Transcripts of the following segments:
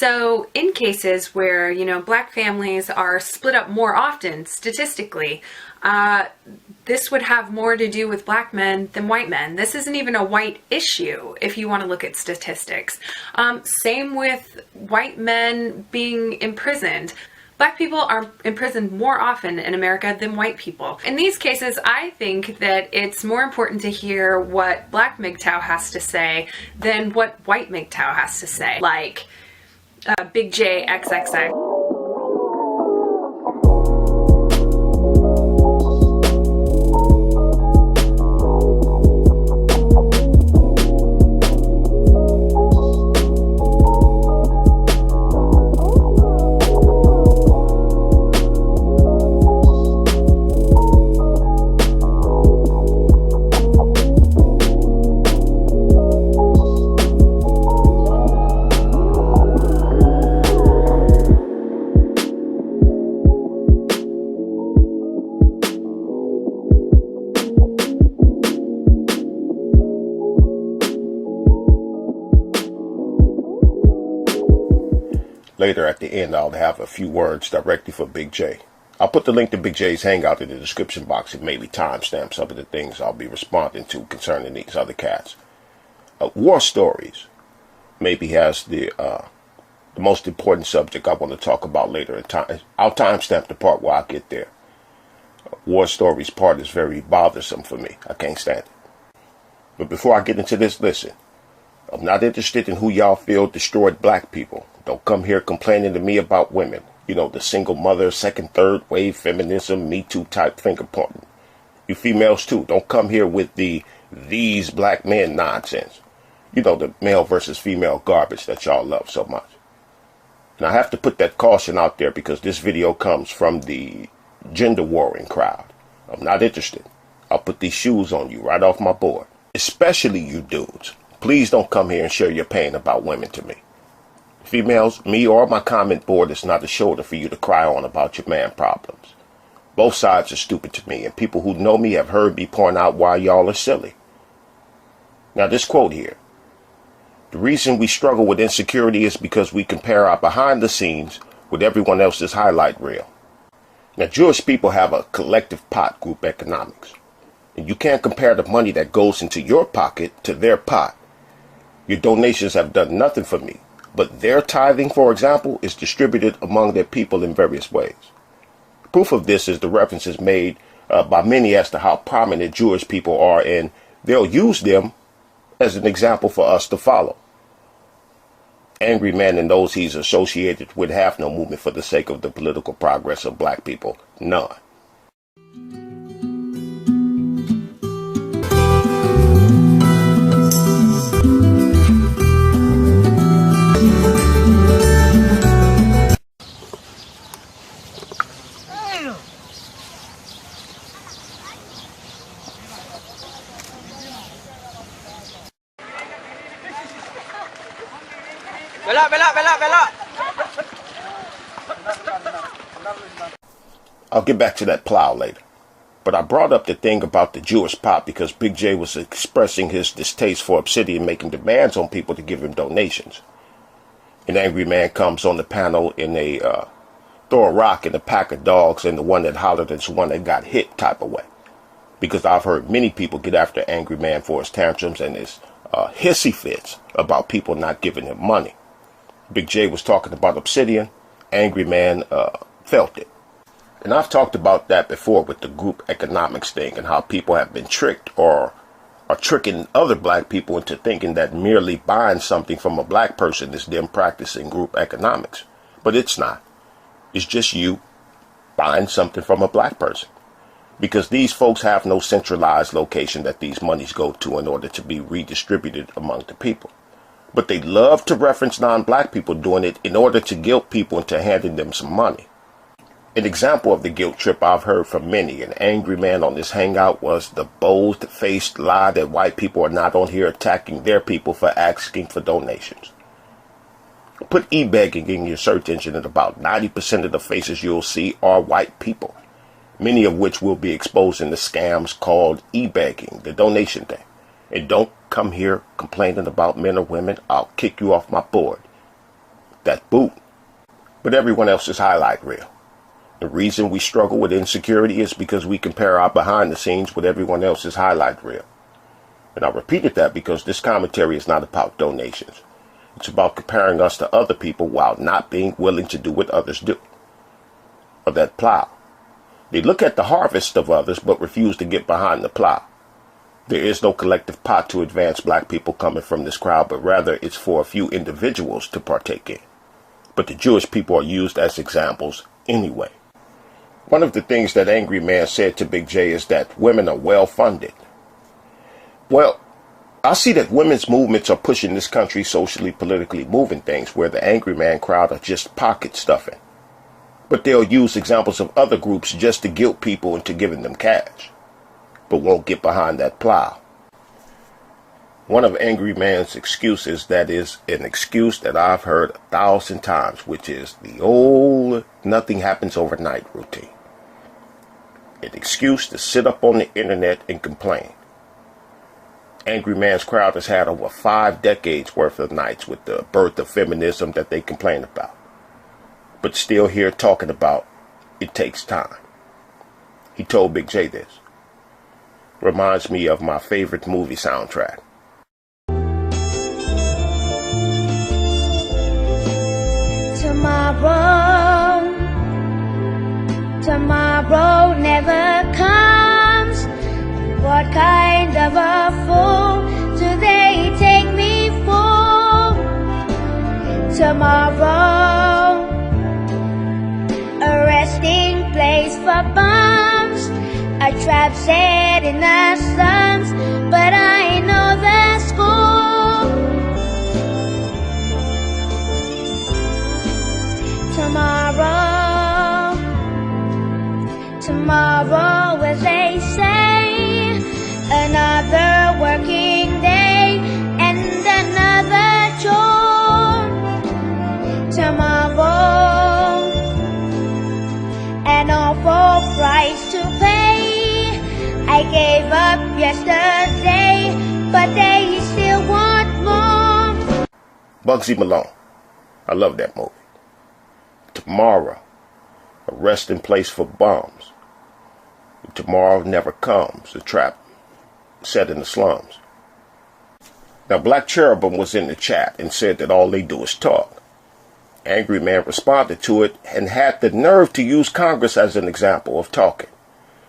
So in cases where, you know, black families are split up more often statistically, this would have more to do with black men than white men. This isn't even a white issue if you want to look at statistics. Same with white men being imprisoned. Black people are imprisoned more often in America than white people. In these cases, I think that it's more important to hear what black MGTOW has to say than what white MGTOW has to say. Like, BIGJXXX. Later at the end, I'll have a few words directly for Big J. I'll put the link to Big J's Hangout in the description box and maybe timestamp some of the things I'll be responding to concerning these other cats. War stories maybe has the most important subject I want to talk about later in time. I'll timestamp the part where I get there. War stories part is very bothersome for me. I can't stand it. But before I get into this, listen. I'm not interested in who y'all feel destroyed black people. Don't come here complaining to me about women. You know, the single mother, second, third wave feminism, Me Too type finger pointing. You females too. Don't come here with these black men nonsense. You know, the male versus female garbage that y'all love so much. And I have to put that caution out there because this video comes from the gender warring crowd. I'm not interested. I'll put these shoes on you right off my board. Especially you dudes. Please don't come here and share your pain about women to me. Females, me or my comment board is not a shoulder for you to cry on about your man problems. Both sides are stupid to me, and people who know me have heard me point out why y'all are silly. Now this quote here. The reason we struggle with insecurity is because we compare our behind the scenes with everyone else's highlight reel. Now Jewish people have a collective pot group economics. And you can't compare the money that goes into your pocket to their pot. Your donations have done nothing for me, but their tithing, for example, is distributed among their people in various ways. Proof of this is the references made by many as to how prominent Jewish people are, and they'll use them as an example for us to follow. Angryman and those he's associated with have no movement for the sake of the political progress of black people. None. I'll get back to that plow later. But I brought up the thing about the Jewish pot because Big J was expressing his distaste for Obsidian making demands on people to give him donations. An angry man comes on the panel in a throw a rock in a pack of dogs and the one that hollered is the one that got hit type of way. Because I've heard many people get after Angry Man for his tantrums and his hissy fits about people not giving him money. Big J was talking about Obsidian. Angry Man felt it. And I've talked about that before with the group economics thing and how people have been tricked or are tricking other black people into thinking that merely buying something from a black person is them practicing group economics. But it's not. It's just you buying something from a black person. Because these folks have no centralized location that these monies go to in order to be redistributed among the people. But they love to reference non-black people doing it in order to guilt people into handing them some money. An example of the guilt trip I've heard from many, an angry man on this hangout, was the bold-faced lie that white people are not on here attacking their people for asking for donations. Put e-begging in your search engine and about 90% of the faces you'll see are white people, many of which will be exposed in the scams called e-begging, the donation thing. And don't come here complaining about men or women. I'll kick you off my board. that boot. But everyone else's highlight reel. The reason we struggle with insecurity is because we compare our behind the scenes with everyone else's highlight reel. And I repeated that because this commentary is not about donations. It's about comparing us to other people while not being willing to do what others do. Or that plow. They look at the harvest of others but refuse to get behind the plow. There is no collective pot to advance black people coming from this crowd, but rather it's for a few individuals to partake in. But the Jewish people are used as examples anyway. One of the things that Angryman said to Big J is that women are well funded. Well, I see that women's movements are pushing this country socially, politically moving things where the Angryman crowd are just pocket stuffing. But they'll use examples of other groups just to guilt people into giving them cash, but won't get behind that plow. One of Angryman's excuses that is an excuse that I've heard 1,000 times, which is the old nothing happens overnight routine. An excuse to sit up on the internet and complain. Angryman's crowd has had over 5 decades worth of nights with the birth of feminism that they complain about. But still here talking about it takes time. He told Big J this. Reminds me of my favorite movie soundtrack. Tomorrow never comes. What kind of a fool do they take me for? Tomorrow, a resting place for bombs, a trap set in the slums, but I know the school. Tomorrow, as they say, another working day and another chore. Tomorrow, an awful price to pay. I gave up yesterday, but they still want more. Bugsy Malone. I love that movie. Tomorrow, a resting place for bombs. Tomorrow never comes, a trap set in the slums. Now, Black Cherubim was in the chat and said that all they do is talk. Angryman responded to it and had the nerve to use Congress as an example of talking,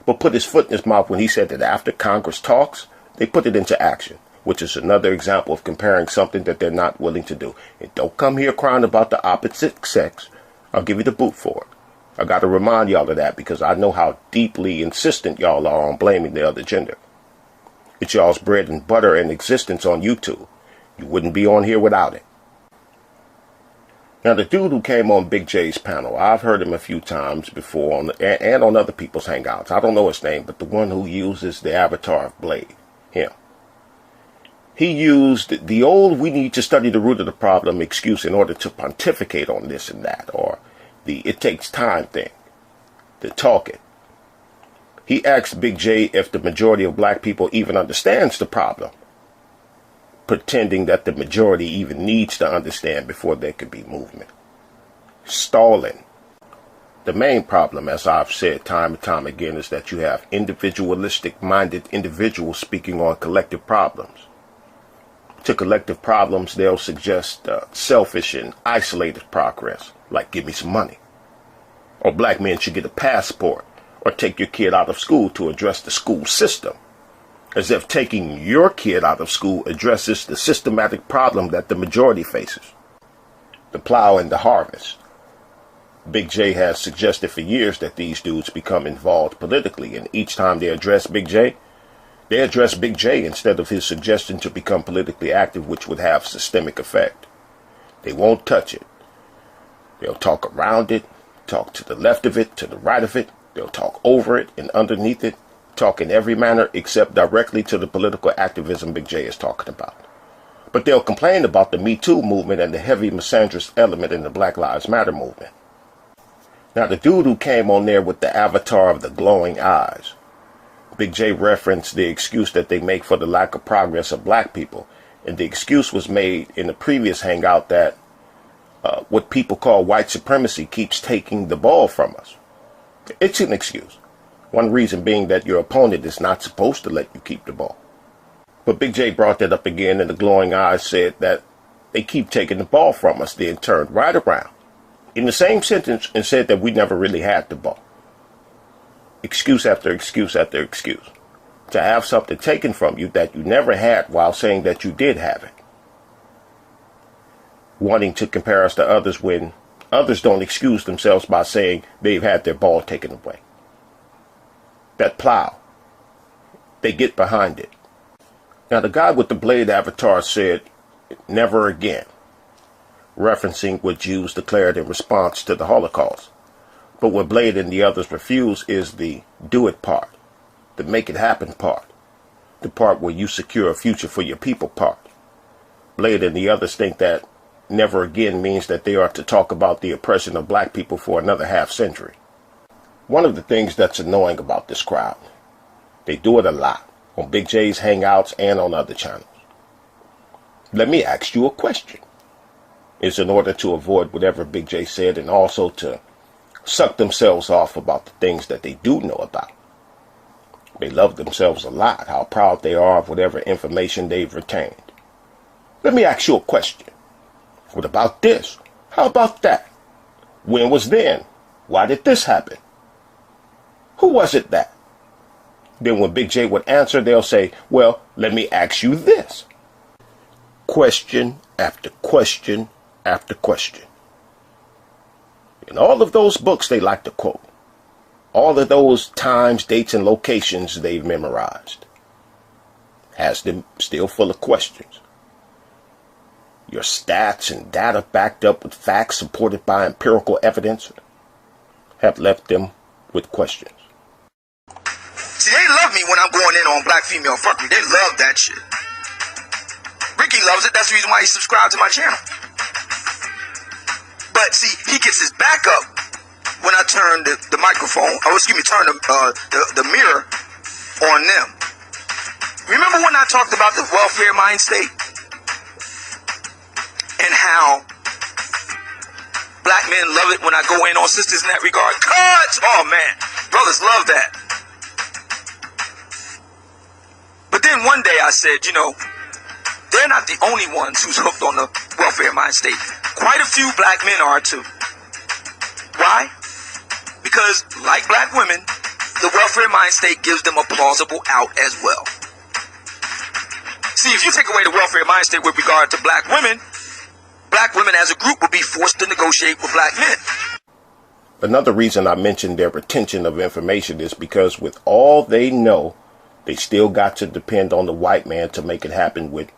but put his foot in his mouth when he said that after Congress talks, they put it into action, which is another example of comparing something that they're not willing to do. And don't come here crying about the opposite sex. I'll give you the boot for it. I got to remind y'all of that because I know how deeply insistent y'all are on blaming the other gender. It's y'all's bread and butter and existence on YouTube. You wouldn't be on here without it. Now, the dude who came on Big J's panel, I've heard him a few times before and on other people's hangouts. I don't know his name, but the one who uses the avatar of Blade, him. He used the old we need to study the root of the problem excuse in order to pontificate on this and that, or the it takes time thing, the talking. He asked Big J if the majority of black people even understands the problem, pretending that the majority even needs to understand before there could be movement. Stalling. The main problem, as I've said time and time again, is that you have individualistic-minded individuals speaking on collective problems. To collective problems, they'll suggest selfish and isolated progress, like give me some money. Or black men should get a passport, or take your kid out of school to address the school system. As if taking your kid out of school addresses the systematic problem that the majority faces. The plow and the harvest. Big J has suggested for years that these dudes become involved politically, and each time they address Big J, they address Big J instead of his suggestion to become politically active, which would have systemic effect. They won't touch it. They'll talk around it, talk to the left of it, to the right of it. They'll talk over it and underneath it, talk in every manner except directly to the political activism Big J is talking about. But they'll complain about the Me Too movement and the heavy misandrist element in the Black Lives Matter movement. Now, the dude who came on there with the avatar of the glowing eyes, Big J referenced the excuse that they make for the lack of progress of black people. And the excuse was made in the previous hangout that what people call white supremacy keeps taking the ball from us. It's an excuse. One reason being that your opponent is not supposed to let you keep the ball. But Big J brought that up again, and the glowing eyes said that they keep taking the ball from us, then turned right around in the same sentence and said that we never really had the ball. Excuse after excuse after excuse. To have something taken from you that you never had while saying that you did have it. Wanting to compare us to others when others don't excuse themselves by saying they've had their ball taken away. That plow. They get behind it. Now the guy with the blade avatar said, "Never again," referencing what Jews declared in response to the Holocaust. But what Blade and the others refuse is the do it part, the make it happen part, the part where you secure a future for your people part. Blade and the others think that never again means that they are to talk about the oppression of black people for another half century. One of the things that's annoying about this crowd, they do it a lot on Big J's Hangouts and on other channels. Let me ask you a question. It's in order to avoid whatever Big J said and also to suck themselves off about the things that they do know about. They love themselves a lot, how proud they are of whatever information they've retained. Let me ask you a question. What about this? How about that? When was then? Why did this happen? Who was it that? Then when Big J would answer, they'll say, well, let me ask you this. Question after question after question. In all of those books they like to quote, all of those times, dates, and locations they've memorized, has them still full of questions. Your stats and data backed up with facts supported by empirical evidence have left them with questions. See, they love me when I'm going in on black female fuckery. They love that shit. Ricky loves it. That's the reason why he subscribed to my channel. But see, he gets his back up when I turn the microphone, turn the mirror on them. Remember when I talked about the welfare mind state? And how black men love it when I go in on sisters in that regard? Cuts! Oh man, brothers love that. But then one day I said, they're not the only ones who's hooked on the welfare mind state. Quite a few black men are too. Why? Because, like black women, the welfare mind state gives them a plausible out as well. See, if you take away the welfare mind state with regard to black women as a group would be forced to negotiate with black men. Another reason I mentioned their retention of information is because with all they know, they still got to depend on the white man to make it happen with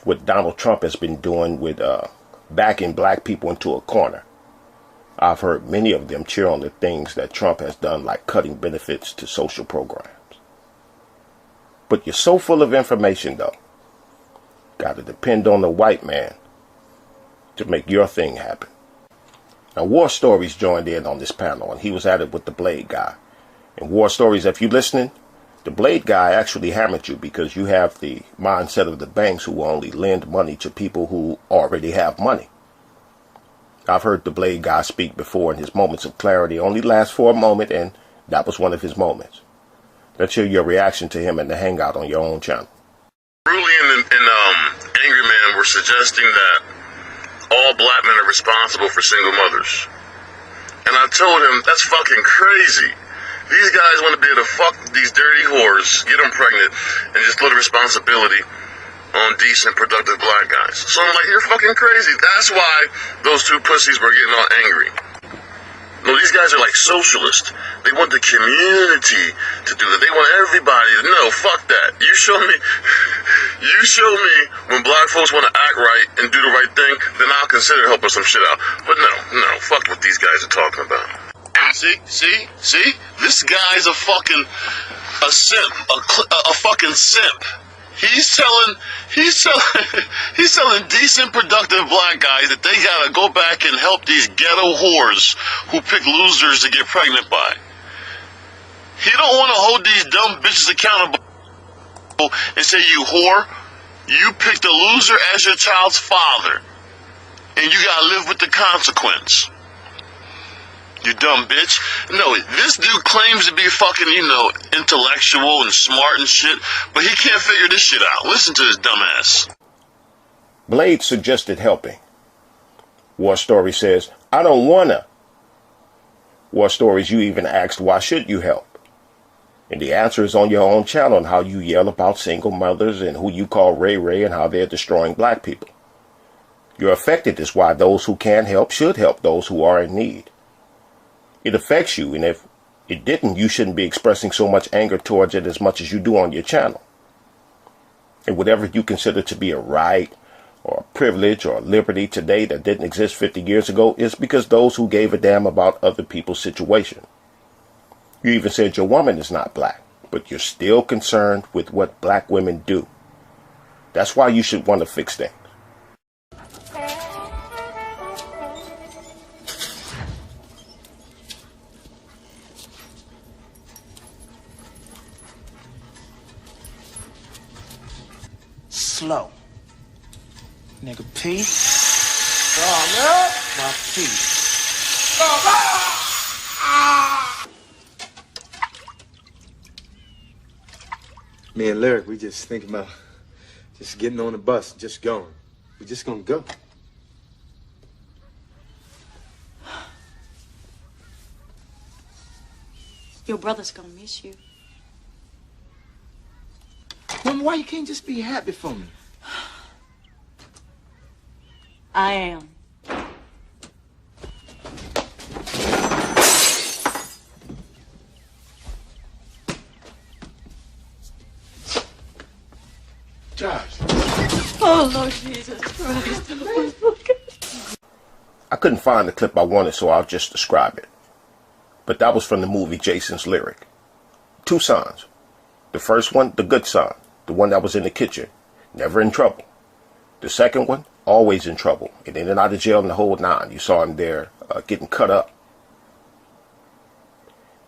what Donald Trump has been doing with backing black people into a corner. I've heard many of them cheer on the things that Trump has done, like cutting benefits to social programs. But you're so full of information, though. Got to depend on the white man to make your thing happen. Now, War Stories joined in on this panel, and he was at it with the Blade guy. In War Stories, if you're listening, the Blade guy actually hammered you because you have the mindset of the banks who only lend money to people who already have money. I've heard the Blade guy speak before, and his moments of clarity only last for a moment, and that was one of his moments. Let's hear your reaction to him in the Hangout on your own channel. Brulee and Angryman were suggesting that all black men are responsible for single mothers. And I told him, that's fucking crazy. These guys want to be able to fuck these dirty whores, get them pregnant, and just put the responsibility on decent, productive black guys. So I'm like, you're fucking crazy. That's why those two pussies were getting all angry. No, these guys are like socialists. They want the community to do that. They want everybody to know, fuck that. You show me when black folks want to act right and do the right thing, then I'll consider helping some shit out. But no, fuck what these guys are talking about. See? This guy's a fucking simp, a fucking simp. He's telling decent, productive black guys that they gotta go back and help these ghetto whores who pick losers to get pregnant by. He don't want to hold these dumb bitches accountable and say, you whore, you picked a loser as your child's father. and you gotta live with the consequence. You dumb bitch. No, this dude claims to be fucking, intellectual and smart and shit, but he can't figure this shit out. Listen to this dumbass. Blade suggested helping. War Story says, I don't wanna. War Stories, you even asked, why should you help? And the answer is on your own channel on how you yell about single mothers and who you call Ray Ray and how they're destroying black people. You're affected is why those who can help should help those who are in need. It affects you, and if it didn't, you shouldn't be expressing so much anger towards it as much as you do on your channel. And whatever you consider to be a right or a privilege or a liberty today that didn't exist 50 years ago is because those who gave a damn about other people's situation. You even said your woman is not black, but you're still concerned with what black women do. That's why you should want to fix things. Slow. Nigga P. Oh, man. My P. Me and Lyric, we just thinking about just getting on the bus, just going. We just gonna go. Your brother's gonna miss you. Mama, why you can't just be happy for me? I am. Josh. Oh, Lord Jesus Christ. I couldn't find the clip I wanted, so I'll just describe it. But that was from the movie Jason's Lyric. Two sons. The first one, the good son, the one that was in the kitchen, never in trouble. The second one, always in trouble, and in and out of jail in the whole nine. You saw him there getting cut up.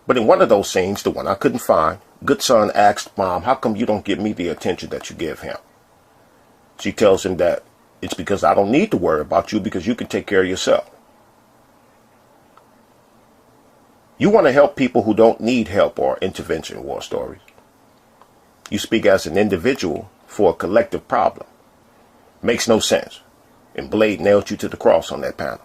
But in one of those scenes, the one I couldn't find, good son asked Mom, how come you don't give me the attention that you give him? She tells him that it's because I don't need to worry about you because you can take care of yourself. You want to help people who don't need help or intervention, War Stories. You speak as an individual for a collective problem. Makes no sense. And Blade nailed you to the cross on that panel.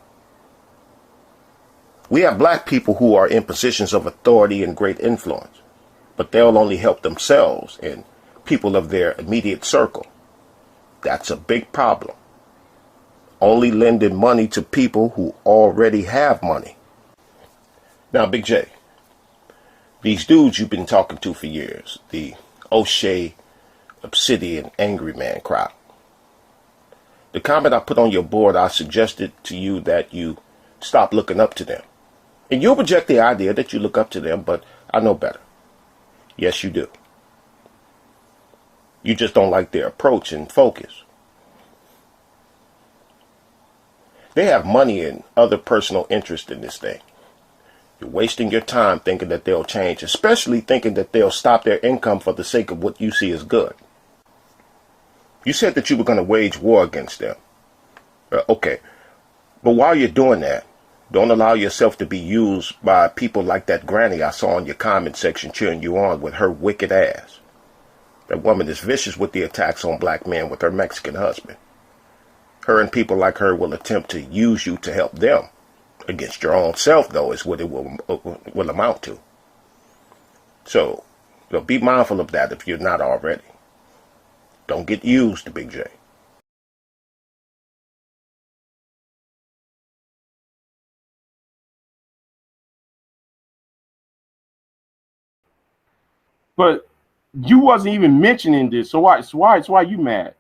We have black people who are in positions of authority and great influence, but they'll only help themselves and people of their immediate circle. That's a big problem. Only lending money to people who already have money. Now, Big J, these dudes you've been talking to for years, the O'Shea, Obsidian, Angryman crowd. The comment I put on your board, I suggested to you that you stop looking up to them. And you'll reject the idea that you look up to them, but I know better. Yes, you do. You just don't like their approach and focus. They have money and other personal interest in this thing. You're wasting your time thinking that they'll change, especially thinking that they'll stop their income for the sake of what you see as good. You said that you were going to wage war against them. Okay, but while you're doing that, don't allow yourself to be used by people like that granny I saw in your comment section cheering you on with her wicked ass. That woman is vicious with the attacks on black men with her Mexican husband. Her and people like her will attempt to use you to help them. Against your own self, though, is what it will amount to. So, be mindful of that if you're not already. Don't get used, Big J. But you wasn't even mentioning this, so why you mad?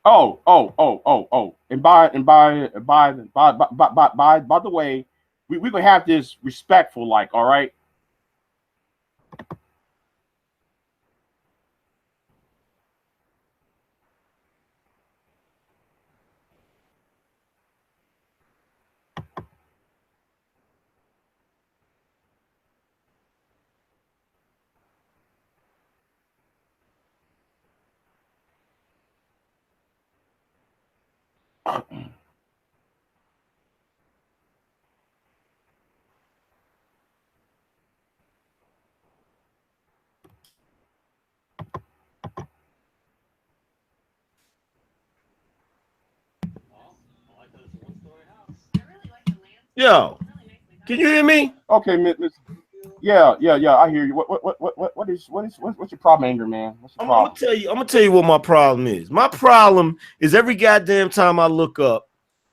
Oh. And by the way, we're gonna have this respectful, like, all right. Yo, can you hear me? Okay, yeah. I hear you. What's your problem, Anger Man? What's your problem? I'm gonna tell you what my problem is. My problem is every goddamn time I look up,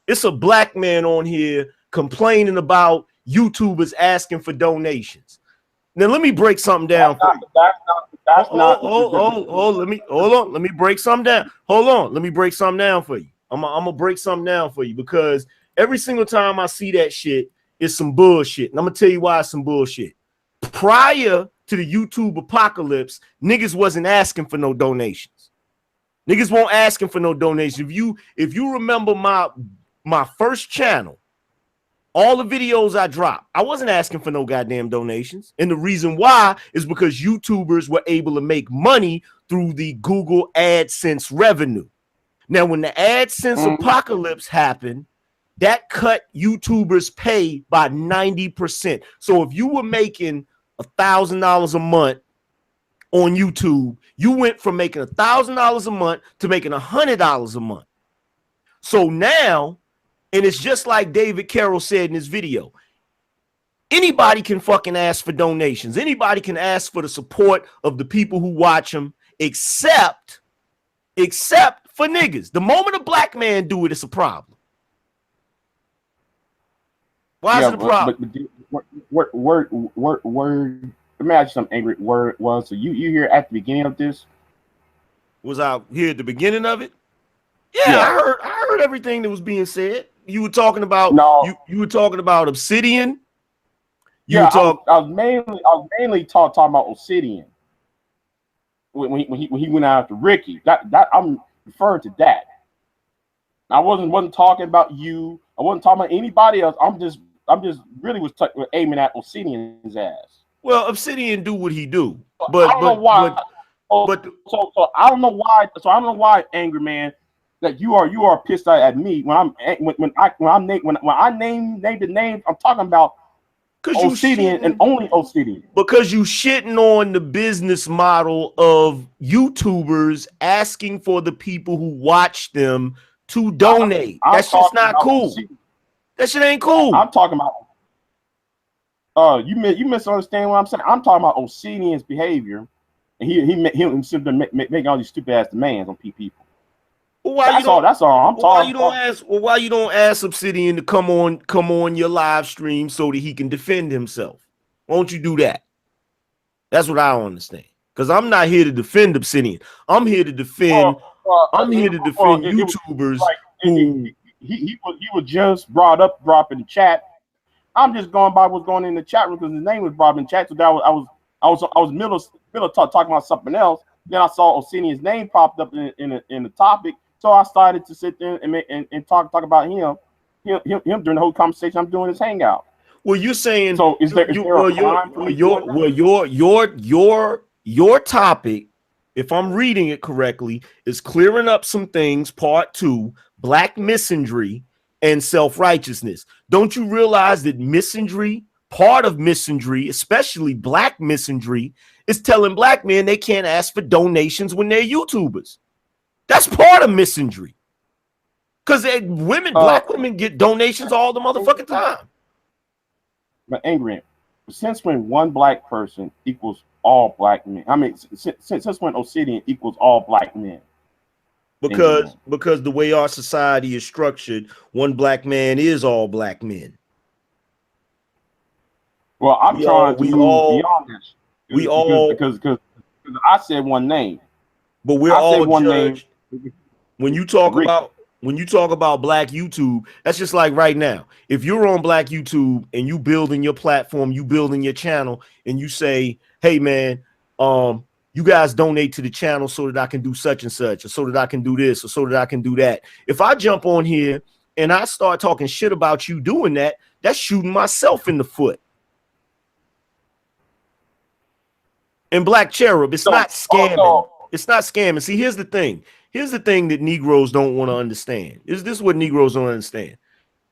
it's a black man on here complaining about YouTubers asking for donations. Now let me break something down. Let me break something down. Hold on, let me break something down for you. I'm gonna break something down for you because every single time I see that shit, it's some bullshit. And I'm gonna tell you why it's some bullshit. Prior to the YouTube apocalypse, niggas wasn't asking for no donations. Niggas won't asking for no donations. If you remember my first channel, all the videos I dropped, I wasn't asking for no goddamn donations. And the reason why is because YouTubers were able to make money through the Google AdSense revenue. Now, when the AdSense apocalypse happened, that cut YouTubers' pay by 90%. So if you were making $1,000 a month on YouTube, you went from making $1,000 a month to making $100 a month. So now, and it's just like David Carroll said in his video, anybody can fucking ask for donations. Anybody can ask for the support of the people who watch them, except for niggas. The moment a black man do it, it's a problem. Why is it a problem? Word. Let me ask you something, Angry. Word was so you here at the beginning of this? Was I here at the beginning of it? Yeah. I heard everything that was being said. You were talking about you were talking about Obsidian. I was mainly talking about Obsidian when he went after Ricky. That I'm referring to that. I wasn't talking about you. I wasn't talking about anybody else. I'm just really was aiming at Obsidian's ass. Well, Obsidian do what he do, but I don't know why. So I don't know why. So I don't know why, Angry Man, that you are pissed at me when I name the names. I'm talking about Obsidian and only Obsidian. Because you shitting on the business model of YouTubers asking for the people who watch them to donate. That's just not cool. That shit ain't cool. I'm talking about you misunderstand what I'm saying. I'm talking about Obsidian's behavior, and he simply making all these stupid ass demands on people. Well, that's all. I'm talking. Why you don't ask Obsidian to come on your live stream so that he can defend himself? Won't you do that? That's what I don't understand. Because I'm not here to defend Obsidian. I'm here to defend. YouTubers. He was just dropped in the chat. I'm just going by what's going in the chat room because his name was brought in the chat. So that I was middle talking about something else. Then I saw Obsidian's name popped up in the topic. So I started to sit there and talk about him during the whole conversation I'm doing this hangout. Well, you're saying so is there your topic, if I'm reading it correctly, is clearing up some things, part 2, black misandry and self-righteousness. Don't you realize that misandry, part of misandry, especially black misandry, is telling black men they can't ask for donations when they're YouTubers? That's part of misandry. Because black women get donations all the motherfucking time. But Angry, since when one black person equals all black men? I mean, since when Obsidian equals all black men? Because the way our society is structured, one black man is all black men. Well, I'm trying to move beyond this. Because I said one name. But we're all judged. When you talk about black YouTube, that's just like right now. If you're on black YouTube and you building your platform, you building your channel, and you say, "Hey man, you guys donate to the channel so that I can do such and such, or so that I can do this, or so that I can do that." If I jump on here and I start talking shit about you doing that, that's shooting myself in the foot. And Black Cherub, it's not scamming. It's not scamming. See, here's the thing. Here's the thing that Negroes don't want to understand. Is this what Negroes don't understand?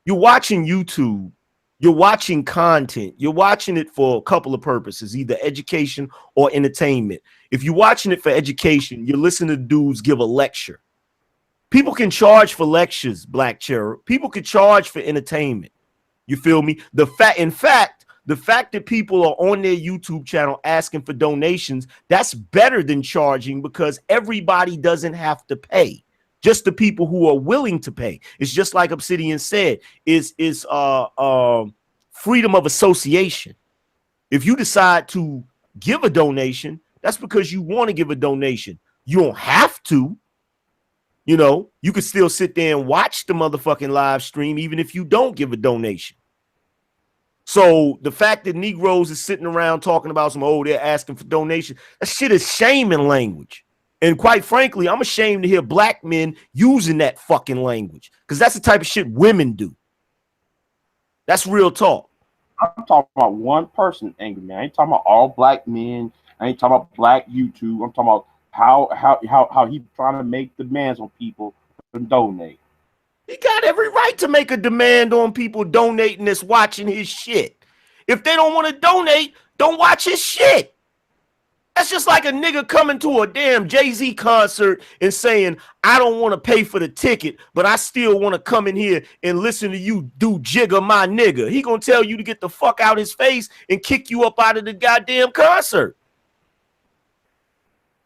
You're watching YouTube. You're watching content. You're watching it for a couple of purposes, either education or entertainment. If you're watching it for education, you're listening to dudes give a lecture. People can charge for lectures, Black Cherub. People can charge for entertainment. You feel me? In fact, the fact that people are on their YouTube channel asking for donations, that's better than charging, because everybody doesn't have to pay. Just the people who are willing to pay. It's just like Obsidian said, is freedom of association. If you decide to give a donation, that's because you want to give a donation. You don't have to. You know, you could still sit there and watch the motherfucking live stream even if you don't give a donation. So the fact that Negroes is sitting around talking about they're asking for donation, that shit is shaming language. And quite frankly, I'm ashamed to hear Black men using that fucking language, because that's the type of shit women do. That's real talk. I'm talking about one person, Angryman. I ain't talking about all Black men. I ain't talking about Black YouTube. I'm talking about how he trying to make demands on people to donate. He got every right to make a demand on people donating that's watching his shit. If they don't want to donate, don't watch his shit. That's just like a nigga coming to a damn Jay-Z concert and saying, I don't want to pay for the ticket, but I still want to come in here and listen to you do Jigga my nigga. He gonna tell you to get the fuck out his face and kick you up out of the goddamn concert.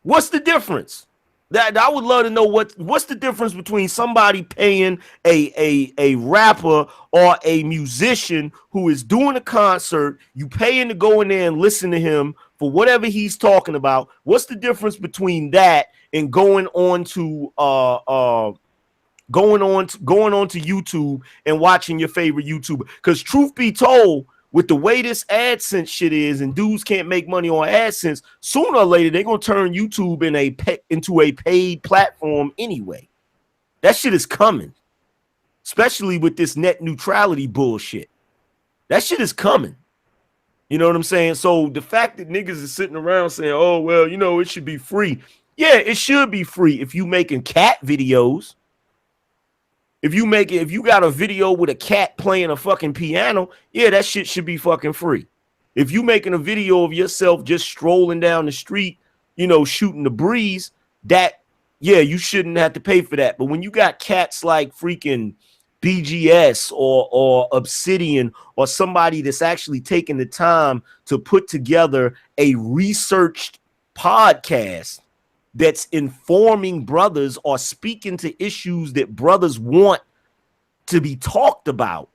What's the difference? That I would love to know what's the difference between somebody paying a rapper or a musician who is doing a concert, you paying to go in there and listen to him for whatever he's talking about. What's the difference between that and going on to YouTube and watching your favorite YouTuber? Because truth be told, with the way this AdSense shit is, and dudes can't make money on AdSense, sooner or later they're gonna turn YouTube into a paid platform anyway. That shit is coming, especially with this net neutrality bullshit. That shit is coming. You know what I'm saying? So the fact that niggas is sitting around saying, "Oh well, you know, it should be free." Yeah, it should be free if you making cat videos. If you got a video with a cat playing a fucking piano, yeah, that shit should be fucking free. If you making a video of yourself just strolling down the street, you know, shooting the breeze, yeah, you shouldn't have to pay for that. But when you got cats like freaking BGS or Obsidian or somebody that's actually taking the time to put together a researched podcast that's informing brothers or speaking to issues that brothers want to be talked about,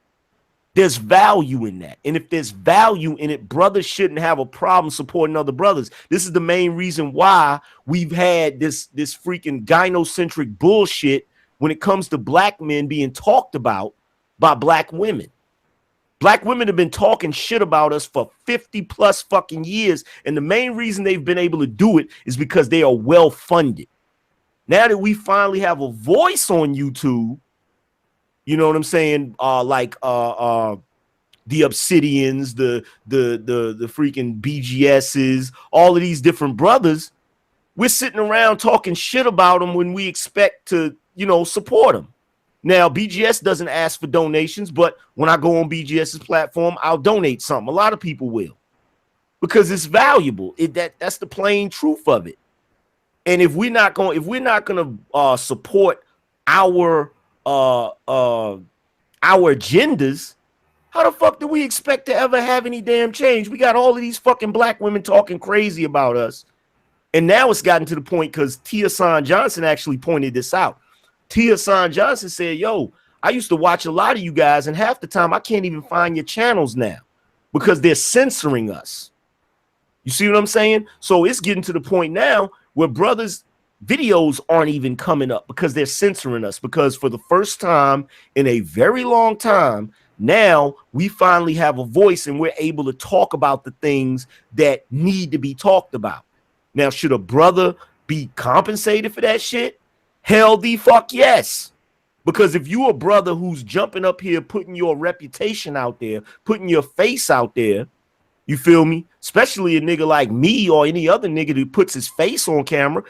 there's value in that. And if there's value in it, brothers shouldn't have a problem supporting other brothers. This is the main reason why we've had this freaking gynocentric bullshit when it comes to Black men being talked about by Black women. Black women have been talking shit about us for 50 plus fucking years. And the main reason they've been able to do it is because they are well funded. Now that we finally have a voice on YouTube, you know what I'm saying? The Obsidians, the freaking BGSs, all of these different brothers, we're sitting around talking shit about them when we expect to, you know, support them. Now, BGS doesn't ask for donations, but when I go on BGS's platform, I'll donate something. A lot of people will, because it's valuable. That's the plain truth of it. And if we're not going to support our agendas, how the fuck do we expect to ever have any damn change? We got all of these fucking Black women talking crazy about us, and now it's gotten to the point because Tia San Johnson actually pointed this out. Tia San Johnson said, yo, I used to watch a lot of you guys, and half the time I can't even find your channels now because they're censoring us. You see what I'm saying? So it's getting to the point now where brothers' videos aren't even coming up because they're censoring us, because for the first time in a very long time, now we finally have a voice and we're able to talk about the things that need to be talked about. Now, should a brother be compensated for that shit? Hell the fuck yes. Because if you a brother who's jumping up here, putting your reputation out there, putting your face out there, you feel me? Especially a nigga like me or any other nigga who puts his face on camera,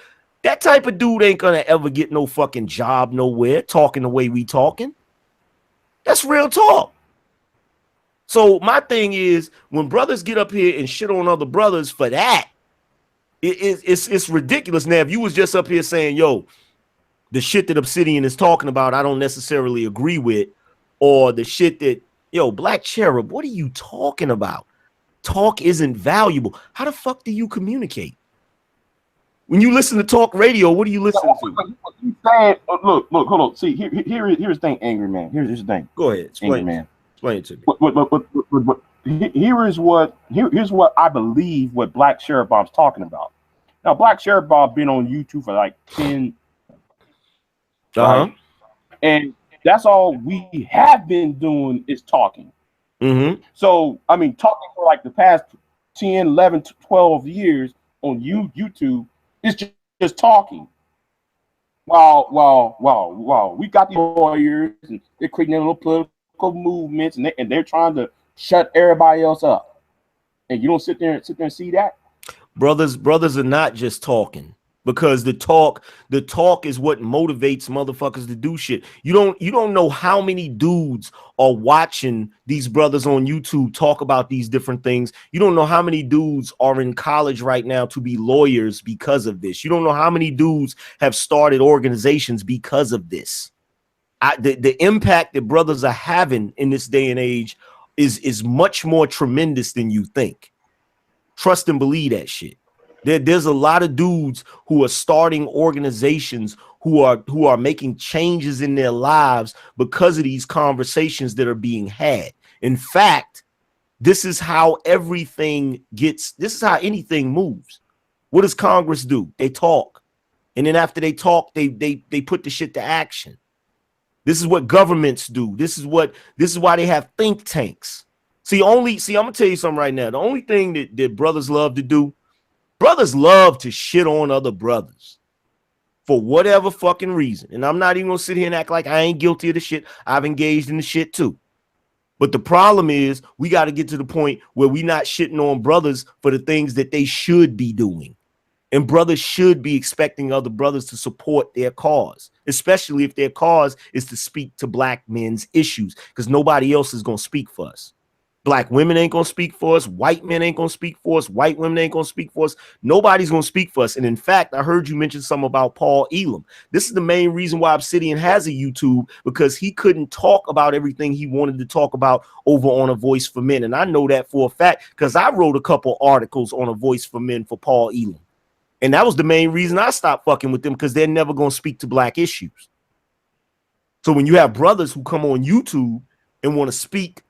That type of dude ain't gonna ever get no fucking job nowhere talking the way we talking. That's real talk. So my thing is, when brothers get up here and shit on other brothers for that, it's ridiculous. Now, if you was just up here saying, yo, the shit that Obsidian is talking about, I don't necessarily agree with, or the shit that, yo, Black Cherub, what are you talking about? Talk isn't valuable. How the fuck do you communicate? When you listen to talk radio, what do you listen to? Look, hold on. See, here's the thing, Angryman. Here's the thing. Go ahead, explain, Angryman. Explain it to me. Here's what I believe what Black Sheriff Bob's talking about. Now, Black Sheriff Bob been on YouTube for like 10, right? And that's all we have been doing is talking. So, I mean, talking for like the past 10, 11, 12 years on YouTube is just talking. Wow. We got the lawyers and they're creating their little political movements and they're trying to shut everybody else up. And you don't sit there and see that? Brothers are not just talking, because the talk is what motivates motherfuckers to do shit. You don't know how many dudes are watching these brothers on YouTube talk about these different things. You don't know how many dudes are in college right now to be lawyers because of this. You don't know how many dudes have started organizations because of this. The impact that brothers are having in this day and age is much more tremendous than you think. Trust and believe that shit. There's a lot of dudes who are starting organizations who are making changes in their lives because of these conversations that are being had. In fact, this is how anything moves. What does Congress do? They talk. And then after they talk, they put the shit to action. This is what governments do. This is why they have think tanks. I'm gonna tell you something right now. The only thing that brothers love to do, brothers love to shit on other brothers for whatever fucking reason. And I'm not even gonna sit here and act like I ain't guilty of the shit. I've engaged in the shit too. But the problem is we got to get to the point where we not shitting on brothers for the things that they should be doing. And brothers should be expecting other brothers to support their cause, especially if their cause is to speak to black men's issues, because nobody else is gonna speak for us. Black women ain't gonna speak for us. White men ain't gonna speak for us. White women ain't gonna speak for us. Nobody's gonna speak for us. And in fact, I heard you mention something about Paul Elam. This is the main reason why Obsidian has a YouTube, because he couldn't talk about everything he wanted to talk about over on A Voice for Men. And I know that for a fact because I wrote a couple articles on A Voice for Men for Paul Elam. And that was the main reason I stopped fucking with them, because they're never gonna speak to black issues. So when you have brothers who come on YouTube and want to speak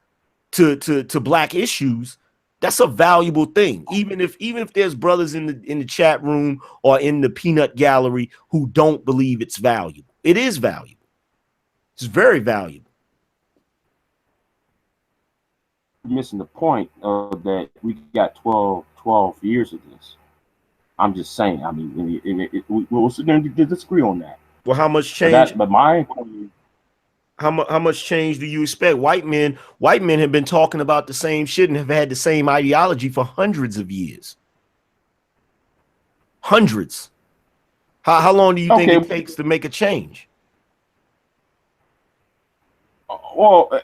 to black issues, that's a valuable thing. Even if there's brothers in the chat room or in the peanut gallery who don't believe it's valuable, it is valuable. It's very valuable. You're missing the point that we got 12 years of this. I'm just saying. I mean, we'll sit there and disagree on that. Well, how much change? But my how much change do you expect? White men have been talking about the same shit and have had the same ideology for hundreds of years. Hundreds. How long do you think it takes to make a change? Well,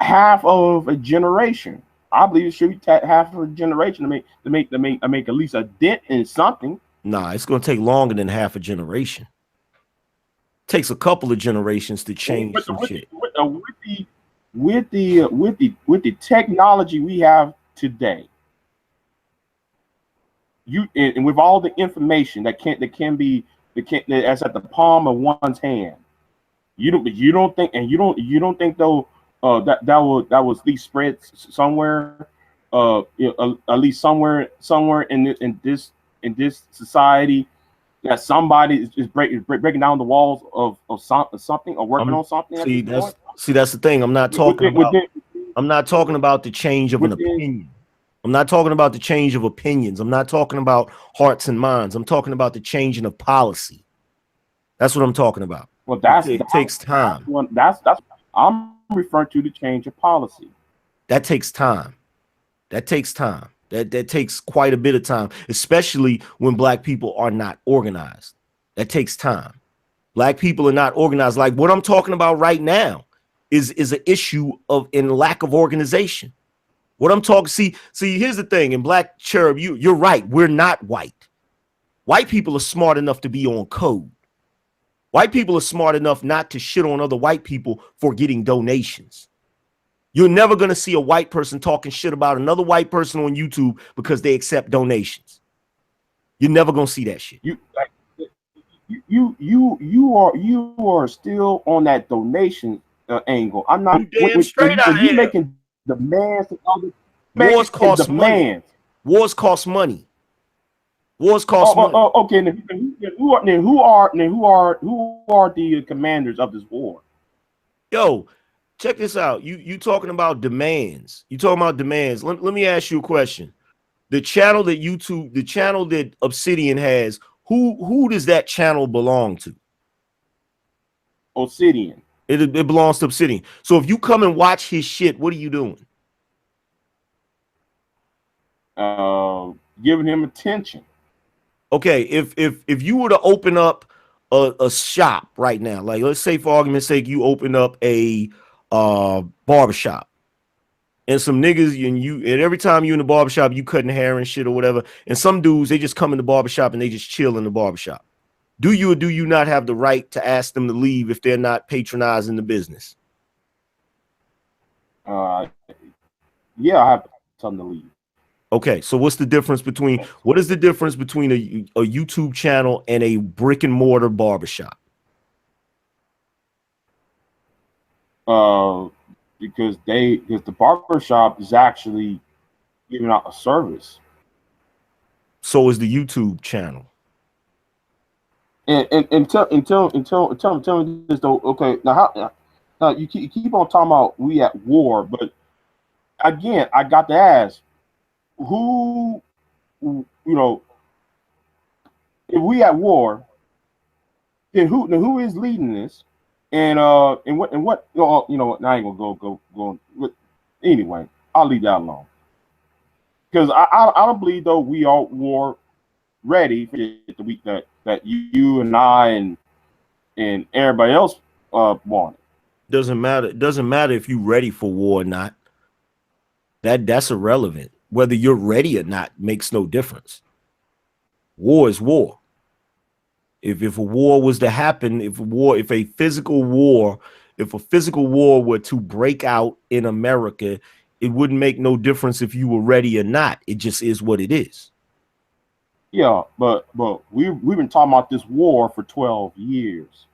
half of a generation. I believe it should be half of a generation to make at least a dent in something. Nah, it's going to take longer than half a generation. Takes a couple of generations to change some shit. With the technology we have today, and with all the information that's at the palm of one's hand, you don't think though that was at least spread somewhere, at least somewhere in this society, that somebody is breaking down the walls of something or working on something. That's the thing. I'm not talking about the change of an opinion. I'm not talking about the change of opinions. I'm not talking about hearts and minds. I'm talking about the changing of policy. That's what I'm talking about. Well, it takes time. I'm referring to the change of policy. That takes time. That takes quite a bit of time, especially when black people are not organized. That takes time. Black people are not organized. Like what I'm talking about right now is an issue of in lack of organization. What I'm talking, see, here's the thing. In Black Cherub, you're right. We're not white. White people are smart enough to be on code. White people are smart enough not to shit on other white people for getting donations. You're never going to see a white person talking shit about another white person on YouTube because they accept donations. You're never going to see that shit. You are still on that donation angle. I'm not. Damn straight I am. You making demands. Wars cost money. Wars cost money. Wars cost money. Okay. Who are the commanders of this war? Yo, check this out. You talking about demands. You talking about demands. Let me ask you a question. The channel that YouTube, the channel that Obsidian has, who does that channel belong to? Obsidian. It belongs to Obsidian. So if you come and watch his shit, what are you doing? Giving him attention. Okay, if you were to open up a shop right now, like let's say for argument's sake, you open up a barbershop, and some niggas and every time you in the barbershop, you cutting hair and shit or whatever, and some dudes they just come in the barbershop and they just chill in the barbershop. Do you or do you not have the right to ask them to leave if they're not patronizing the business? Yeah, I have to tell them to leave. Okay, so what is the difference between a YouTube channel and a brick and mortar barbershop? Because the barbershop is actually giving out a service. So is the YouTube channel. And tell me this though. Okay, now you keep on talking about we at war, but again, I got to ask. Who, if we at war, then who is leading this, and what now I ain't gonna go. Anyway, I'll leave that alone because I don't believe though we are war ready for the week that you and I and everybody else want. Doesn't matter. It doesn't matter if you're ready for war or not. That's irrelevant. Whether you're ready or not makes no difference. War is war. If a war was to happen, if a physical war were to break out in America, it wouldn't make no difference if you were ready or not. It just is what it is. Yeah, but we've been talking about this war for 12 years.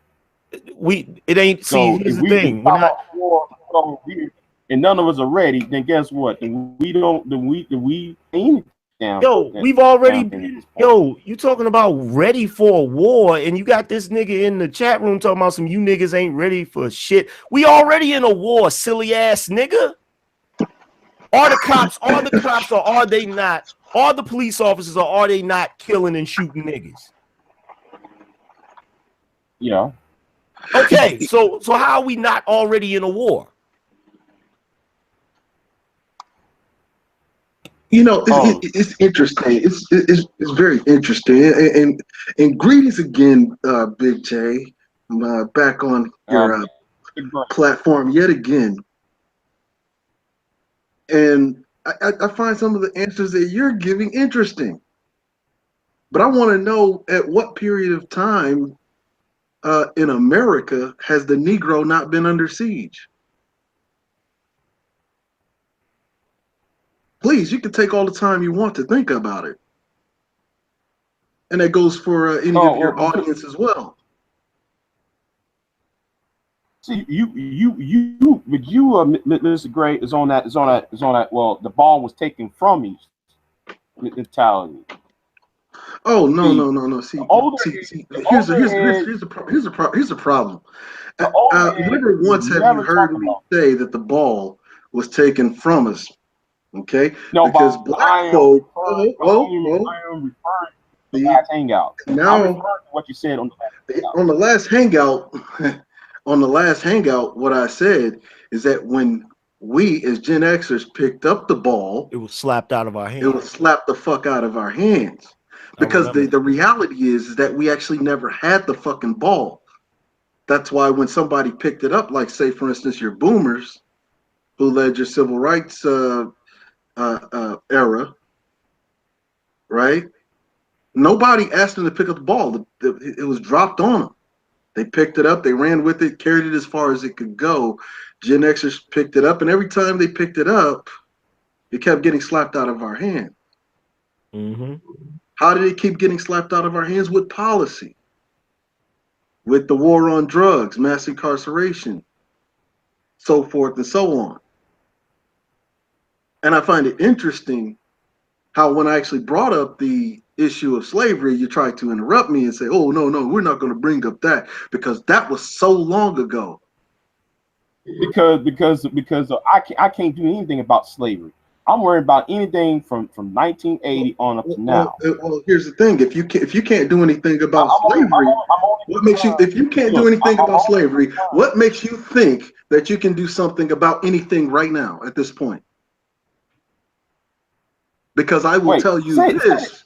Here's the thing. We're not war for 12 years. And none of us are ready, then guess what? Then we ain't down. Yo, we've already been. Yo, you talking about ready for a war, and you got this nigga in the chat room talking about some you niggas ain't ready for shit. We already in a war, silly ass nigga. Are the cops or are they not? Are the police officers or are they not killing and shooting niggas? Yeah. Okay, so how are we not already in a war? It's interesting. It's very interesting. And greetings again, Big J. Back on your platform yet again. And I find some of the answers that you're giving interesting. But I want to know at what period of time in America has the Negro not been under siege? Please, you can take all the time you want to think about it. And that goes for any of your audience as well. See, Mr. Gray is on that. Well, the ball was taken from me mentality. Oh no. See, here's a problem. Never once have you heard me say that the ball was taken from us. Okay, no, because black folk. I am referring to the last hangout. Now, I'm referring to what you said on the last hangout. On the last hangout, what I said is that when we as Gen Xers picked up the ball, it was slapped out of our hands. It was slapped the fuck out of our hands Because the reality is that we actually never had the fucking ball. That's why when somebody picked it up, like say for instance your boomers, who led your civil rights era, right? Nobody asked them to pick up the ball. It was dropped on them. They picked it up, they ran with it, carried it as far as it could go. Gen Xers picked it up, and every time they picked it up, it kept getting slapped out of our hand. Mm-hmm. How did it keep getting slapped out of our hands? With policy, with the war on drugs, mass incarceration, so forth and so on. And I find it interesting how when I actually brought up the issue of slavery, you tried to interrupt me and say, oh, no, we're not going to bring up that because that was so long ago. Because I can't do anything about slavery. I'm worried about anything from 1980 on up to now. Well, here's the thing: if you can't do anything about slavery, what makes you? If you can't do anything about slavery, what makes you think that you can do something about anything right now at this point? Because I will tell you this.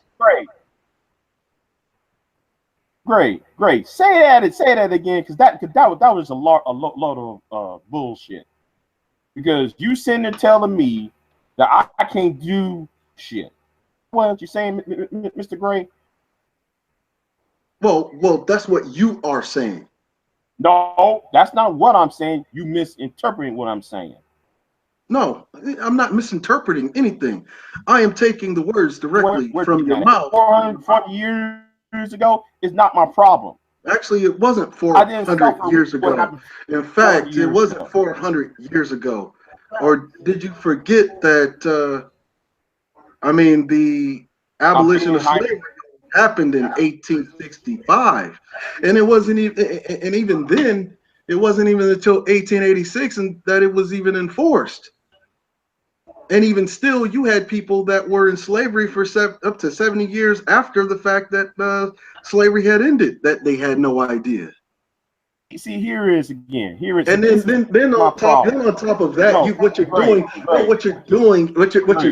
Great. Say that again, because that was a lot of bullshit. Because you sitting there telling me that I can't do shit. What you saying, Mr. Gray? Well, that's what you are saying. No, that's not what I'm saying. You misinterpreting what I'm saying. No, I'm not misinterpreting anything. I am taking the words directly from your mouth. 440 years ago is not my problem. Actually, it wasn't 400 years ago. In fact, it wasn't 400 years ago. Or did you forget that, the abolition of slavery happened in 1865. And it wasn't even, and even then, it wasn't even until 1886 that it was even enforced. And even still, you had people that were in slavery for up to 70 years after the fact that slavery had ended, that they had no idea. You see, here it is again. And then on top of that, what you're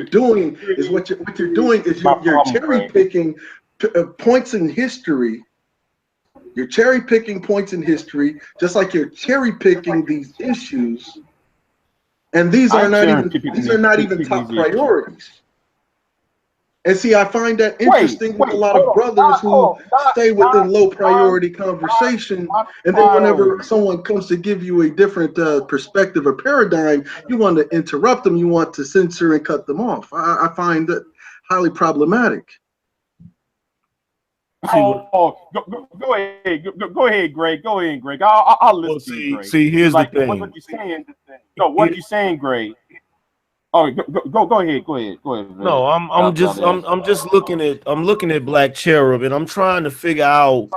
doing is you're cherry picking points in history. You're cherry picking points in history, just like you're cherry picking these issues. And these are not even top priorities. And see, I find that interesting with a lot of brothers who stay within low priority conversation. And then whenever someone comes to give you a different perspective or paradigm, you want to interrupt them. You want to censor and cut them off. I find that highly problematic. Go ahead, Greg. Go ahead, Greg. I'll listen to you, Greg. See, here's the thing. What you saying? No, what you saying, Greg? Oh, go ahead. No, I'm just looking at Black Cherub, and I'm trying to figure out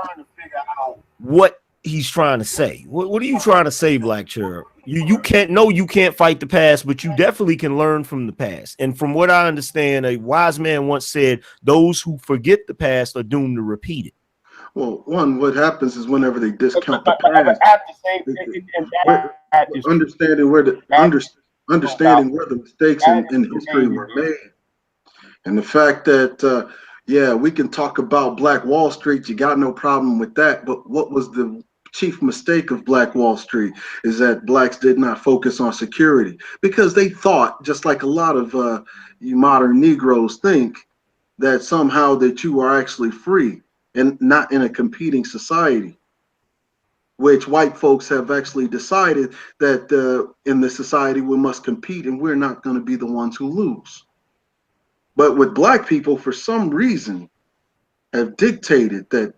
what he's trying to say. What are you trying to say, Black Cherub? You can't fight the past, but you definitely can learn from the past. And from what I understand, a wise man once said, "Those who forget the past are doomed to repeat it." Well, what happens is whenever they discount the past, understanding where the mistakes in history were made, and the fact that we can talk about Black Wall Street, you got no problem with that, but what was the chief mistake of Black Wall Street is that blacks did not focus on security, because they thought, just like a lot of you modern Negroes think, that somehow that you are actually free and not in a competing society, which white folks have actually decided that in this society we must compete and we're not going to be the ones who lose. But with Black people, for some reason, have dictated that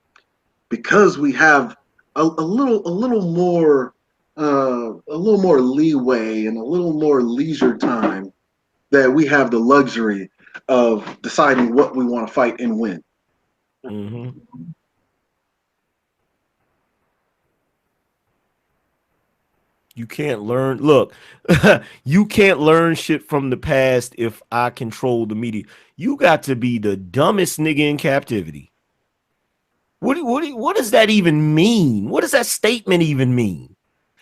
because we have a little more leeway and a little more leisure time, that we have the luxury of deciding what we want to fight and win. Mm-hmm. You can't learn. Look, you can't learn shit from the past if I control the media. You got to be the dumbest nigga in captivity. What does that even mean? What does that statement even mean?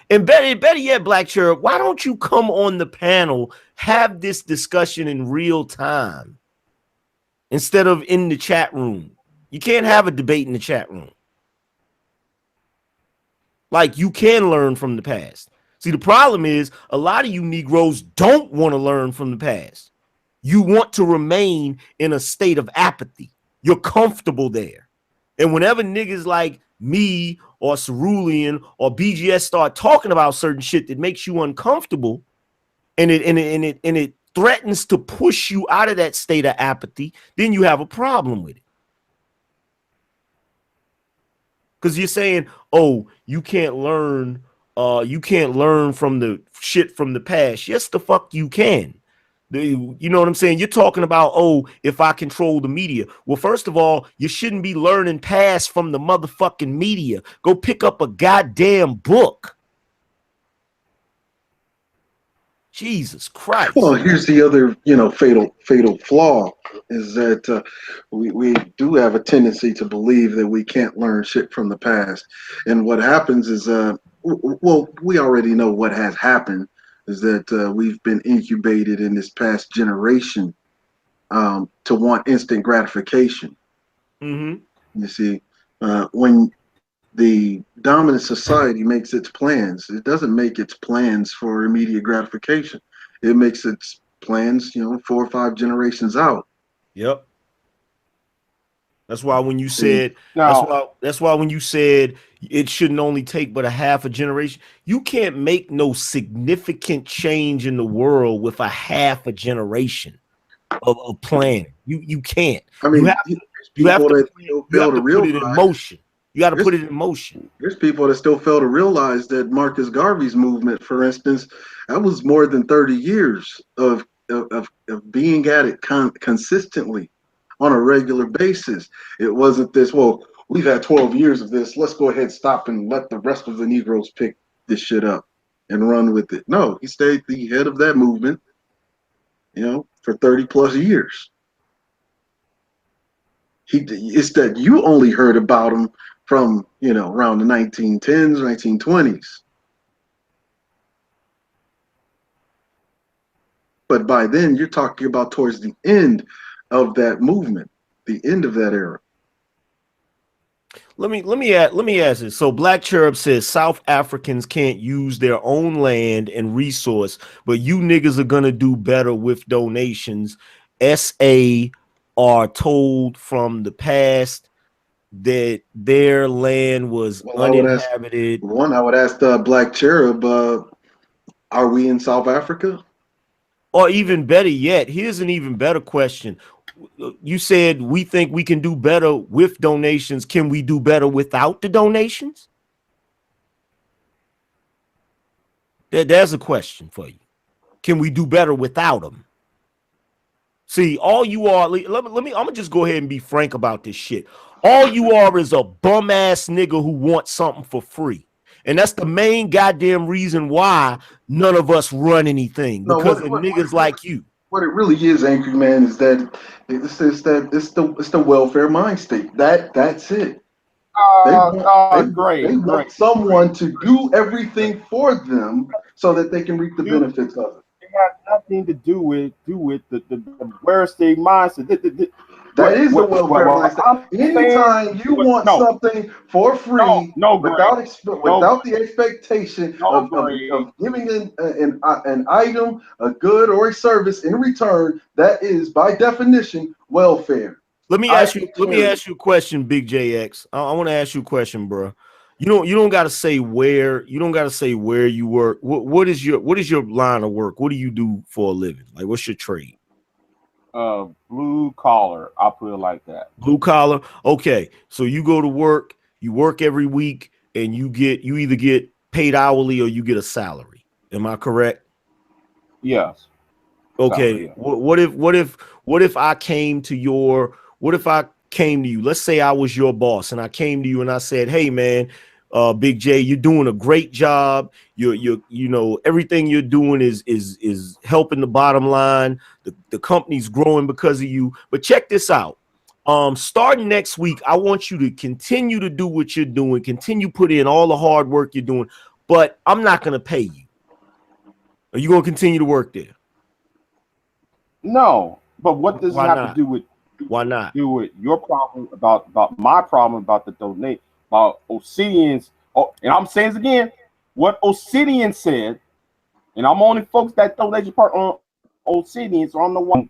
And better yet, Black Cherub, why don't you come on the panel, have this discussion in real time instead of in the chat room? You can't have a debate in the chat room. Like, you can learn from the past. See, the problem is a lot of you Negroes don't want to learn from the past. You want to remain in a state of apathy. You're comfortable there. And whenever niggas like me or Cerulean or BGS start talking about certain shit that makes you uncomfortable, and it threatens to push you out of that state of apathy, then you have a problem with it. Because you're saying, oh, you can't learn from the shit from the past. Yes, the fuck you can. You know what I'm saying? You're talking about, oh, if I control the media. Well, first of all, you shouldn't be learning past from the motherfucking media. Go pick up a goddamn book. Jesus Christ. Well, here's the other, fatal flaw is that we do have a tendency to believe that we can't learn shit from the past. And what happens is, well, we already know what has happened is that we've been incubated in this past generation to want instant gratification. Mm-hmm. You see, when the dominant society makes its plans, it doesn't make its plans for immediate gratification. It makes its plans, 4 or 5 generations out. Yep. That's why when you said that's why when you said it shouldn't only take but a half a generation, you can't make no significant change in the world with a half a generation of planning. You can't. I mean, you have to put it in motion. You got to put it in motion. There's people that still fail to realize that Marcus Garvey's movement, for instance, that was more than 30 years of being at it consistently on a regular basis. It wasn't this, well, we've had 12 years of this. Let's go ahead, stop, and let the rest of the Negroes pick this shit up and run with it. No, he stayed the head of that movement, for 30 plus years. It's that you only heard about him from, around the 1910s, 1920s. But by then, you're talking about towards the end of that movement, the end of that era. Let me ask this. So Black Cherub says South Africans can't use their own land and resource, but you niggas are gonna do better with donations. SA are told from the past that their land was uninhabited. I would ask Black Cherub, are we in South Africa? Or even better yet, here's an even better question. You said we think we can do better with donations. Can we do better without the donations? There's a question for you. Can we do better without them? See, all you are, I'm gonna just go ahead and be frank about this shit. All you are is a bum ass nigga who wants something for free. And that's the main goddamn reason why none of us run anything, because of niggas like you. What it really is, Angryman, is that it's the welfare mind state. That's it. They want someone to do everything for them so that they can reap the benefits of it. It has nothing to do with the welfare state mindset. That is the welfare mindset. Anytime you want something for free, without the expectation of giving an item, a good, or a service in return, that is by definition welfare. Let me ask you a question, BIGJXXX. I want to ask you a question, bro. You don't got to say where you work. What is your line of work? What do you do for a living? Like, what's your trade? Blue collar, I'll put it like that. Blue collar. Okay, so you go to work, you work every week, and you either get paid hourly or you get a salary. Am I correct? Yes. Okay. Salary, yeah. What if I came to you? Let's say I was your boss and I came to you and I said, hey man, Big J, you're doing a great job. You everything you're doing is helping the bottom line. The company's growing because of you. But check this out. Starting next week, I want you to continue to do what you're doing, continue put in all the hard work you're doing, but I'm not gonna pay you. Are you gonna continue to work there? No, but what does it have to do with Why not? Do with your problem about my problem about the donate about Obsidian's. Oh, and I'm saying this again, what Obsidian said, and I'm only focused that donation part on Obsidian, so I'm the one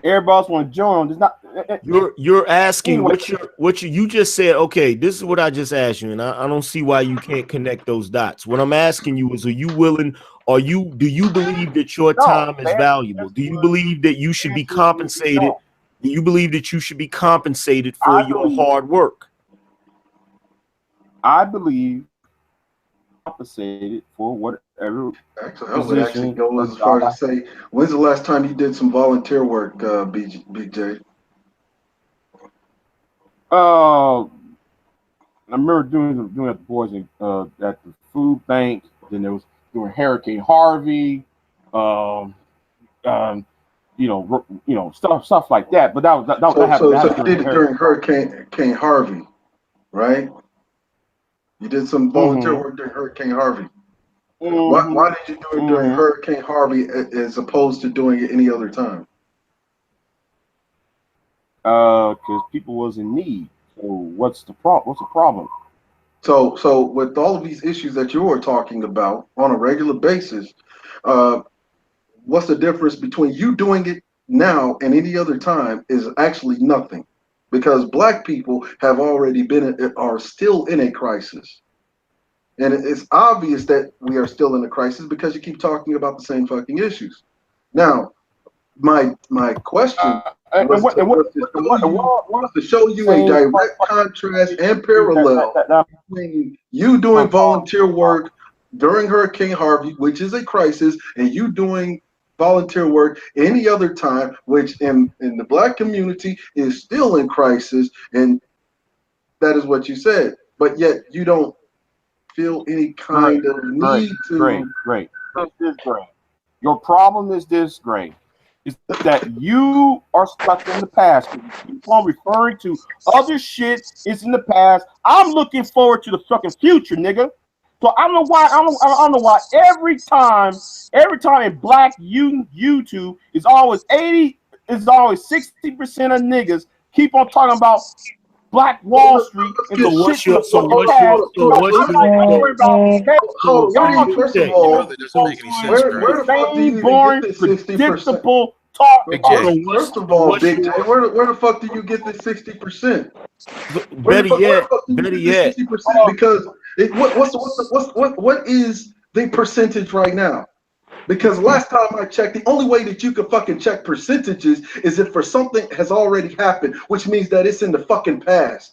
everybody else want to join. There's not. You're asking Anyway. what you just said. Okay, this is what I just asked you, and I don't see why you can't connect those dots. What I'm asking you is, are you willing? Do you believe that your time is valuable? Do you believe that you should be compensated? Do you believe that you should be compensated for your hard work? I believe compensated for whatever. Actually, I would actually go as far as to say, when's the last time you did some volunteer work, Big J? I remember doing at the boys at the food bank. Then there was doing Hurricane Harvey, stuff like that. But that happened. So you did it during Hurricane Harvey, right? You did some volunteer work during Hurricane Harvey. Why did you do it during Hurricane Harvey as opposed to doing it any other time? Because people was in need. So what's the problem? So with all of these issues that you were talking about on a regular basis, what's the difference between you doing it now and any other time is actually nothing, because Black people have already are still in a crisis. And it's obvious that we are still in a crisis because you keep talking about the same fucking issues. Now, my question was to show you a direct contrast and parallel between you doing volunteer work during Hurricane Harvey, which is a crisis, and you doing volunteer work any other time, which in the Black community is still in crisis, and that is what you said. But yet you don't feel any kind of need to. Great. This is great. Your problem is this, Gray, is that you are stuck in the past. You keep on referring to other shit is in the past. I'm looking forward to the fucking future, nigga. So I don't know why. I don't know why every time in Black YouTube is always 60% of niggas keep on talking about Black Wall Street and the shit. First of all, where the fuck do you even get this 60%? First of all, Big J, where the fuck do you get this 60%? Better yet. Because what is the percentage right now? Because last time I checked, the only way that you can fucking check percentages is if for something has already happened, which means that it's in the fucking past.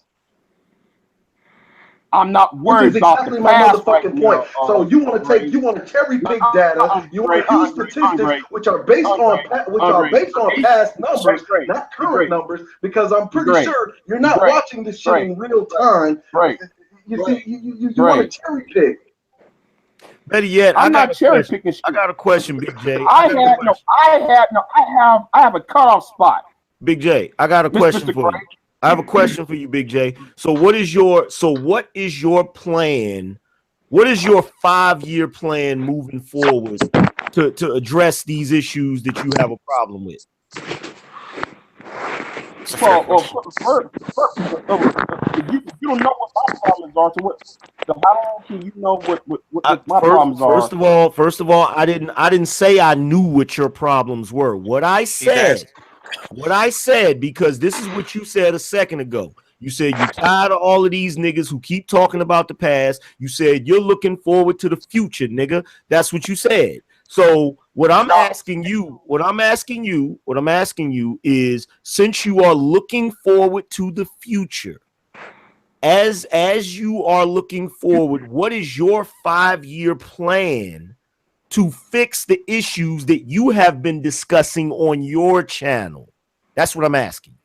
I'm not worried about exactly the my past motherfucking point. So you want to cherry pick data. You want to use statistics which are based on past numbers, not current numbers. Because I'm pretty sure you're not watching this shit in real time. You see, you want to cherry pick. Better yet, I'm not cherry picking. I got a question, Big J. I have a cutoff spot. Big J, I got a question for you. I have a question for you, Big J. So what is your plan? What is your 5-year plan moving forward to address these issues that you have a problem with? Well, first, you don't know what my problems are. So how long can you know what my problems are? First of all, I didn't say I knew what your problems were. What I said, because this is what you said a second ago. You said you're tired of all of these niggas who keep talking about the past. You said you're looking forward to the future, nigga. That's what you said. So what I'm asking you is, since you are looking forward to the future, as you are looking forward, what is your 5-year plan to fix the issues that you have been discussing on your channel? That's what I'm asking.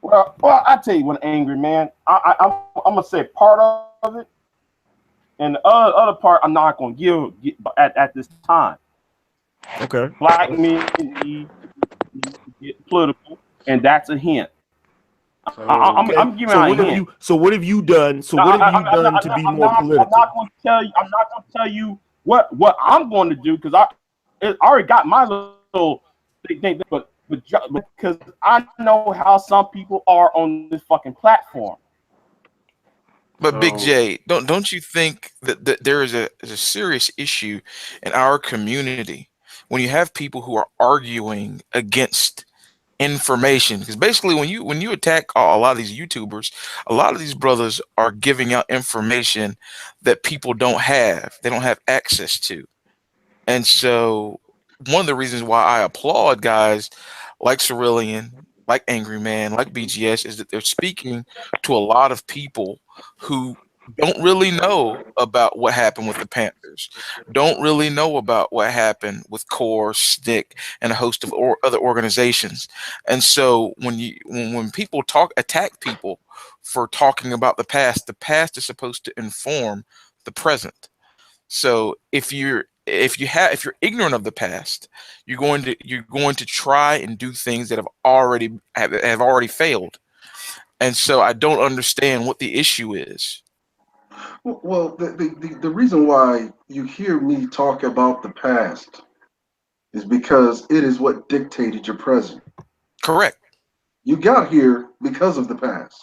Well, I tell you what, Angryman, I'm gonna say part of it. And the other part, I'm not going to give at this time. Okay. Black men need to get political, and that's a hint. I'm giving out a hint. So what have you done? So what have you done to be more political? I'm not going to tell you what I'm going to do, because I already got my little thing. But because I know how some people are on this fucking platform. But Big J, don't you think that there is a serious issue in our community when you have people who are arguing against information? Because basically, when you attack a lot of these YouTubers, a lot of these brothers are giving out information that people don't have. They don't have access to. And so one of the reasons why I applaud guys like Cerulean, like Angryman, like BGS is that they're speaking to a lot of people who don't really know about what happened with the Panthers, don't really know about what happened with Core, Stick, and a host of other organizations. And so when people attack people for talking about the past is supposed to inform the present. So if you're ignorant of the past, you're going to try and do things that have already failed. And so I don't understand what the issue is. Well, the reason why you hear me talk about the past is because it is what dictated your present. Correct. You got here because of the past.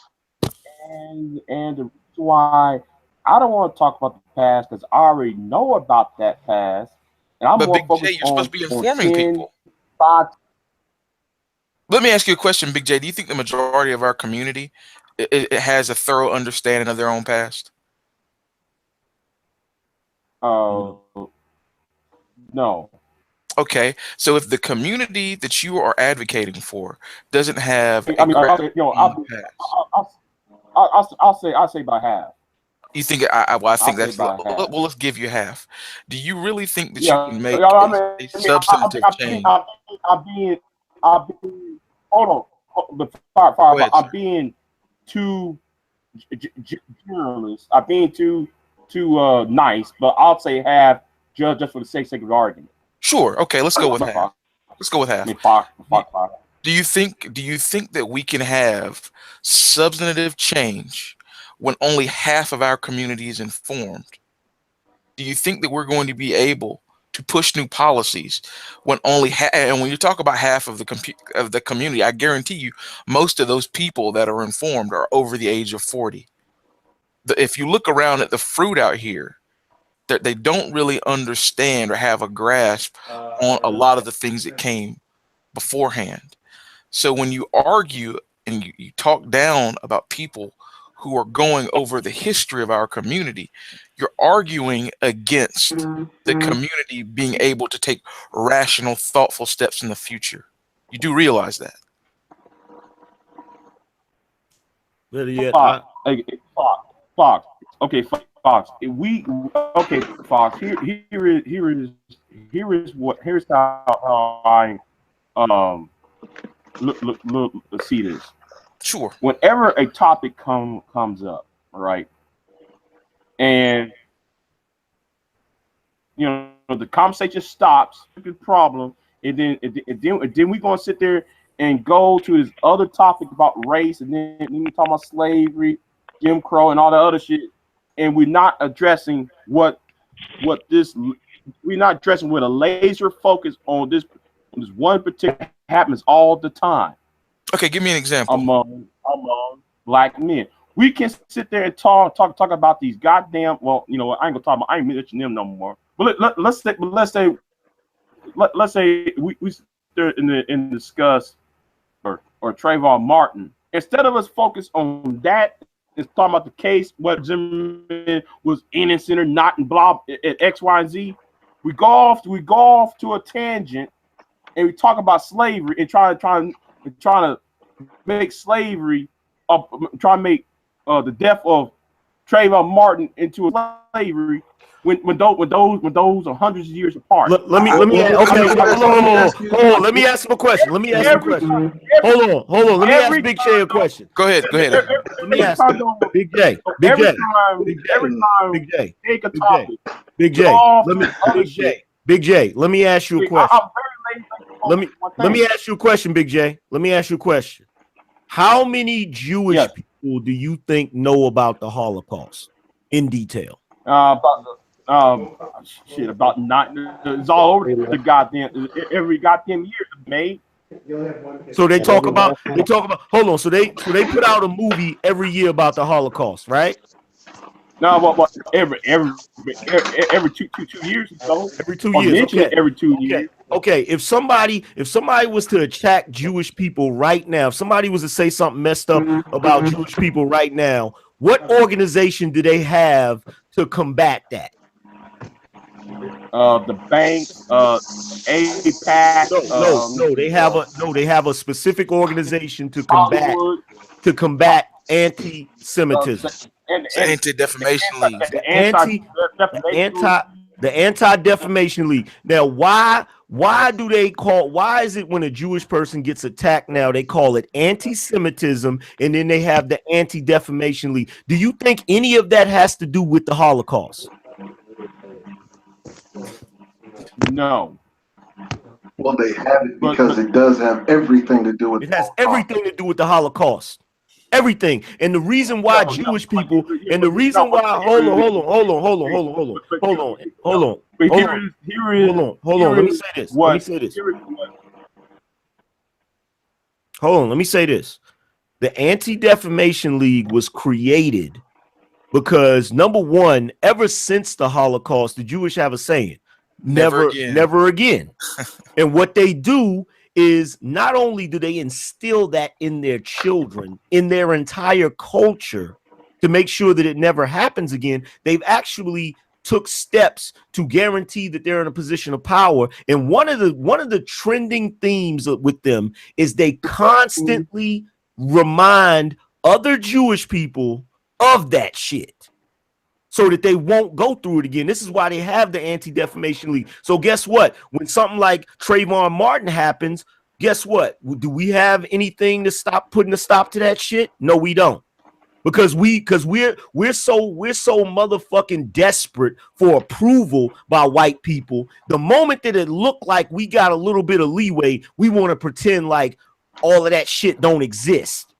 And the reason why I don't want to talk about the past because I already know about that past. And I'm but more Big focused J, you're supposed to be informing 10, people. 5. Let me ask you a question, Big J. Do you think the majority of our community it has a thorough understanding of their own past? No. Okay, so if the community that you are advocating for doesn't have, I'll say by half. You think I think that's well. Let's give you half. Do you really think that you can make a substantive change? Hold on, I'm being too generalist. I'm being too nice, but I'll say half just for the sake of the argument. Sure. Okay. Let's go with half. Let's go with half. Do you think that we can have substantive change when only half of our community is informed? Do you think that we're going to be able to push new policies when only and when you talk about half of the community, I guarantee you most of those people that are informed are over the age of 40. If you look around at the fruit out here, they don't really understand or have a grasp on a lot of the things that came beforehand. So when you argue and you talk down about people who are going over the history of our community, you're arguing against the community being able to take rational, thoughtful steps in the future. You do realize that? Fox. Okay, Fox. Fox. Here's how I look see this. Sure. Whenever a topic comes up, right, and the conversation stops, the problem, and then we're gonna sit there and go to this other topic about race, and then we talk about slavery, Jim Crow, and all the other shit, and we're not addressing we're not addressing with a laser focus on this one particular happens all the time. Okay, give me an example. Among black men, we can sit there and talk about these goddamn. Well, I ain't gonna talk about. I ain't mentioning them no more. But let's say we sit there and discuss or Trayvon Martin instead of us focus on that. It's talking about the case, what Zimmerman was innocent or not, and blah at X, Y, and Z. We go off to a tangent, and we talk about slavery and trying to make slavery, try to make the death of Trayvon Martin into a slavery when those are hundreds of years apart. Let me hold on. Let me ask him a question. Hold on. Let me ask Big J a question. Go ahead. Let me ask Big J. Big J. Let me ask you a question. Let me ask you a question, Big J. Let me ask you a question. How many Jewish people do you think know about the Holocaust in detail? About 9. It's all over the goddamn every goddamn year made. So they talk about hold on. So they put out a movie every year about the Holocaust, right? No, what every 2 years or so. Every 2 Or years. mention Okay. it every 2 years. Okay. If somebody was to attack Jewish people right now, if somebody was to say something messed up about Jewish people right now, what organization do they have to combat that? The banks, APAC. No. They have a specific organization to Hollywood. combat anti-Semitism. It's the Anti-Defamation League. The Anti-Defamation League. Now, why is it when a Jewish person gets attacked now, they call it anti-Semitism, and then they have the Anti-Defamation League? Do you think any of that has to do with the Holocaust? No. Well, they have it because it does have everything to do with. It has everything to do with the Holocaust. Everything. And the reason why Jewish people, and the reason why, hold on. Let me say this. Let me say this. The Anti-Defamation League was created because, number one, ever since the Holocaust, the Jewish have a saying, never again. And what they do is not only do they instill that in their children, in their entire culture, to make sure that it never happens again, they've actually took steps to guarantee that they're in a position of power. And one of the trending themes with them is they constantly remind other Jewish people of that shit, so that they won't go through it again. This is why they have the Anti-Defamation League. So guess what? When something like Trayvon Martin happens, guess what? Do we have anything to stop putting a stop to that shit? No, we don't. Because we're so motherfucking desperate for approval by white people. The moment that it looked like we got a little bit of leeway, we want to pretend like all of that shit don't exist.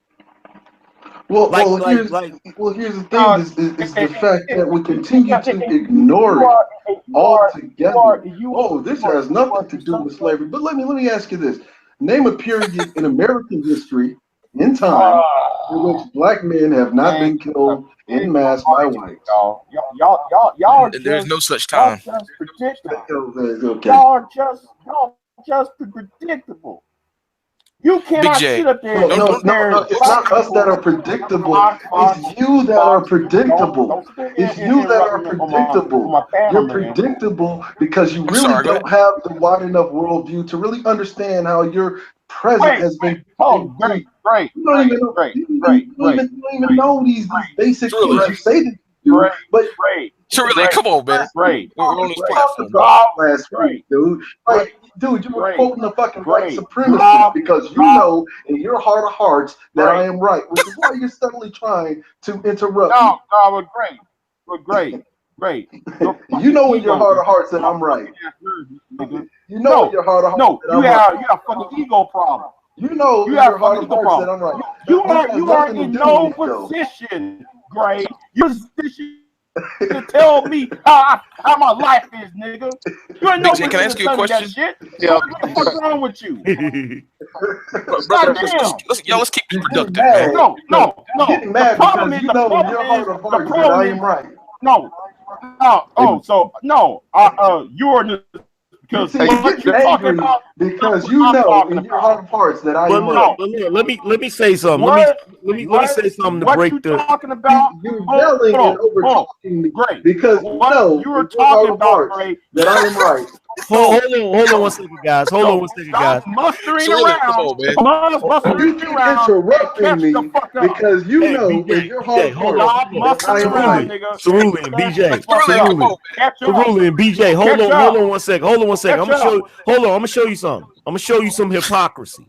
Well, here's the thing: is the fact that we continue to ignore it altogether. Oh, this has nothing to do with slavery. But let me ask you this: name a period in American history, in time, in which black men have not been killed en masse by whites. Y'all There's no such time. Y'all just predictable. You cannot sit up there. No, it's not us that are predictable. It's you that are predictable. It's you that are predictable. You're predictable because you really don't have the wide enough worldview to really understand how your present has been. Great. You don't even know these basic things. You say that you do, but Truly, come on, man. Great. We're on this platform. Last week, dude. Dude, you were quoting the fucking white supremacist because you know in your heart of hearts that I am right, which is why you're suddenly trying to interrupt. No, we're great. You know in your heart of hearts that I'm right. You know in your heart of hearts that I'm right. You have a fucking ego problem. You know in your heart of hearts that I'm right. You are in no position, Gray. You're in position to tell me how my life is, nigga. You ain't no BJ, can I ask you a question? Yeah. What's wrong with you? Let's keep this productive, man. No. Getting mad because you know in your heart of hearts that I am right. You're in the because you're talking about because you know in your heart of hearts that I am right. Let me say something. Let me say something to break the. Talking about you're yelling and over talking me because you know you're talking about that I am right. Hold on 1 second, guys. Mustering around. You keep interrupting me because you know in your heart of hearts I am right. Cerulli and BJ. Hold on 1 second. I'm gonna show you something. I'm gonna show you some hypocrisy.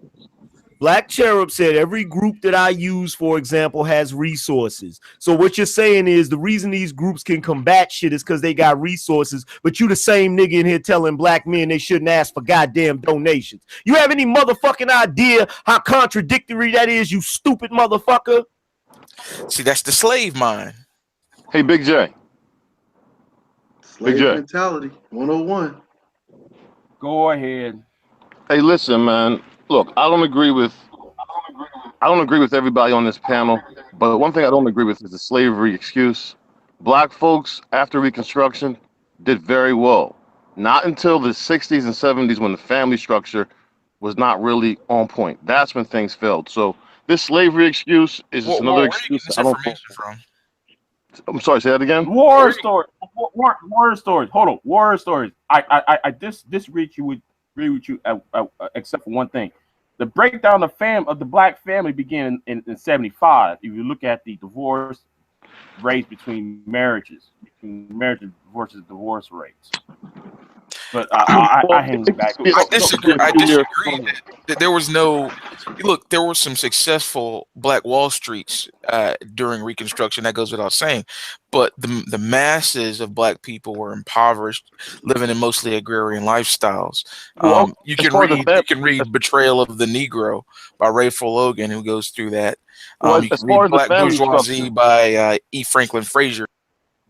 Black Cherub said every group that I use, for example, has resources. So what you're saying is the reason these groups can combat shit is because they got resources, but you the same nigga in here telling black men they shouldn't ask for goddamn donations. You have any motherfucking idea how contradictory that is, you stupid motherfucker? See, that's the slave mind. Hey, Big J. Slave mentality, 101. Go ahead. Hey, listen, man. Look, I don't agree with everybody on this panel, but one thing I don't agree with is the slavery excuse. Black folks after Reconstruction did very well. Not until the 60s and 70s when the family structure was not really on point. That's when things failed. So this slavery excuse is just another Where are you getting excuse. this I don't. information from? I'm sorry. Say that again. War stories. War stories. Hold on. War stories. I disagree with you, except for one thing. The breakdown of the black family began in 75. If you look at the divorce rates between marriages versus divorce rates. But I hang back. I disagree. I disagree that there was no. Look, there were some successful Black Wall Streets during Reconstruction. That goes without saying, but the masses of Black people were impoverished, living in mostly agrarian lifestyles. You can read "Betrayal of the Negro" by Rayful Logan, who goes through that. You As can far read as the "Black family Bourgeoisie" structure, by E. Franklin Frazier.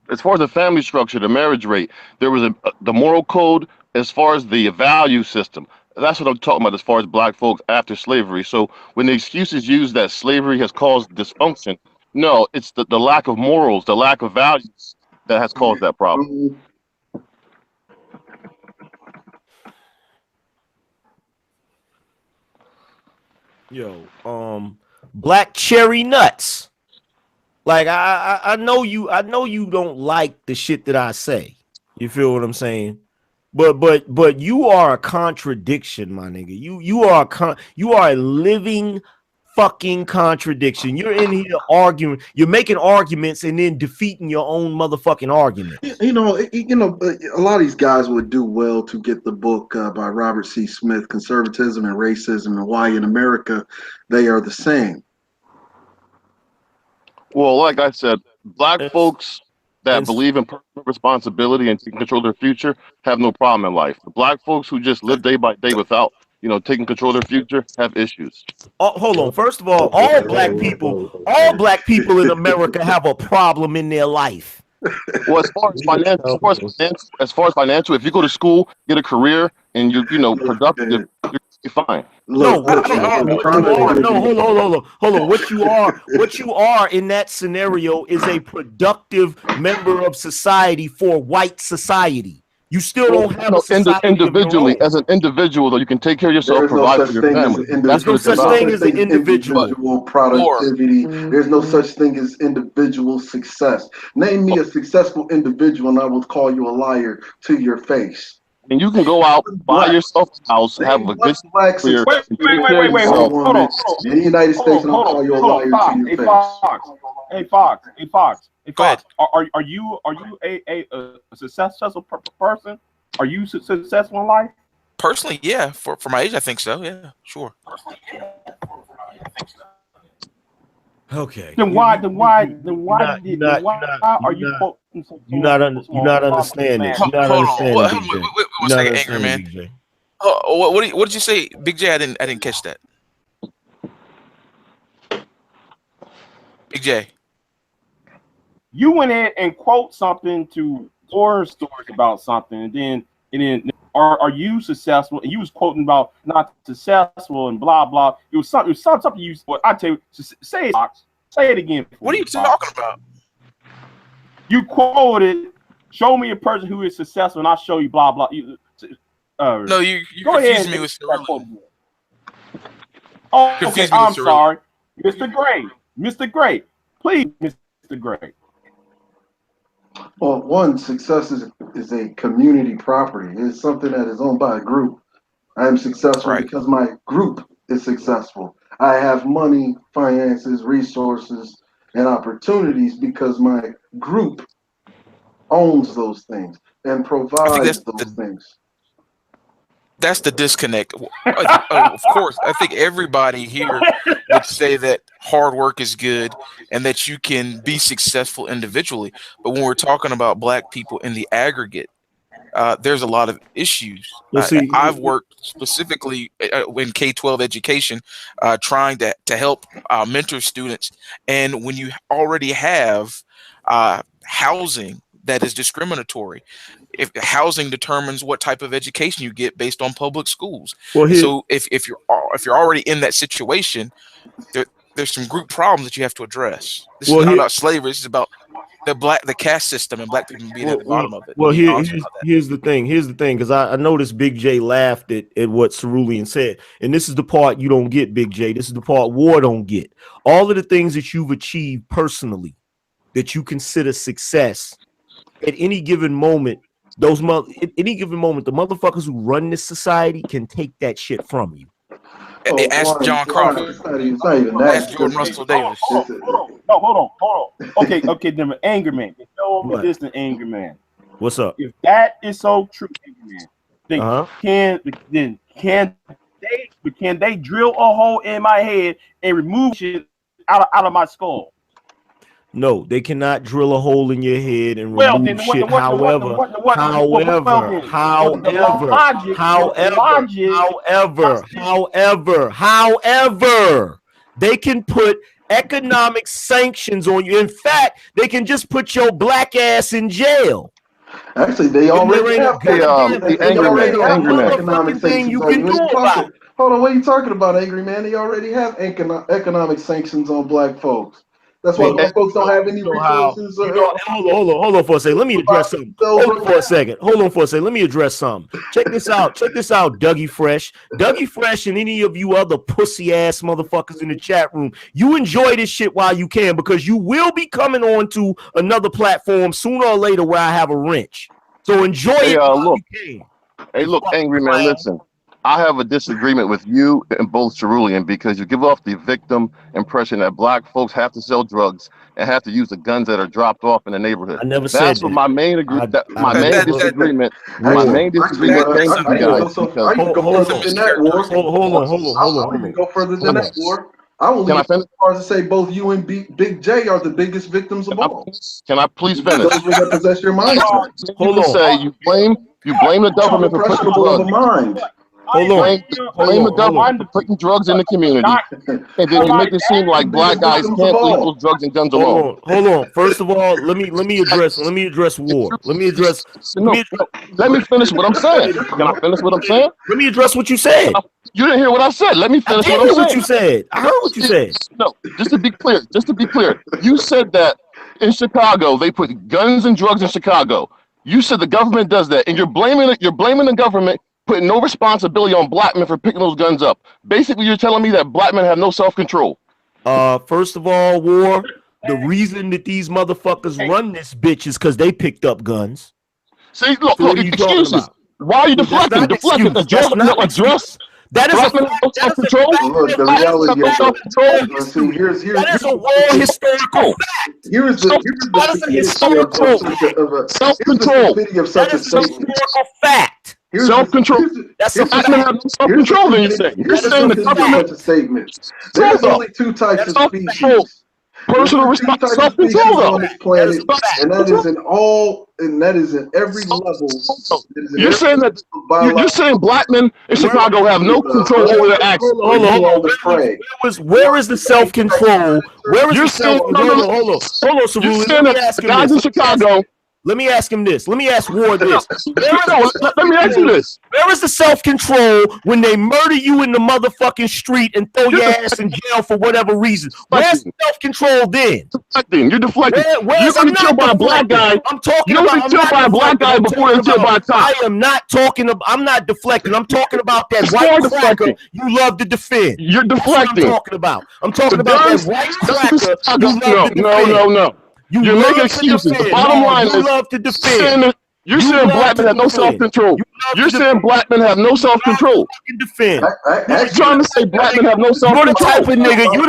as far as the family structure, the marriage rate, there was the moral code as far as the value system. That's what I'm talking about as far as black folks after slavery. So when the excuse is used that slavery has caused dysfunction, no, it's the lack of morals, the lack of values that has caused that problem. Yo, black cherry nuts. Like I know you don't like the shit that I say. You feel what I'm saying? But you are a contradiction, my nigga. You are a living fucking contradiction. You're in here arguing, you're making arguments and then defeating your own motherfucking arguments. A lot of these guys would do well to get the book by Robert C. Smith, Conservatism and Racism and Why in America They Are the Same. Well, like I said, black folks that believe in personal responsibility and taking control of their future have no problem in life. The black folks who just live day by day without, taking control of their future have issues. Hold on. First of all, all black people in America have a problem in their life. Well, as far as financial, if you go to school, get a career, and you're productive, you're fine. No, hold on. What you are in that scenario is a productive member of society for white society. You still don't have a society individually. of your own. As an individual, though, you can take care of yourself, There's no provide such for your thing family. as There's no such thing as an individual productivity. There's no such thing as individual success. Name me a successful individual, and I will call you a liar to your face. And you can go out, buy yourself a house, have a good career, Wait, hold on. In the United States, and I'll call you a liar to your face. Fox. Are you a successful person? Are you successful in life? Personally, yeah. For my age, I think so. Yeah, sure. Okay. Then why are you quoting? You're not understanding. You're not understanding. Wait one second, Angryman. BJ. What did you say, Big J? I didn't catch that. Big J. You went in and quote something to horror stories about something, and then are you successful? And you was quoting about not successful and blah blah. It was something you. Well, I tell you, say it, Fox. Say it again. What are you talking about? You quoted, "Show me a person who is successful, and I'll show you blah blah." No, you confused me with Cerulean. Oh, okay. I'm sorry, Mr. Gray. Mr. Gray, please, Mr. Gray. Well, one, success is a community property. It's something that is owned by a group. I am successful because my group is successful. I have money, finances, resources, and opportunities because my group owns those things and provides those things. That's the disconnect. Of course, I think everybody here would say that hard work is good and that you can be successful individually. But when we're talking about black people in the aggregate, there's a lot of issues. I've worked specifically in K-12 education, trying to help mentor students. And when you already have housing that is discriminatory. If housing determines what type of education you get based on public schools. Well, So if you're already in that situation, there's some group problems that you have to address. This is not about slavery. This is about the caste system and black people being at the bottom of it. Well, here's the thing. Here's the thing, because I noticed Big J laughed at what Cerulean said, and this is the part you don't get, Big J. This is the part War don't get. All of the things that you've achieved personally, that you consider success, at any given moment, at any given moment, the motherfuckers who run this society can take that shit from you. Ask John Crawford. Ask Jordan Russell Davis. Hold on. Okay, then Angryman. Show me this in Angryman. What's up? If that is so true, Angryman, then can they drill a hole in my head and remove shit out of my skull? No, they cannot drill a hole in your head and remove shit. However, they can put economic sanctions on you. In fact, they can just put your black ass in jail. Actually, they already have economic sanctions. You can do about it. Hold on, what are you talking about, Angry Man? They already have economic sanctions on black folks. That's why black folks don't have any resources. Hold on for a second. Let me address something. Hold on for a second. Let me address something. Check this out, Dougie Fresh. Dougie Fresh and any of you other pussy ass motherfuckers in the chat room, you enjoy this shit while you can, because you will be coming on to another platform sooner or later where I have a wrench. So enjoy it while you can. Hey, look, Angry Man, listen. I have a disagreement with you and both Cerulean, because you give off the victim impression that black folks have to sell drugs and have to use the guns that are dropped off in the neighborhood. I never said that's what my main disagreement. My main disagreement. Thank you guys. I can go further than that, War. I can go further than that, War. I will go as far as to say both you and Big J are the biggest victims of all. Can I please finish? Those that possess your mind. Hold on. Say you blame the government for putting drugs. Blame the government for putting drugs in the community, and then you make it seem like black guys can't leave those drugs and guns alone. Hold on. First of all, let me address War. Let me finish what I'm saying. Can I finish what I'm saying? Let me address what you said. You didn't hear what I said. Let me finish what I'm saying. What you said. I heard what you said. No, just to be clear, you said that in Chicago they put guns and drugs in Chicago. You said the government does that, and you're blaming the government, putting no responsibility on black men for picking those guns up. Basically, you're telling me that black men have no self-control. First of all, War, the reason that these motherfuckers run this bitch is because they picked up guns. See, look, excuses. Why are you deflecting? That is self-control. Look, the reality of self-control. That is a war historical fact. Here's the historical self-control. That is a historical fact. Self-control. That's a fact. Self-control. Then you're saying the government statement. There's only two types of species. Personal responsibility, self-control, on this planet, and that is in every level. You're saying that you're saying black men in Chicago have no control over their actions. Hold on. Where is the self-control? Where is the self-control? Hold on, Cerulean. Guys in Chicago. Let me ask him this. Let me ask War this. Let me ask you this. Where is the self-control when they murder you in the motherfucking street and throw your ass in jail for whatever reason? Where's the self-control then? You're deflecting. You're going to be killed by a black guy. I'm talking You're going to be killed by a black guy before you're killed by a cop. I am not talking about, I'm not deflecting. I'm talking about that white cracker you love to defend. You're deflecting. I'm talking about that white cracker you love to defend. No. You're making excuses. The bottom line is love to defend. You're saying black men have no self-control. You're saying black men have no self-control. You're trying to say black men have no self-control. You're the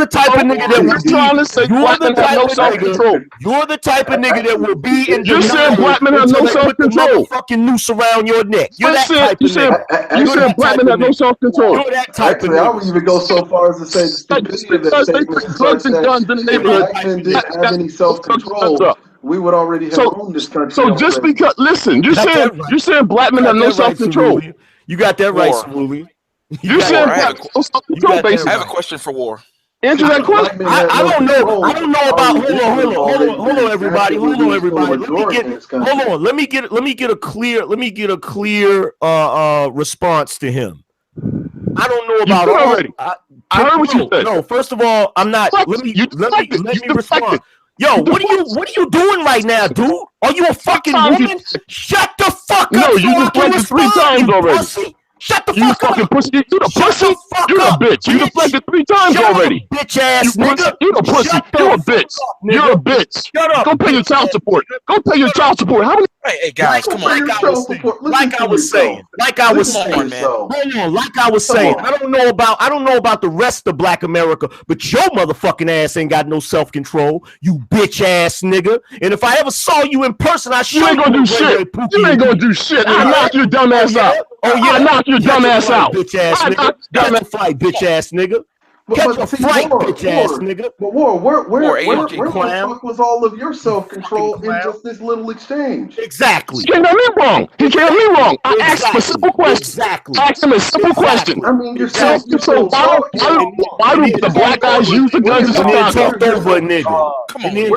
type of nigga that you're trying to say black men have no self-control. You're the type of nigga that will be in You're saying black men have no self-control. Fucking noose around your neck. You're that type of nigga. You're saying black men have no self-control. You're that type of nigga. I would even go so far as to say the stupidity of that statement. Drugs and guns in the neighborhood. Black men didn't have any self-control. We would already have owned this country. So just because, listen, you're saying black men have no self-control. You got that right, Cerulean. I have a question for War. Answer that question. I don't know. I don't know about. Hold on, everybody. Hold on, everybody. Let me get a clear response to him. I don't know about all. Already. I heard what you said. No, first of all, I'm not. Let me respond. Yo, what are you doing right now, dude? Are you a fucking woman? Shut the fuck up. No, you deflected 3 times already. Pussy. Shut the You fuck fucking up. pussy. You the pussy. You're a bitch. You deflected 3 times already. Bitch ass nigga. You the pussy. You're a bitch. You're a bitch. Shut up. Go pay your child support. Go pay your child support. How many? Hey guys, come on. Like I was saying. Hold on. Like I was saying. I don't know about the rest of Black America, but your motherfucking ass ain't got no self-control. You bitch ass nigga. And if I ever saw you in person, you ain't gonna do shit. You ain't gonna do shit. I knock your dumb ass out. Oh yeah, I knock your dumb ass out. Bitch ass nigga. Catch a flight, bitch ass nigga. Catch a flight, bitch ass nigga. But where clown. the fuck was all of your self-control in just this little exchange? Exactly. He can't have me wrong. I asked him a simple question. Exactly. I asked him a simple question. I mean, you're So why do the black guys use the guns in Chicago? Talked over a nigga. And then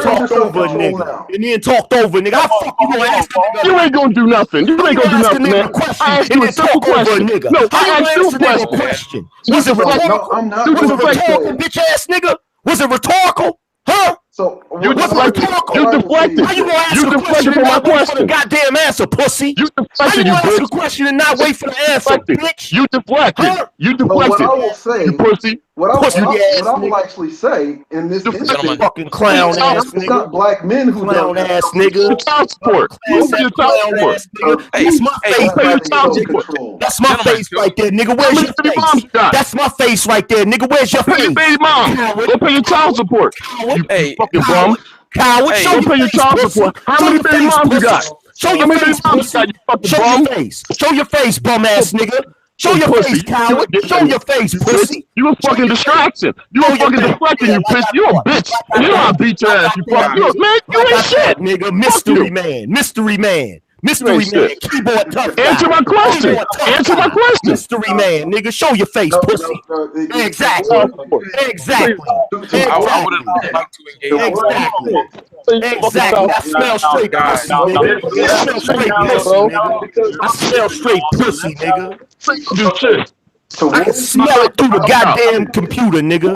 talked over a nigga. How the fuck you gonna ask a nigga? You ain't gonna do nothing. You ain't gonna do nothing, man. I asked you a simple question. No, I asked you a question. Was it rhetorical? I'm not. Was it rhetorical, bitch ass nigga? Was it rhetorical? Huh? So you deflected. You deflected. How you gonna ask you a question and not wait for the goddamn answer, pussy? You deflected. How you gonna ask a question and not wait for the answer, bitch? You deflected. Huh? You deflected. What I will say, you pussy. What I will actually say in this instance, fucking clown ass it's not black men who clown don't ass nigga. Child support. That's my face. That's my face right there, nigga. Where's your face? That's my face right there, nigga. Where's your face? Baby mom. Go pay your child support. Hey, fucking bum. Coward, show your face, child support. How many baby moms you got? Show your face, show your face. Show your face, bum ass nigga. Show your face, coward. Show your face, pussy. You a fucking distraction. You a fucking deflecting, you bitch. You a bitch. You know I beat your ass, you fuck. Man, you ain't shit. Nigga, mystery man. Mystery man, keyboard tough guy. Answer my question. Answer my question. Mystery man, nigga, show your face, pussy. Exactly. I would have liked to engage. Exactly. I smell straight pussy, nigga. I smell straight pussy, nigga. I smell straight pussy, nigga. I can smell it through the goddamn computer, nigga.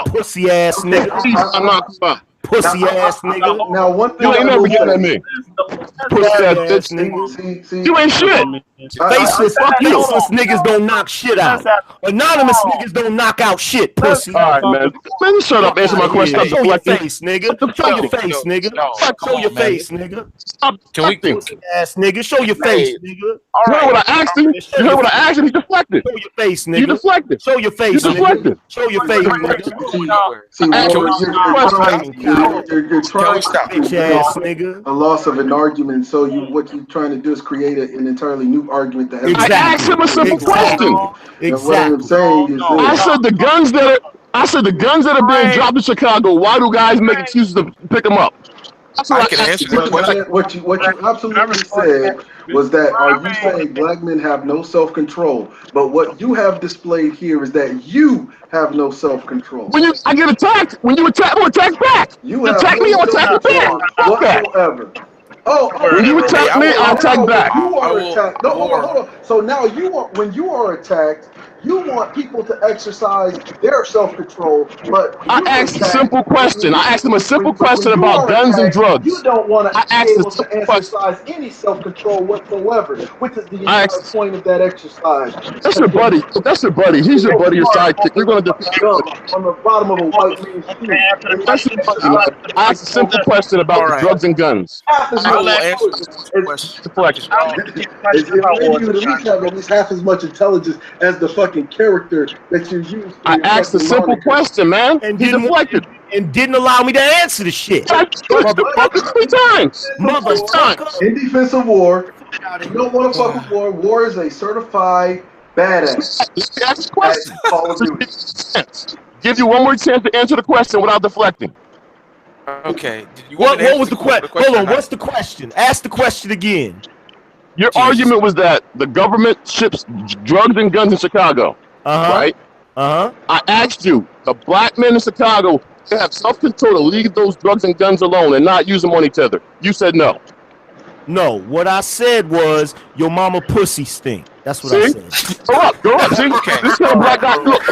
Pussy ass nigga. Pussy ass nigga. Now one thing you ain't never getting at me. Pussy ass bitch nigga. You ain't shit. Faceless niggas don't knock shit out. Anonymous niggas don't knock out shit, pussy. All right, man. Man, shut up. Answer my question. Show your face, nigga. Show your face, nigga. Show your face, nigga. Can we pussy ass nigga? Show your face, nigga. You heard what I asked him? You heard what I asked him? He deflected. Show your face, nigga. You deflected. Show your face, nigga. Show your face, nigga. You're trying to a loss of an argument. So what you're trying to do is create an entirely new argument that has. I asked him a simple question. What I'm saying is I said the guns that are being dropped in Chicago. Why do guys make excuses to pick them up? I can answer that question. What you absolutely said was that are you saying black men have no self-control? But what you have displayed here is that you have no self-control. When I get attacked, when you attack, I'm attack back. You attack me, I'm attack back. Whatsoever. When you attack me, I'll attack back. You are attacked. No, hold on. So now when you are attacked, you want people to exercise their self-control, but I asked a simple question. I asked him a simple question about guns and drugs. You don't want to be able to exercise any self-control whatsoever, which is the entire point of that exercise. That's your buddy. That's your buddy. He's your buddy, your sidekick. You're going to defeat on the bottom of a white man's feet. That's your buddy. I asked a simple question about drugs and guns. I will answer the question. You at least half as much intelligence as the fucking character that you use. I asked a simple question, man, and he deflected. And didn't allow me to answer the shit. Motherfucker, 3 times. Motherfucker. In defense of war, you don't want to fuck with war. War is a certified badass. Ask the question. Give you one more chance to answer the question without deflecting. Okay. What was the question? Hold on. What's the question? Ask the question again. Your argument was that the government ships drugs and guns in Chicago, right? I asked you, The black men in Chicago, they have self-control to leave those drugs and guns alone and not use them on each other. You said no. No, what I said was your mama pussy stink. That's what I See? said. Grow up, grow up. See? Okay. This kind of black guy, look,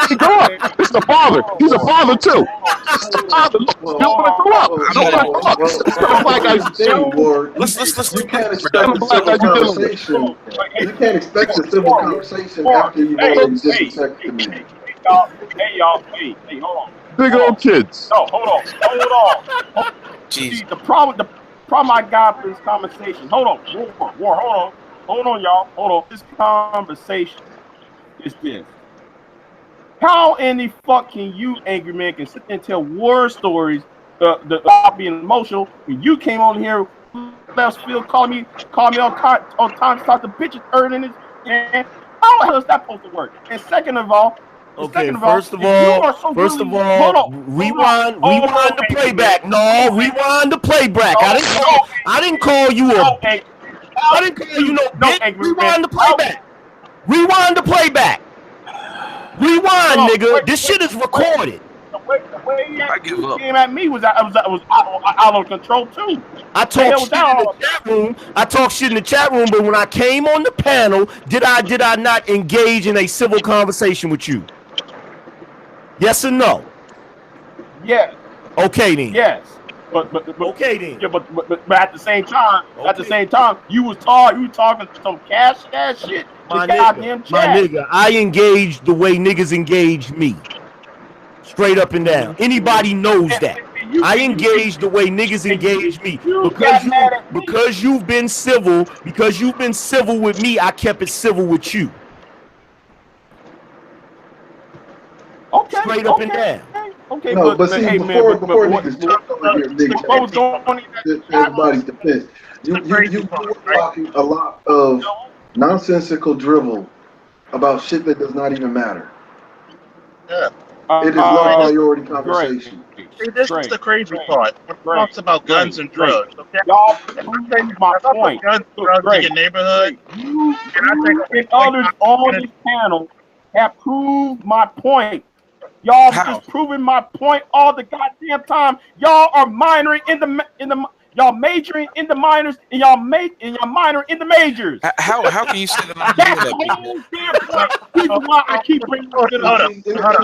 he grow up. This is the father. He's a father too. This is the father. Look, you want to grow up. You want to grow up. This is the kind of black guys you dealing with. Let's You can't This expect kind a of black civil guys you dealing with. conversation. You can't expect a civil conversation after you've already disrespected the man. Hey, hold on. Big old kids. No, hold on. See, the problem I got for this conversation. Hold on, y'all. Hold on. This conversation is this. How in the fuck can you, Angry Man, can sit there and tell war stories about being emotional when you came on here, left field, called me all time to talk to bitches earning this, and how the hell is that supposed to work? And second of all, First of all, rewind the playback. No, rewind the playback. I didn't call you a bitch. I didn't call you no bitch. Rewind the playback. Rewind the playback. Rewind, nigga. This shit is recorded. The way you came at me was out of control too. I talk shit in the chat room. I talk shit in the chat room, but when I came on the panel, did I not engage in a civil conversation with you? Yes or no? Yes. Okay then. Yes. But okay then. Yeah, but at the same time, you was talking some cash shit. My nigga, I engage the way niggas engage me. Straight up and down. Anybody knows that. I engage the way niggas engage me. Because you've been civil with me, I kept it civil with you. Okay. Straight up and down. Okay, no, but see, before niggas talk over here, niggas, everybody's defense. You were talking a lot of nonsensical drivel about shit that does not even matter. Yeah. It is low priority conversation. See, this is the crazy part. When it talks about guns and drugs, okay? Y'all proved my point. Guns and drugs in your neighborhood. You and others on this panel have proved my point. Y'all just proving my point all the goddamn time. Y'all are minoring in the y'all majoring in the minors and y'all minor in the majors. How can you say that I'm doing that? That's why I keep bringing it up.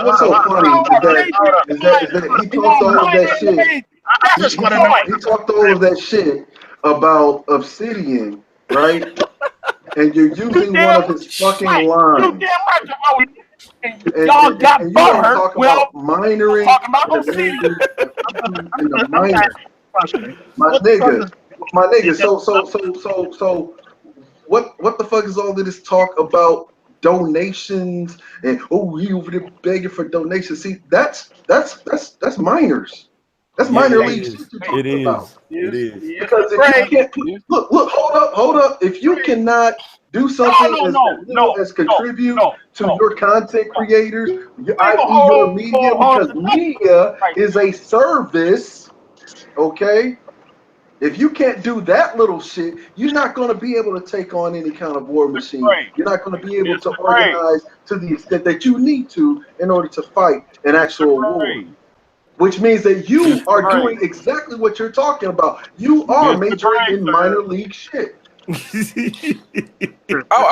What's so funny is that he talked all of that shit. He talked all of that shit about Obsidian, right? And you're using one of his fucking lines. Y'all got butthurt. Well, minoring in the minor. My nigga. So, what the fuck is all of this talk about donations and he over there begging for donations? See, that's minors. That's minor league shit you're talking about. It is. Because if you can't look, hold up. If you cannot do something as contribute to your content creators, i.e. your media, because media is a service, okay? If you can't do that little shit, you're not going to be able to take on any kind of war machine. You're not going to be able to organize to the extent that you need to in order to fight an actual war. Which means that you are doing exactly what you're talking about. You are majoring in minor league shit. I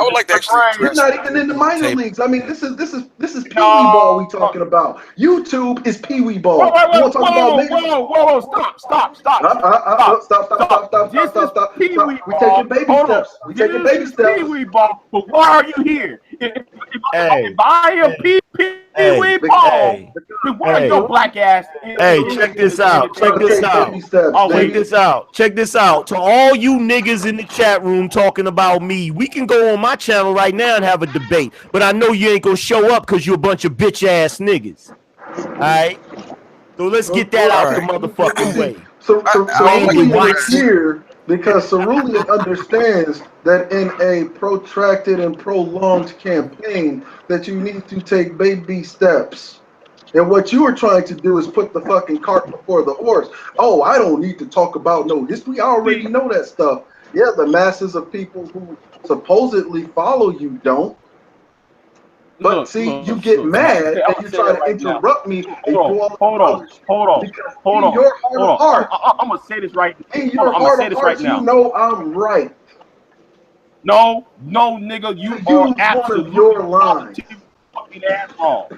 would like to actually. You're not even in the minor leagues. I mean, this is Pee-wee ball we talking about. YouTube is Pee-wee ball. Whoa, stop. Stop. We taking baby steps. We taking baby steps. Pee-wee ball, but why are you here? If I am Pee-wee ball, why are your black ass? Hey, check this out. Check this out. To all you niggas in the chat room talking about me, we can go on my channel right now and have a debate, but I know you ain't gonna show up because you're a bunch of bitch ass niggas. All right, so let's get that out the motherfucking way. So Cerulean is here because Cerulean understands that in a protracted and prolonged campaign that you need to take baby steps. And what you are trying to do is put the fucking cart before the horse. Oh, I don't need to talk about no history. I already know that stuff. Yeah, the masses of people who supposedly follow you don't. But see, you get mad and you try to interrupt me and Hold on, hold on, hold on, hold on. Your heart of hearts, I'm gonna say this right. in your heart of hearts, you know I'm right. No, nigga, you are absolutely your line. fucking asshole.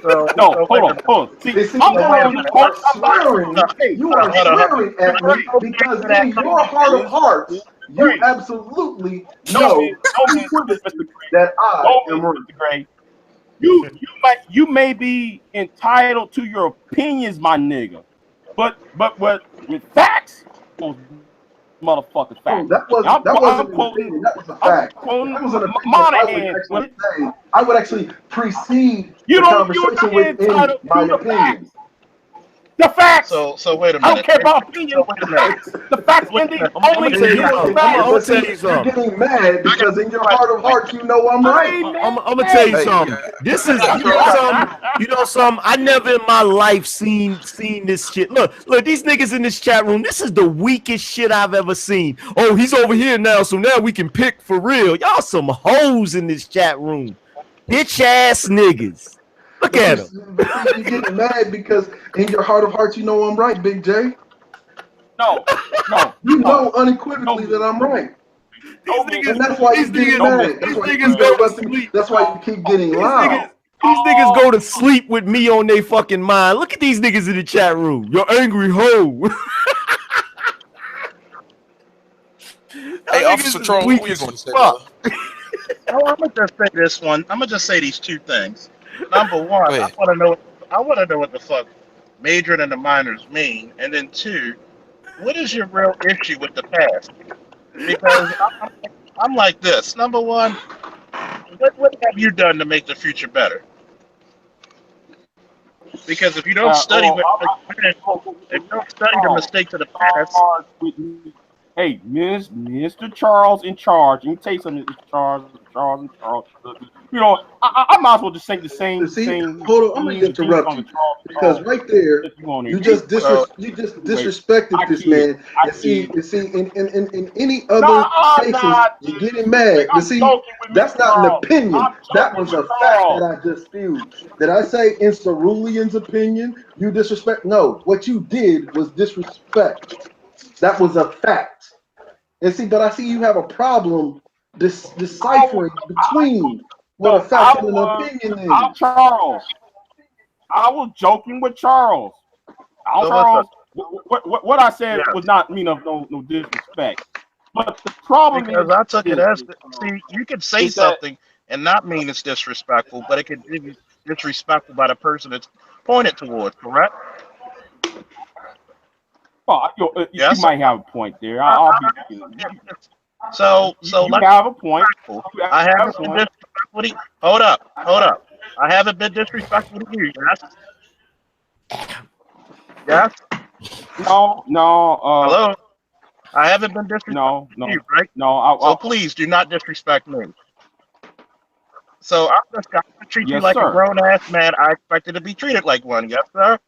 So, No, so hold on. See, I'm going to you are swearing. You are swearing at me because in your heart of hearts, you absolutely know that I am right. Mr. Gray. You may be entitled to your opinions, my nigga, but with facts, those motherfucking facts. Oh, that wasn't an opinion. That was a fact. That was an opinion. I would actually precede the conversation within my opinion. The facts. So wait a minute. I don't care about opinion. Wait a minute. The facts ending only. I'm gonna tell you something. You're getting mad because in your heart of hearts, you know I'm right. I'm gonna tell you something. This is you know something. I never in my life seen this shit. Look, these niggas in this chat room. This is the weakest shit I've ever seen. Oh, he's over here now, so now we can pick for real. Y'all some hoes in this chat room. Bitch ass niggas. Look at him. You're getting mad because in your heart of hearts, you know I'm right, Big J. No. You know unequivocally that I'm right. And that's why you get mad. That's why you keep getting loud. These niggas go to sleep with me on their fucking mind. Look at these niggas in the chat room. You're angry hoe. Hey, Officer Charles, what were you going to say? Oh, I'm gonna just say this one. I'm gonna just say these two things. Number one, I want to know what the fuck majoring and the minors mean, and then two, what is your real issue with the past? Because I'm like this. Number one, what have you done to make the future better? Because if you don't study the mistakes of the past. Hey, Mr. Charles in charge. Let me tell you something, Mr. Charles. You know, I might as well just say the same thing. Hold on, I'm gonna interrupt you because right there, you just disrespected this man. And see, in any other cases, you're getting mad. But see, that's not an opinion. That was a fact that I just spewed. Did I say in Cerulean's opinion you disrespect? No, what you did was disrespect. That was a fact. And see, but I see you have a problem deciphering between what a fact and an opinion is. Charles, I was joking with Charles. Charles, what I said was not mean of no disrespect. But the problem because I took it as see, you could say something and not mean it's disrespectful, but it could be disrespectful by the person it's pointed towards, correct? You might have a point there. I'll be. So you have a point. I haven't been disrespectful to you. Hold up. I haven't been disrespectful to you. Yes. No. Hello. I haven't been disrespectful to you, right? No. So please do not disrespect me. So I'm just going to treat you like a grown ass man. I expected to be treated like one. Yes, sir.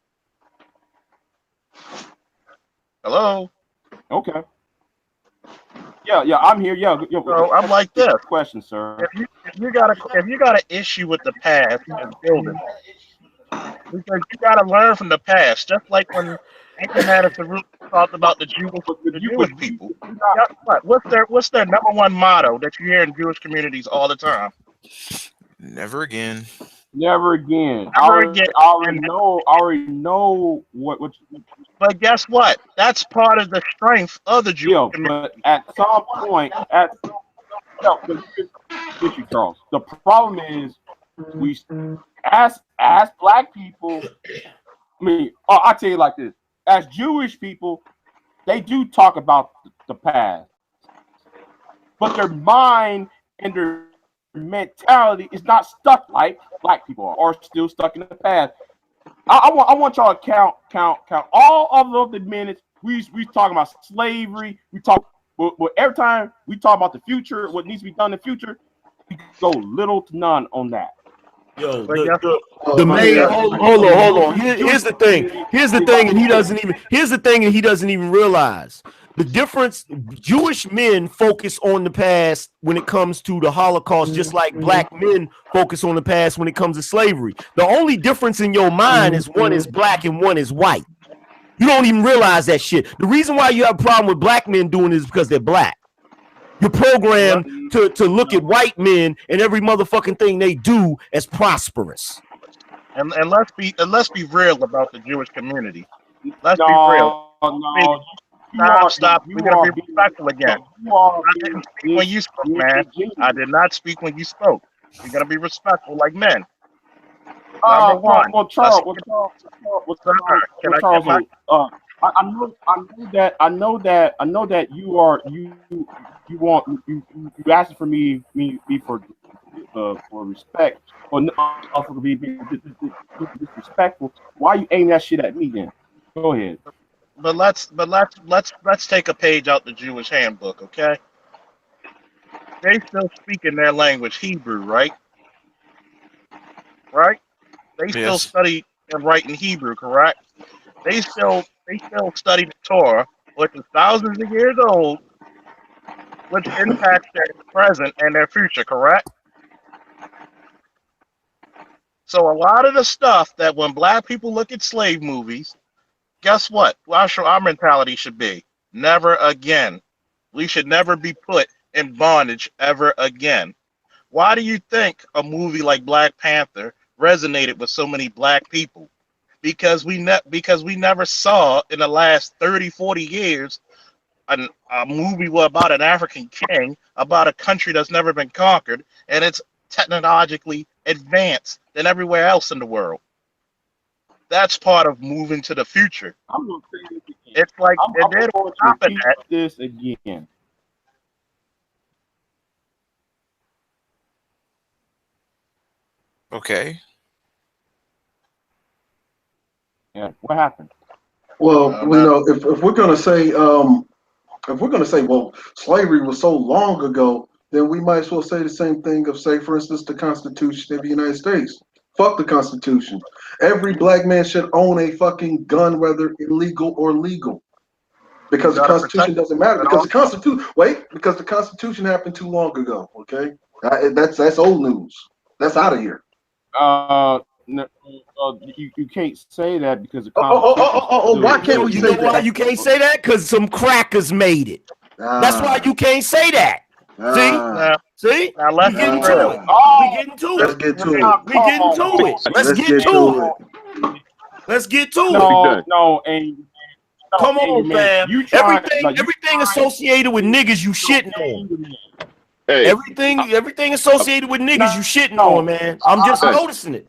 Hello. Okay. Yeah, I'm here. Yeah. So I'm like this. Question, sir. If you got an issue with the past and building, because you got to learn from the past. Just like when Angryman talked about the Jewish people. What's their number one motto that you hear in Jewish communities all the time? Never again. Never again. I already know what. But guess what? That's part of the strength of the Jewish community. But at some point, Charles, the problem is we, as black people. I mean, I'll tell you like this: as Jewish people, they do talk about the past, but their mind and their mentality is not stuck like black people are still stuck in the past. I want y'all to count all of the minutes we talking about slavery. We talk, but every time we talk about the future, what needs to be done in the future, we go little to none on that. Yo, the man. Hold on. Here's the thing. And he doesn't even realize. The difference, Jewish men focus on the past when it comes to the Holocaust, just like black men focus on the past when it comes to slavery. The only difference in your mind is one is black and one is white. You don't even realize that shit. The reason why you have a problem with black men doing it is because they're black. You're programmed to look at white men and every motherfucking thing they do as prosperous. And let's be real about the Jewish community. Let's be real. Stop. We gotta be respectful again. I didn't speak when you spoke, man. I did not speak when you spoke. We gotta be respectful like men. Number one. Well, Charles, I know that you asking for me for respect or for being disrespectful. Why are you aiming that shit at me then? Go ahead. But let's take a page out the Jewish handbook, okay? They still speak in their language, Hebrew, right? Right? They still study and write in Hebrew, correct? They still study the Torah, which is thousands of years old, which impacts their present and their future, correct? So a lot of the stuff that when black people look at slave movies, guess what? Our mentality should be never again. We should never be put in bondage ever again. Why do you think a movie like Black Panther resonated with so many black people? Because we never saw in the last 30, 40 years a movie about an African king, about a country that's never been conquered, and it's technologically advanced than everywhere else in the world. That's part of moving to the future. I'm gonna say this again. It's like I'm going to repeat this again. Okay. Yeah. What happened? Well, if we're gonna say well, slavery was so long ago, then we might as well say the same thing of, say, for instance, the Constitution of the United States. Fuck the Constitution. Every black man should own a fucking gun, whether illegal or legal. Because the Constitution doesn't matter. Because the Constitution happened too long ago. Okay, that's old news. That's out of here. No, you can't say that because the why can't we say that? Why you can't say that? Because some crackers made it. That's why you can't say that. See? Now We getting to it. We getting to it. Let's get to it. We getting to it. Let's get to it. Let's get to it. No, and come on, fam. Everything associated with niggas you shitting on. Hey. Everything associated with niggas you shitting on, man. I'm just noticing it.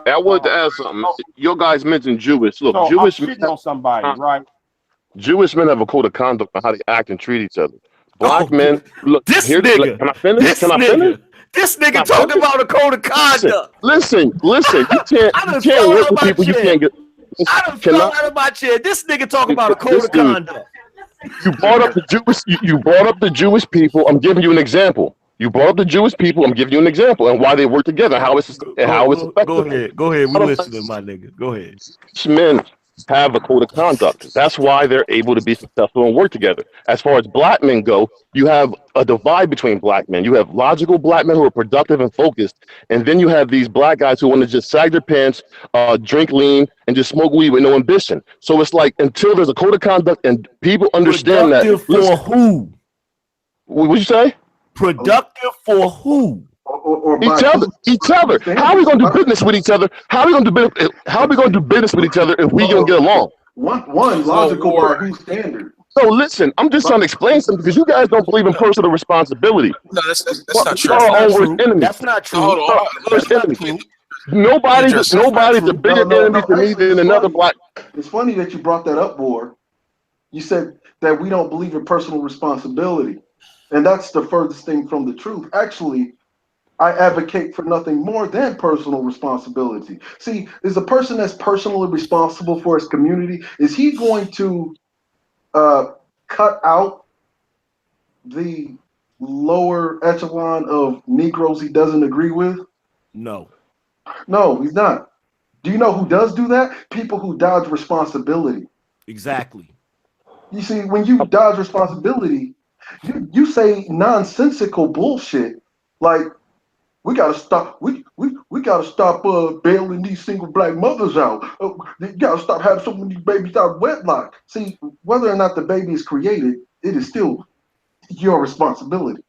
I wanted to ask something. Your guys mentioned Jewish. Look, so Jewish men on somebody, right? Jewish men have a code of conduct on how they act and treat each other. Black men, look, this here, nigga. Can I finish? This nigga talking about a code of conduct. Listen. You can't work with people you can't get. I done fell out of my chair. This nigga talking about a code of conduct. You brought up the Jewish. You brought up the Jewish people. I'm giving you an example. You brought up the Jewish people. I'm giving you an example and why they work together. How it's effective. Go ahead. We listening, my nigga. Go ahead. Men have a code of conduct. That's why they're able to be successful and work together. As far as black men go, you have a divide between black men. You have logical black men who are productive and focused, and then you have these black guys who want to just sag their pants, drink lean, and just smoke weed with no ambition. So it's like until there's a code of conduct and people understand productive that. For who? What'd you say? Productive for who? Or each other. How are we going to do business with each other? How are we going to do business with each other if we don't get along? One logical by whose standard? So listen, I'm just trying to explain something because you guys don't believe in personal responsibility. No, that's not true. That's not true. Nobody's a bigger enemy to me than another black. It's funny that you brought that up, War. You said that we don't believe in personal responsibility. And that's the furthest thing from the truth. Actually, I advocate for nothing more than personal responsibility. See, is a person that's personally responsible for his community, is he going to cut out the lower echelon of Negroes he doesn't agree with? No, he's not. Do you know who does do that? People who dodge responsibility. Exactly. You see, when you dodge responsibility, you say nonsensical bullshit like we gotta stop. We gotta stop bailing these single black mothers out. You gotta stop having so many babies out of wedlock. See, whether or not the baby is created, it is still your responsibility.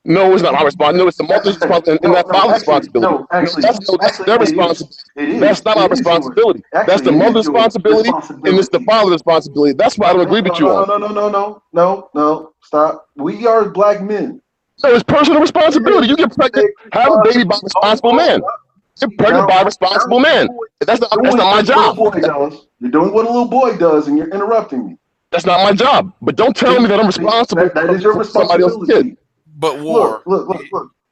No, it's not my responsibility. No, it's the mother's responsibility and that father's responsibility. That's their responsibility. That's not our responsibility. That's the mother's responsibility, and it's the father's responsibility. That's why I don't agree with you on. No. Stop. We are black men. So it's personal responsibility. You get pregnant, have a baby by a responsible man. Get pregnant by a responsible man. That's not my job. You're doing what a little boy does, and you're interrupting me. That's not my job. But don't tell me that I'm responsible that is your for somebody else's kid. But war. Look.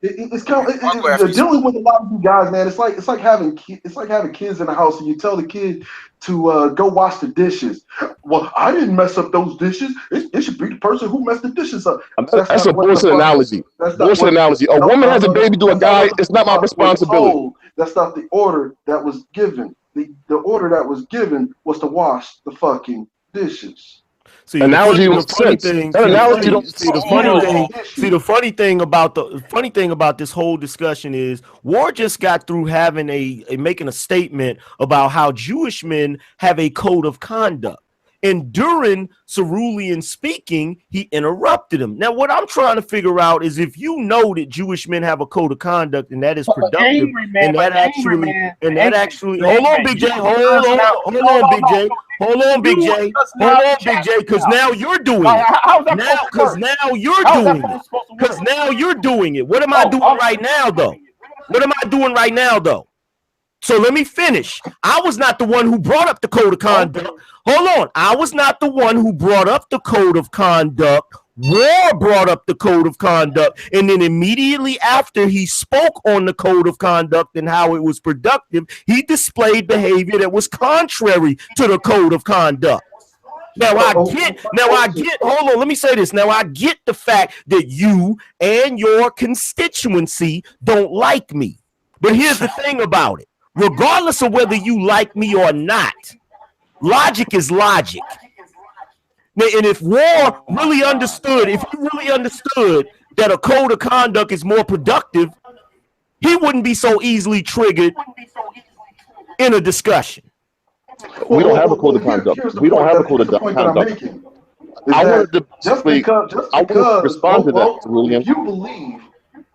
It's kind of dealing with a lot of you guys, man. It's like having kids in the house, and you tell the kid to go wash the dishes. Well, I didn't mess up those dishes. It should be the person who messed the dishes up. That's a bullshit analogy. Bullshit analogy. A woman has a baby to a guy. It's not my responsibility. That's not the order that was given. The order that was given was to wash the fucking dishes. See, the funny thing about this whole discussion is War just got through having making a statement about how Jewish men have a code of conduct. And during Cerulean speaking, he interrupted him. Now, what I'm trying to figure out is if you know that Jewish men have a code of conduct and that is productive, hold on, Big J, hold on, Big J, because now you're doing it. What am I doing right now, though? So let me finish. I was not the one who brought up the code of conduct. Hold on. I was not the one who brought up the code of conduct. War brought up the code of conduct. And then immediately after he spoke on the code of conduct and how it was productive, he displayed behavior that was contrary to the code of conduct. Now I get, hold on, let me say this. Now I get the fact that you and your constituency don't like me. But here's the thing about it. Regardless of whether you like me or not, logic is logic. And if War really understood, if he really understood that a code of conduct is more productive, he wouldn't be so easily triggered in a discussion. We don't have a code of conduct. We don't have a code of conduct. I wanted to respond to that, William.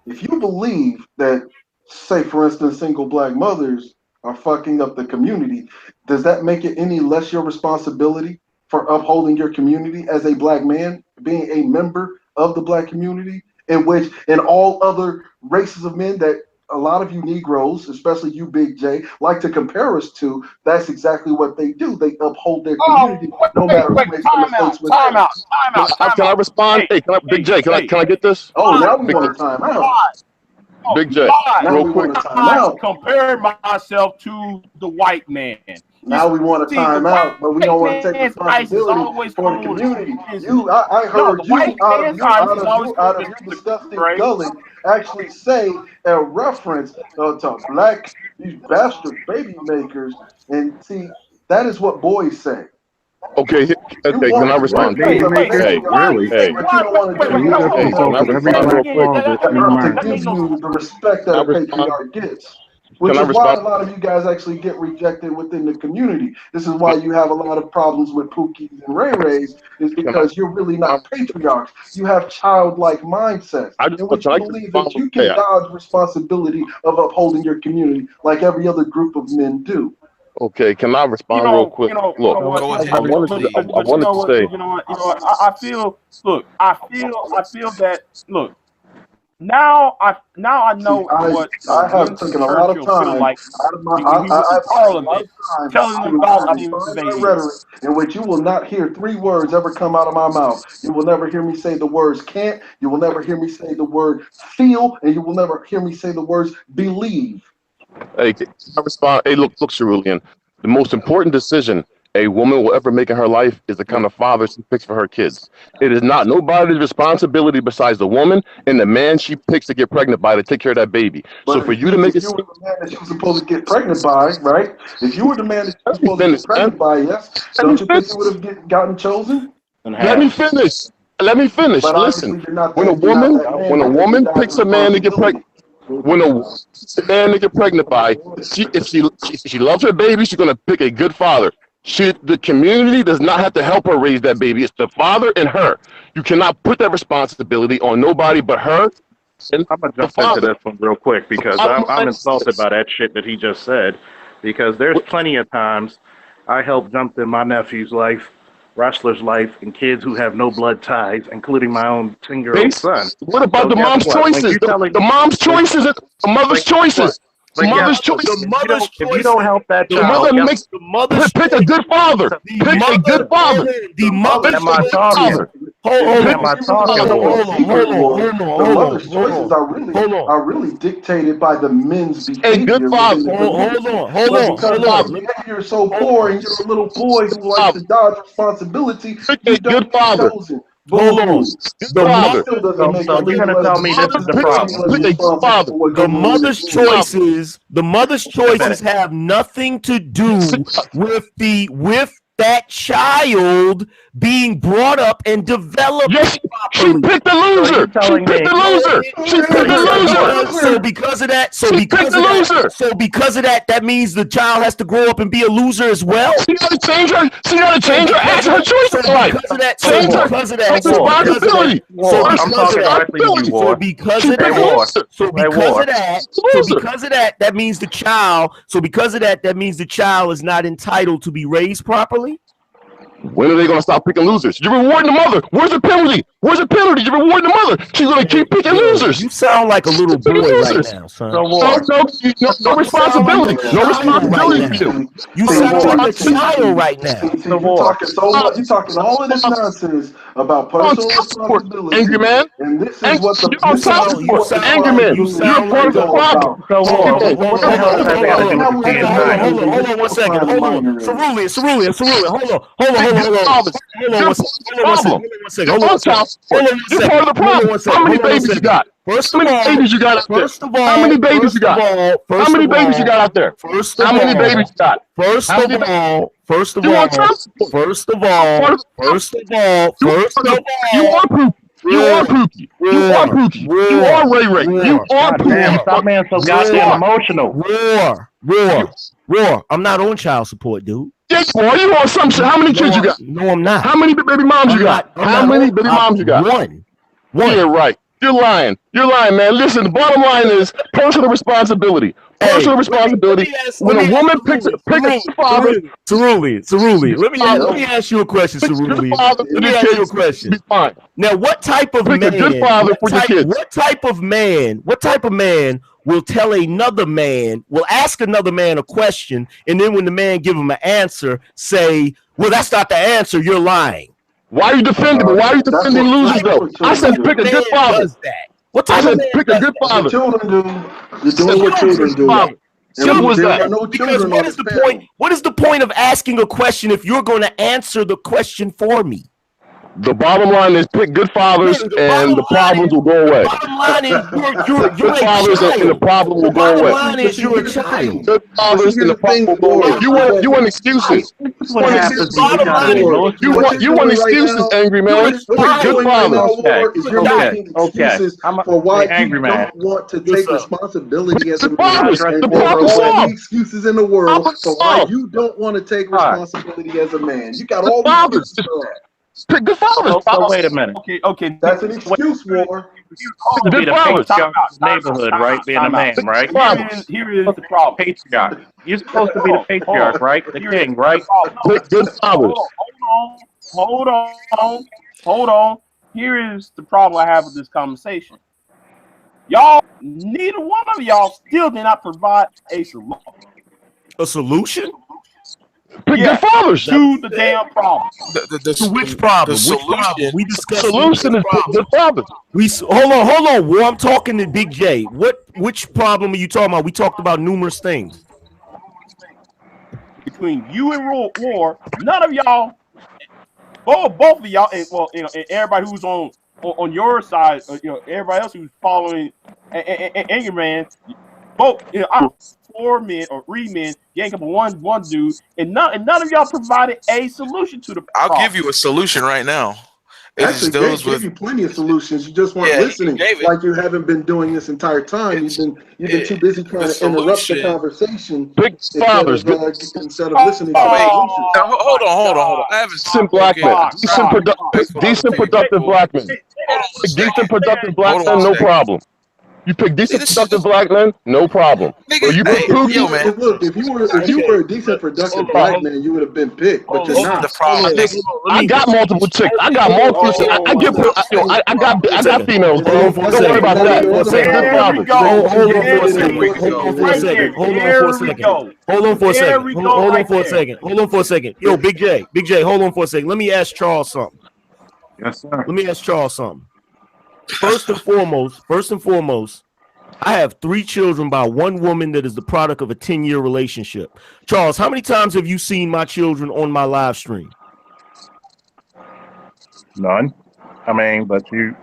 If you believe that, say, for instance, single black mothers are fucking up the community, does that make it any less your responsibility for upholding your community as a black man, being a member of the black community, in which in all other races of men that a lot of you Negroes, especially you Big J, like to compare us to? That's exactly what they do. They uphold their community no matter who makes the mistakes with them. Can I respond? Hey, Big J, can I get this? Oh, now we want a timeout. Big J, real quick. I compared myself to the white man. Now we want a timeout, but we don't want to take responsibility for the community. I heard you out of your disgusting gullet actually say a reference to black, these bastard baby makers, and see, that is what boys say. Okay, can I respond? Hey, really? Hey, can I respond to give you the respect that a patriarch gets? Which is why a lot of you guys actually get rejected within the community. This is why you have a lot of problems with Pookies and Ray Rays, is because you're really not patriarchs. You have childlike mindsets in which you believe that you can dodge responsibility of upholding your community like every other group of men do. Okay, can I respond real quick? Look, I wanted to say. I feel that. Look. Now I know what I have taken a lot of time like Parliament, telling them about rhetoric in which you will not hear 3 words ever come out of my mouth. You will never hear me say the words can't. You will never hear me say the word feel, and you will never hear me say the words believe. Hey, can I respond? Hey, look, Cerulean. The most important decision a woman will ever make in her life is the kind of father she picks for her kids. It is not nobody's responsibility besides the woman and the man she picks to get pregnant by to take care of that baby. But so for you to make it, you were the man that she was supposed to get pregnant by, right? If you were the man that she was supposed to get pregnant by, yes, don't you think you would have gotten chosen? Let me finish. Let me finish. But Listen, obviously, you're not when a that. You're not woman, that man. when a That woman means picks that's a man to get pregnant, responsibility. when a woman picks a man to get pregnant by, if she loves her baby, she's gonna pick a good father. The community does not have to help her raise that baby. It's the father and her. You cannot put that responsibility on nobody but her and I'm gonna the jump into father. this one real quick because Bottom I'm line is insulted this. by that shit that he just said. Because there's plenty of times I helped jump in my nephew's life, wrestler's life, and kids who have no blood ties, including my own 10-year-old son. What about So the guess mom's what? When choices? you telling The mom's when, choices, the mother's but guess what? choices. The But guess mother's what? choices. If you don't help that The child, mother guess makes the mother's pick a good father. Pick a good father. the mother's am I choices. talking? Hold Am on. I talking? The mother's choices are really dictated by the men's behavior within the community. But because your behavior is so poor and you're a little boy who likes to dodge responsibility, you don't get chosen. Boo-hoo. But it still doesn't make So you you're any gonna less, tell me this is the problem? less responsible for what The goes on in mother's the community. choices have nothing to do with that child being brought up and developed She properly. picked the So loser. you're telling me? She picked the loser. So because of that, that means the child has to grow up and be a loser as well. She gotta change her. She gotta change her. Ask her choice in life. Change her. That's responsibility. I'm talking directly to you, War. Hey, War. That means the child. So because of that, that means the child is not entitled to be raised properly. When are they gonna stop picking losers? You're rewarding the mother. Where's the penalty? Where's the penalty? You're rewarding the mother. She's gonna keep picking losers. You sound like a little boy right now, son. No responsibility. No responsibility for you. You sound like a child right now. You're talking so much. You're talking all of this nonsense about personal responsibility. Angryman. And this is what the You're on child support. Angryman. You're part of the problem. Hold on 1 second. Hold on. Cerulli, hold on. How many babies you got? How many babies you got out there? How many babies you got? How many babies you got out there? How many babies you got? First of all, you are Pookie. You are Pookie. You are Pookie. You are Ray Ray. You are Pookie. Stop being so goddamn emotional. Roar. I'm not on child support, dude. Yes, boy, you on some shit. How many kids you got? No, I'm not. How many baby moms you got? How many baby moms you got? One. Yeah, right. You're lying. You're lying, man. Listen, the bottom line is personal responsibility. Personal responsibility. When a woman picks a father. Cerulli. Let me ask you a question, Cerulli. Let me ask you a question. Now, what type of man? Pick a good father for your kids. What type of man will tell another man? Will ask another man a question, and then when the man give him an answer, say, "Well, that's not the answer. You're lying." Why are you defending? Why are you defending losers though? I said pick a good father. What type I said pick a good father. Children do. You're doing what children do. Simple as that. Because what is the point? What is the point of asking a question if you're going to answer the question for me? The bottom line is pick good fathers, and the problems will go away. Bottom line is you're good fathers, and the problem will go away. Bottom line is you're a child. Good fathers, and the problem will go away. You want excuses. You want excuses, angry man. Pick good fathers. Excuses for why you don't want to take responsibility as a man. The problem solved. Excuses in the world for why you don't want to take responsibility as a man. You got all the excuses for that. Pick good fathers. So wait a minute. Okay. That's an excuse, War. To be the patriarch of the neighborhood, right? Being a man, right? Here is the problem. Patriarch. You're supposed to be the patriarch, right? The king, right? Pick good fathers. Hold on. Here is the problem I have with this conversation. Y'all, neither one of y'all still did not provide a solution. A solution? Pick good fathers to the damn problem. To which problem? Which problem? We discussed. Solution is pick good fathers. Hold on. Well, I'm talking to Big J. Which problem are you talking about? We talked about numerous things. Between you and War, none of y'all, both of y'all, and everybody who's on your side, everybody else who's following Angryman, both, 4 men or 3 men gang up on one dude, and none of y'all provided a solution to the problem. I'll give you a solution right now. Actually, Gabe gave you plenty of solutions. You just weren't listening, like you haven't been doing this entire time. You've been too busy trying to interrupt the conversation instead of listening to the solutions. Hold on. I haven't Decent black men. Decent productive black men. Decent productive black men, no problem. You pick decent productive black men, no problem. But you pick Look, if you were a decent productive black man, you would have been picked, but you're not. I got multiple chicks. I got multiple. I got females, bro. Don't worry about that. Hold on for a second. Yo, Big J, hold on for a second. Let me ask Charles something. Yes, sir. Let me ask Charles something. First and foremost, I have 3 children by one woman that is the product of a 10-year relationship. Charles, how many times have you seen my children on my live stream? None. I mean, but you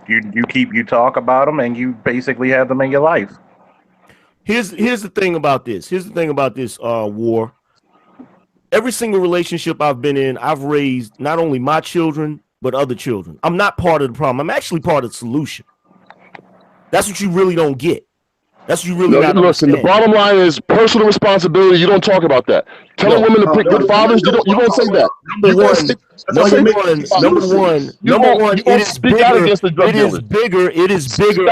talk about them and you basically have them in your life. Here's the thing about this. War. Every single relationship I've been in, I've raised not only my children, but other children. I'm not part of the problem. I'm actually part of the solution. That's what you really don't get. That's what you really not listen. understand. The bottom line is personal responsibility. You don't talk about that. Telling women to pick good fathers. You won't say that. Number one. It is bigger. It is bigger.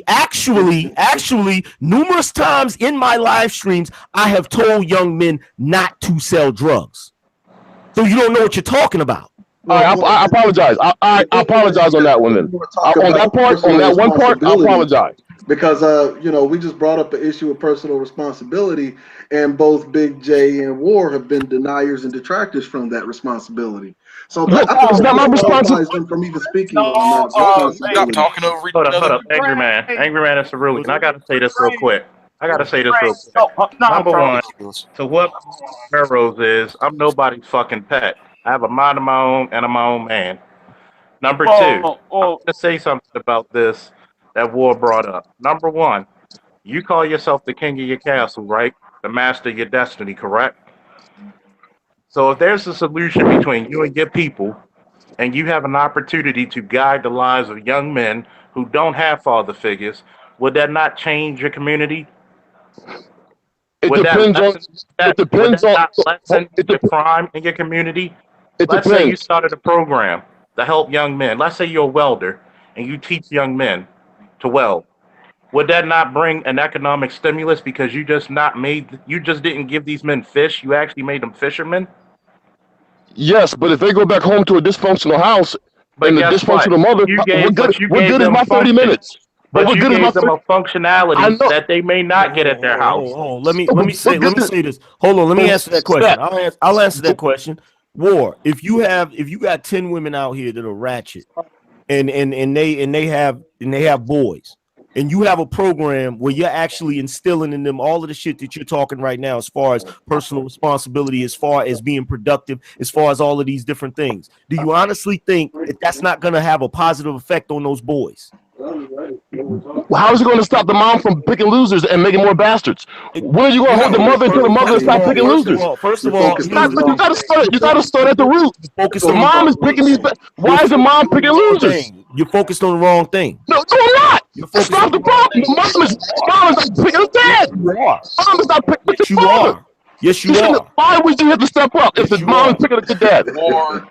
Actually, numerous times in my live streams, I have told young men not to sell drugs. So you don't know what you're talking about. I apologize. I apologize on that one. Then on that one part, I apologize. Because we just brought up the issue of personal responsibility, and both Big J and War have been deniers and detractors from that responsibility. So it's not my responsibility from even speaking on that. Stop talking over each other. Hold up, Angryman is Cerulean. And I got to say this real quick. Number one, to what Barrows is, I'm nobody's fucking pet. I have a mind of my own, and I'm my own man. Number two, I'm going to say something about this that War brought up. Number one, you call yourself the king of your castle, right? The master of your destiny, correct? So if there's a solution between you and your people, and you have an opportunity to guide the lives of young men who don't have father figures, would that not change your community? It depends on the crime in your community. Let's say you started a program to help young men. Let's say you're a welder and you teach young men to weld. Would that not bring an economic stimulus because you just didn't give these men fish, you actually made them fishermen? Yes, but if they go back home to a dysfunctional house and a dysfunctional mother, what good is my 30 minutes? But you gave them a functionality that they may not get at their house. Let me say this. Hold on, let me answer that question. I'll answer that question. War, if you got 10 women out here that are ratchet and they have boys, and you have a program where you're actually instilling in them all of the shit that you're talking right now, as far as personal responsibility, as far as being productive, as far as all of these different things, do you honestly think that that's not going to have a positive effect on those boys? Well, how is it going to stop the mom from picking losers and making more bastards? When are you going to hold the mother until the mother stop picking losers? First of all, you got to start at the root. The mom is picking these. Why is the mom picking losers? You're focused on the wrong thing. No, I'm not. Stop the problem. The mom is not picking a dad. Mom is not picking the father. Yes, you are. Why would you have to step up if the mom is picking a good dad? You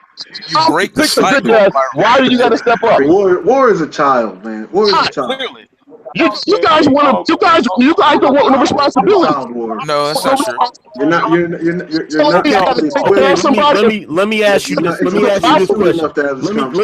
break the cycle. Why do you got to step up? War is a child, man. War is a child. Clearly. You guys don't want the responsibility. No, that's not true. You're not. Let me ask you this. Let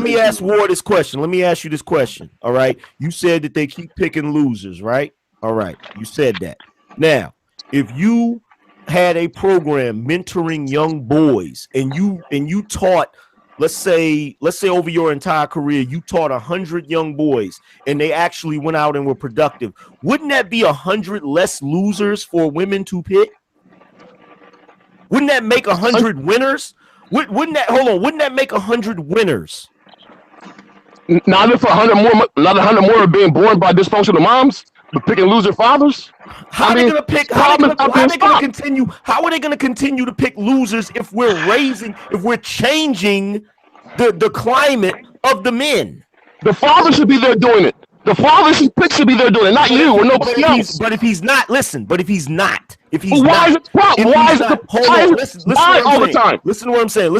me ask War this question. Let me ask you this question. All right. You said that they keep picking losers, right? All right. You said that. Now, if you had a program mentoring young boys and you taught, let's say over your entire career, you taught 100 young boys and they actually went out and were productive, wouldn't that be 100 less losers for women to pick? Wouldn't that make 100 winners? Wouldn't that make 100 winners? Not if 100 more are being born by dysfunctional moms. picking loser fathers? How are they gonna pick? How are they gonna continue? How are they gonna continue to pick losers if we're changing the climate of the men? The father should be there doing it. The father should be there doing it, not you or nobody else. But if he's not, listen. But if he's not, why is it a problem? Why is it all the time? Listen to what I'm saying.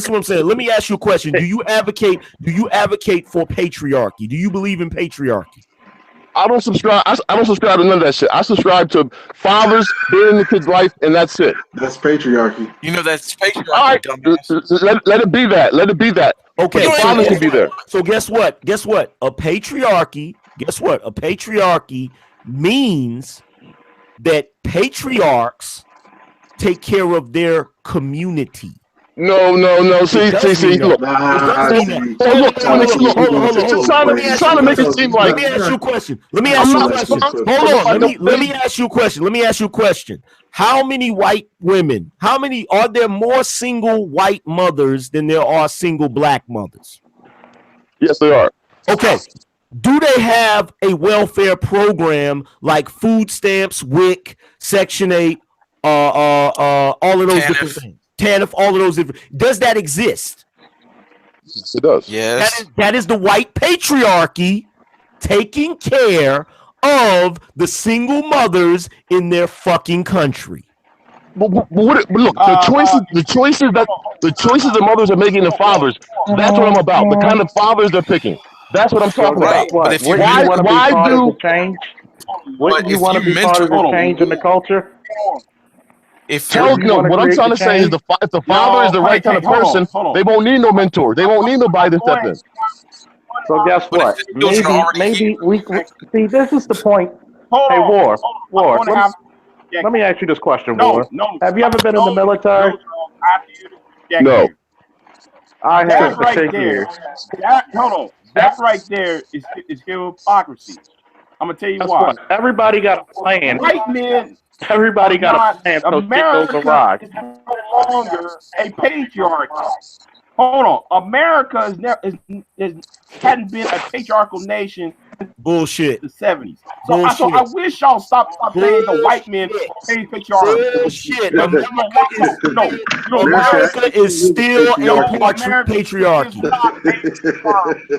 Let me ask you a question. Do you advocate for patriarchy? Do you believe in patriarchy? I don't subscribe. I don't subscribe to none of that shit. I subscribe to fathers being in the kid's life, and that's it. That's patriarchy. You know that's patriarchy. All right, let it be that. Let it be that. Okay, the father should be there. So guess what? A patriarchy. Guess what? A patriarchy means that patriarchs take care of their community. No. See. Look, trying to make it seem like. Let me ask you a question. Let me ask you a question. How many white women? Are there more single white mothers than there are single black mothers? Yes, there are. Okay. Do they have a welfare program like food stamps, WIC, Section 8, all of those different things? TANF, all of those different. Does that exist? Yes, it does. Yes. That is the white patriarchy taking care of the single mothers in their fucking country. But look, the choices the mothers are making, the fathers. That's what I'm about. The kind of fathers they're picking. That's what I'm talking about. But if wouldn't you want to be part of the change? Wouldn't you want to be part of the change in the culture? What I'm trying to say is, if the father is the right kind of person, they won't need no mentor. They won't need nobody to step in. So guess what? Maybe we see. This is the point. Hey, War. Let me ask you this question, War. Have you ever been in the military? No. I have for 6 years. That right there is hypocrisy. I'm gonna tell you why. Everybody got a plan. White men. Everybody got a plan. So America is no longer a patriarchy. Hold on. America hadn't been a patriarchal nation Bullshit. The 70s. So I wish y'all stop saying the white men pay patriarchy. Bullshit. America is still a patriarchy.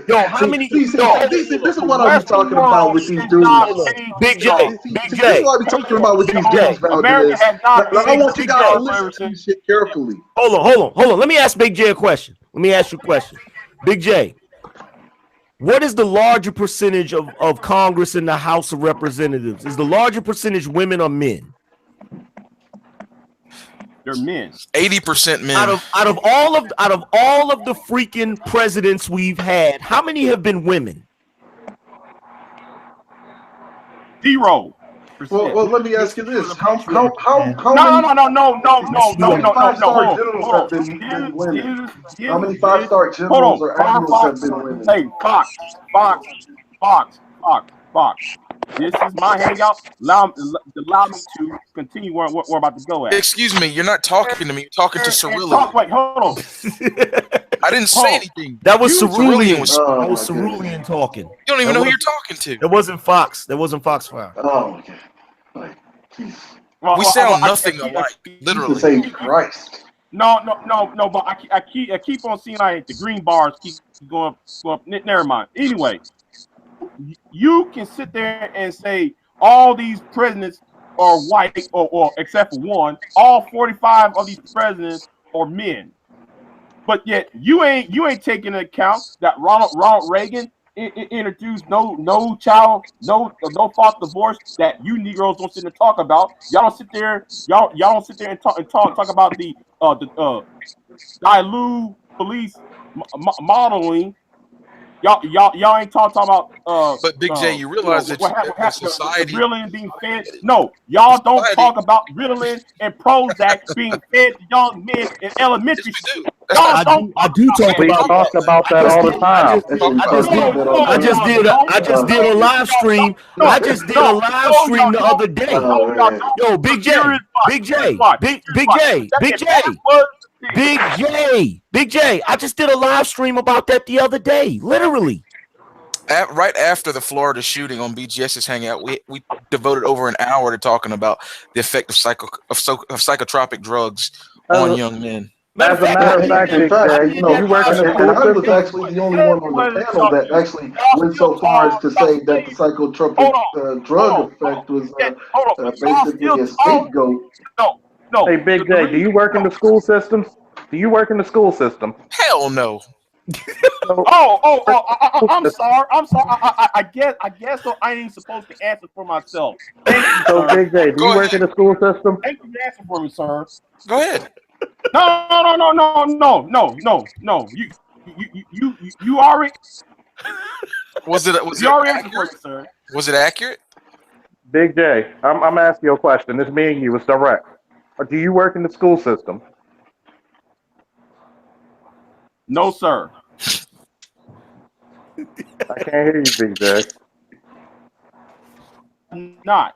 Yo, how many? This is what I was talking about with these dudes. Big J. This is what I be talking about with these dudes. America has not. I want you guys to listen to this shit carefully. Hold on. Let me ask Big J a question. Let me ask you a question. Big J, what is the larger percentage of Congress in the House of Representatives? Is the larger percentage women or men? They're men. 80% men. Out of all of the freaking presidents we've had, how many have been women? 0%. Well, let me ask you this: How many five-star generals have been women? How many five-star generals or admirals have been women? Hey, Fox. This is my hangout. Allow me to continue where we're about to go at. Excuse me, you're not talking to me. You're talking to Cerulean. Wait, hold on. I didn't say anything. That was Cerulean. That was Cerulean talking. You don't even know who you're talking to. That wasn't Fox. Oh, okay. We sound nothing alike. Literally. Say Christ. No. But I keep on seeing like the green bars keep going up. Never mind. Anyway, you can sit there and say all these presidents are white, or except for one, all 45 of these presidents are men. But yet you ain't taking into account that Ronald Reagan introduced no fault divorce that you Negroes don't sit and talk about. Y'all don't sit there and talk about the dilute police modeling. Y'all ain't talking about but Big J, you realize that society Ritalin being fed. No, y'all don't talk about Ritalin and Prozac being fed to young men in elementary school. I do talk about that all the time. I just did a live stream. I just did a live stream the other day. Yo, Big J. I just did a live stream about that the other day. Literally. Right after the Florida shooting on BGX's Hangout, we devoted over an hour to talking about the effect of psychotropic drugs on young men. Matter of fact, In fact, you work in the school system. I was actually the only one on the panel that actually went so far as to say that the psychotropic drug effect was basically a scapegoat. No. Hey, Big J, do you work in the school systems? Do you work in the school system? Hell no. I'm sorry. I guess so. I ain't supposed to answer for myself. Thank you, so, sir. Big J, do you work in the school system? Thank you for answering for me, sir. Go ahead. No. You already. Was it accurate? Sir? Was it accurate? Big J, I'm asking you a question. It's me and you. It's direct. Do you work in the school system? No, sir. I can't hear you, Big J. Not.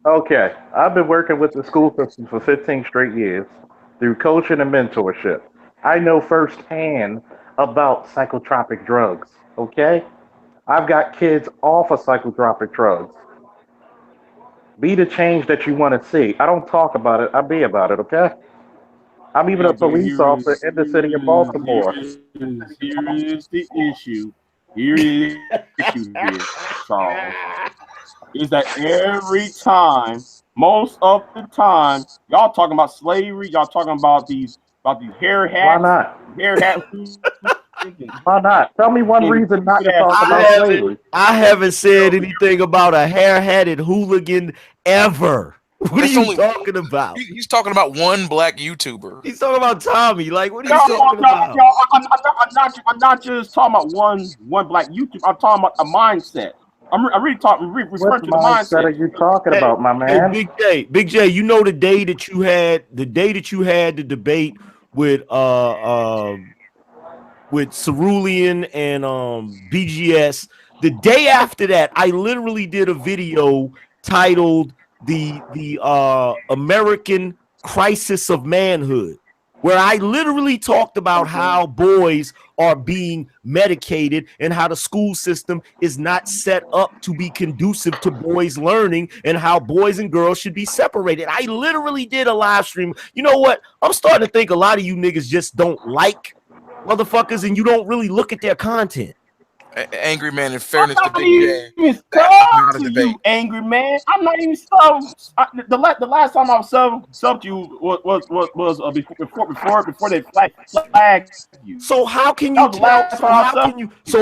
Okay. I've been working with the school system for 15 straight years through coaching and mentorship. I know firsthand about psychotropic drugs, okay? I've got kids off of psychotropic drugs. Be the change that you want to see. I don't talk about it. I be about it, okay? I'm even a police officer in the city of Baltimore. Here is the issue. Here is the issue here, Charles. Is that every time, most of the time, y'all talking about slavery, y'all talking about these hair hats. Why not? Hair hats. Why not? Tell me one reason not to talk about slavery. I haven't said anything about a hair-hatted hooligan ever. What are you talking about? He's talking about one black YouTuber. He's talking about Tommy. Like, what are you talking about? I'm not just talking about one black YouTuber. I'm talking about a mindset. I'm really talking. What mindset are you talking about, my man? Hey, Big J, you know the day that you had the debate with Cerulean and BGS. The day after that, I literally did a video titled the American Crisis of Manhood, where I literally talked about how boys are being medicated and how the school system is not set up to be conducive to boys learning and how boys and girls should be separated. I literally did a live stream. You know what? I'm starting to think a lot of you niggas just don't like motherfuckers and you don't really look at their content. Angryman, in fairness to Big J, not a debate. Angryman, I'm not even subbed. The last time I was subbed you was before they flagged you. So how can you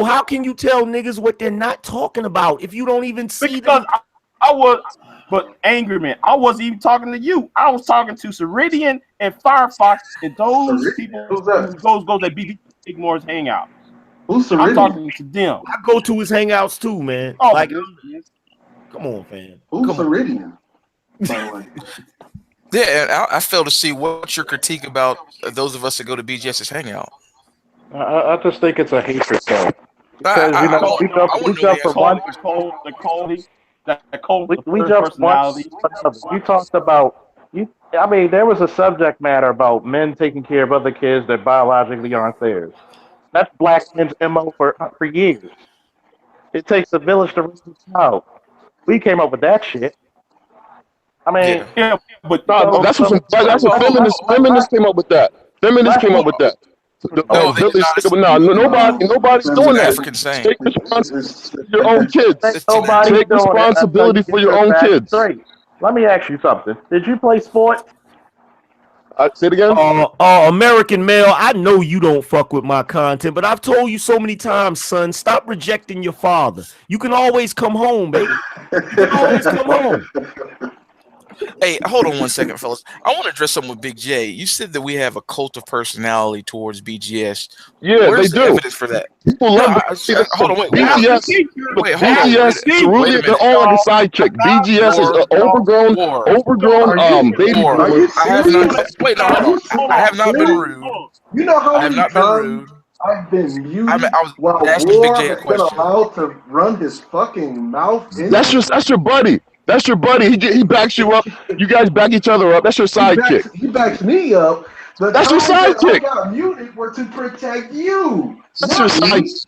how can you tell niggas what they're not talking about if you don't even see them? But Angryman, I wasn't even talking to you. I was talking to Ceridian and Firefox and those people who goes at Big Moore's Hangout. Who's I'm talking to them. I go to his hangouts too, man. Oh, like, come on, fam. Who's Ceridian? Yeah, and I fail to see what's your critique about those of us that go to BGS's Hangout. I just think it's a hatred thing. Because we jump from one. We jumped one. You talked about I mean, there was a subject matter about men taking care of other kids that biologically aren't theirs. That's black men's MO for years. It takes a village to raise a child. We came up with that shit. I mean, but that's what feminists came up with that. Feminists came up with that. Nobody's doing that. African saying. Take responsibility for your own kids. Take responsibility for your own kids. Let me ask you something. Did you play sports? Say it again. American male, I know you don't fuck with my content, but I've told you so many times, son, stop rejecting your father. You can always come home, baby. You can always come home. Hey, hold on one second, fellas. I want to address something with Big J. You said that we have a cult of personality towards BGS. Yeah, Where's they the do. evidence for that? People love hold on, wait. BGS, they're all like a sidekick. BGS is an overgrown baby boomer. I have not been rude. You know how many times I've been muted while Big J War a has been question. allowed to run his fucking mouth? That's your buddy. That's your buddy. He backs you up. You guys back each other up. That's your sidekick. He backs me up. That's your sidekick. I got muted were to protect you. That's your sidekick.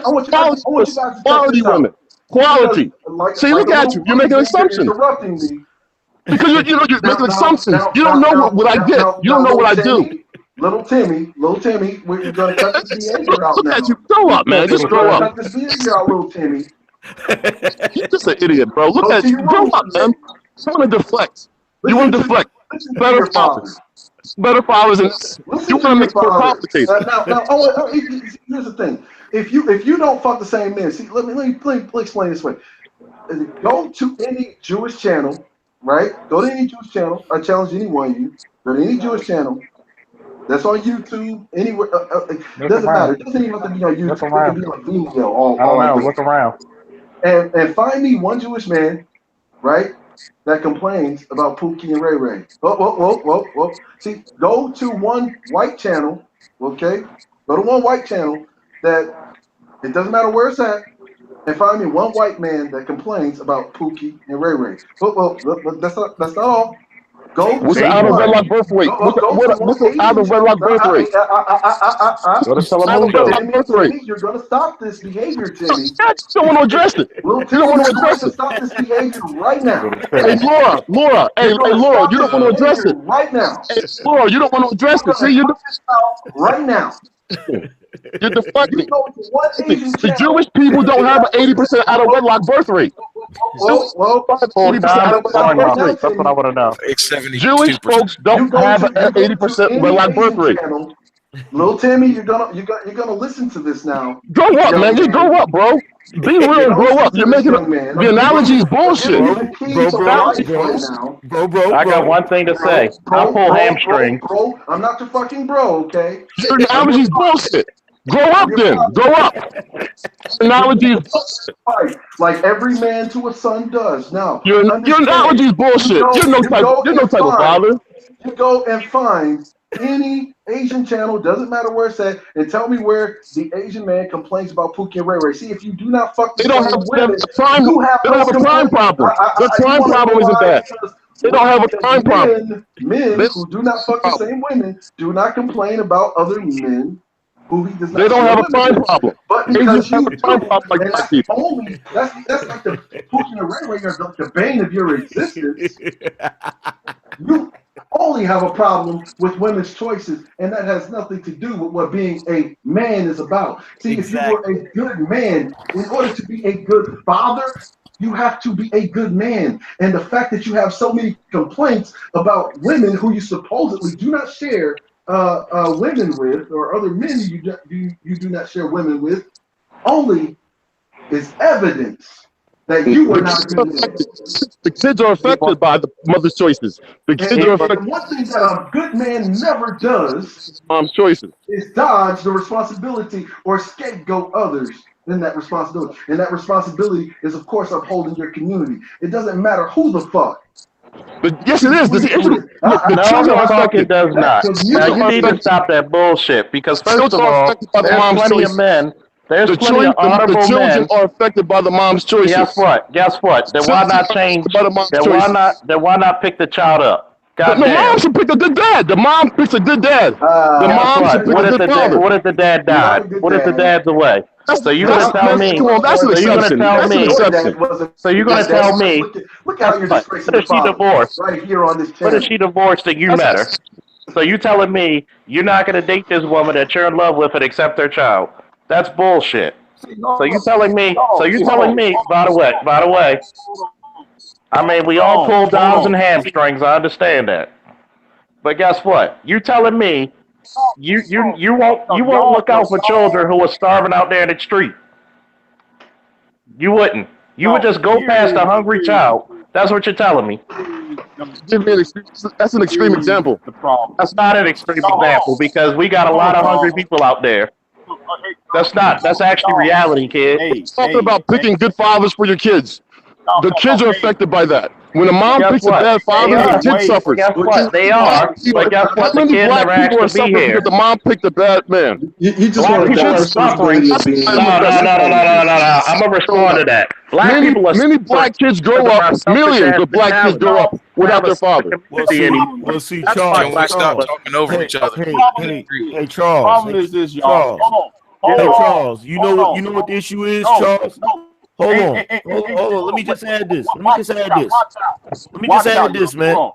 want you guys to check quality this out. women. Quality. See, look at you. You're making assumptions. Interrupting me. Because you're making assumptions. You don't know what I get. You don't know what I do. Little Timmy, we're gonna cut this behavior out now. You grow up, man. Just We're grow gonna up. cut this behavior out, little Timmy. You're just an idiot, bro. Look Go at to you. your Grow room. up, man. You want to deflect. You want to deflect. Listen to Better your father. fathers. Better fathers, and you want to make it more complicated. Here's the thing. If you don't fuck the same men, see, let me explain this way. Go to any Jewish channel, right? Go to any Jewish channel. I challenge any one of you. Go to any Jewish channel that's on YouTube, anywhere. It doesn't matter. It doesn't even have to be on YouTube. It can be on Vimeo. I don't know. Look around. And find me one Jewish man, right, that complains about Pookie and Ray Ray. Whoa. See, go to one white channel, okay? Go to one white channel that it doesn't matter where it's at, and find me one white man that complains about Pookie and Ray Ray. Well, that's not all. Go. What's the out of wedlock birth rate? What's the out of wedlock birth rate? Go to Telemundo. You're gonna stop this behavior, Timmy. You don't want to address it. You don't want to address it. Stop this behavior right now. Hey, Laura. Hey, Laura, you don't want to address it. Right now. Hey, Laura, you don't want to address it. See, you right now. You're deflecting. The Jewish people don't have an 80% out of wedlock birth rate. That's what I want to know. Jewish folks don't have an 80% wedlock birth rate. Little Timmy, you're gonna listen to this now. Grow up, man. You grow up, bro. Be real and grow up. You're making the analogy is bullshit. Bro. I got one thing to say. I pull hamstrings. Bro, I'm not your fucking bro, okay? Your analogy is bullshit. Grow up then. Grow up. Analogy is bullshit. Like every man to a son does. Now, your analogy is bullshit. You're no type of father. You go and find any Asian channel, doesn't matter where it's at, and tell me where the Asian man complains about Pookie and Ray Ray. See, if you do not fuck the they don't have a crime. They don't have a crime problem. The crime problem isn't that. They don't have a crime problem. Men who do not fuck the same women do not complain about other men who he does not. They don't have a crime problem. But because you do, that's like the Pookie and Ray Ray are the bane of your existence. You only have a problem with women's choices, and that has nothing to do with what being a man is about. See, if you were a good man, in order to be a good father, you have to be a good man. And the fact that you have so many complaints about women who you supposedly do not share women with, or other men you do not share women with, only is evidence that you were not good men. The kids are affected by the mother's choices. The kids are affected. And one thing that a good man never does mom's choices is dodge the responsibility or scapegoat others in that responsibility. And that responsibility is, of course, upholding your community. It doesn't matter who the fuck. But yes, it is. The children are affected. It does not. Now you need to stop that bullshit, because first of all, there's plenty of men. There's plenty of honorable men. The children are affected by the mom's choices. Guess what? Then why not change? Then why not pick the child up? The mom should pick a good dad. The mom picks a good dad. The mom should pick a good father. What if the dad died? What if the dad's away? So you're gonna tell me? That's an exception. So you're gonna tell me? Look how you're disgracing What if she divorced? Right here on this channel. What if she divorced and you met her? So you telling me you're not gonna date this woman that you're in love with and accept her child? That's bullshit. So you telling me? By the way. I mean, we all pull dogs and hamstrings. I understand that. But guess what? You telling me you won't look out for children who are starving out there in the street? You wouldn't. You would just go past a hungry child. That's what you're telling me. That's an extreme example. That's not an extreme example, because we got a lot of hungry people out there. That's actually reality, kid. It's talking about picking good fathers for your kids. The kids are affected by that. When a mom picks a bad father, the kid suffers. Guess what? They are. But guess what? The kid never asked to be here. Because the mom picked a bad man. You just want to people are suffering. No. I'm gonna respond to that. Many black kids grow up. Millions of black kids grow up without their father. Well, see, Charles. Can we stop talking over each other? Hey, Charles. Problem is this, y'all. Hey, Charles. You know what the issue is, Charles? Hold on. Let me just add this. Let me just add this, man.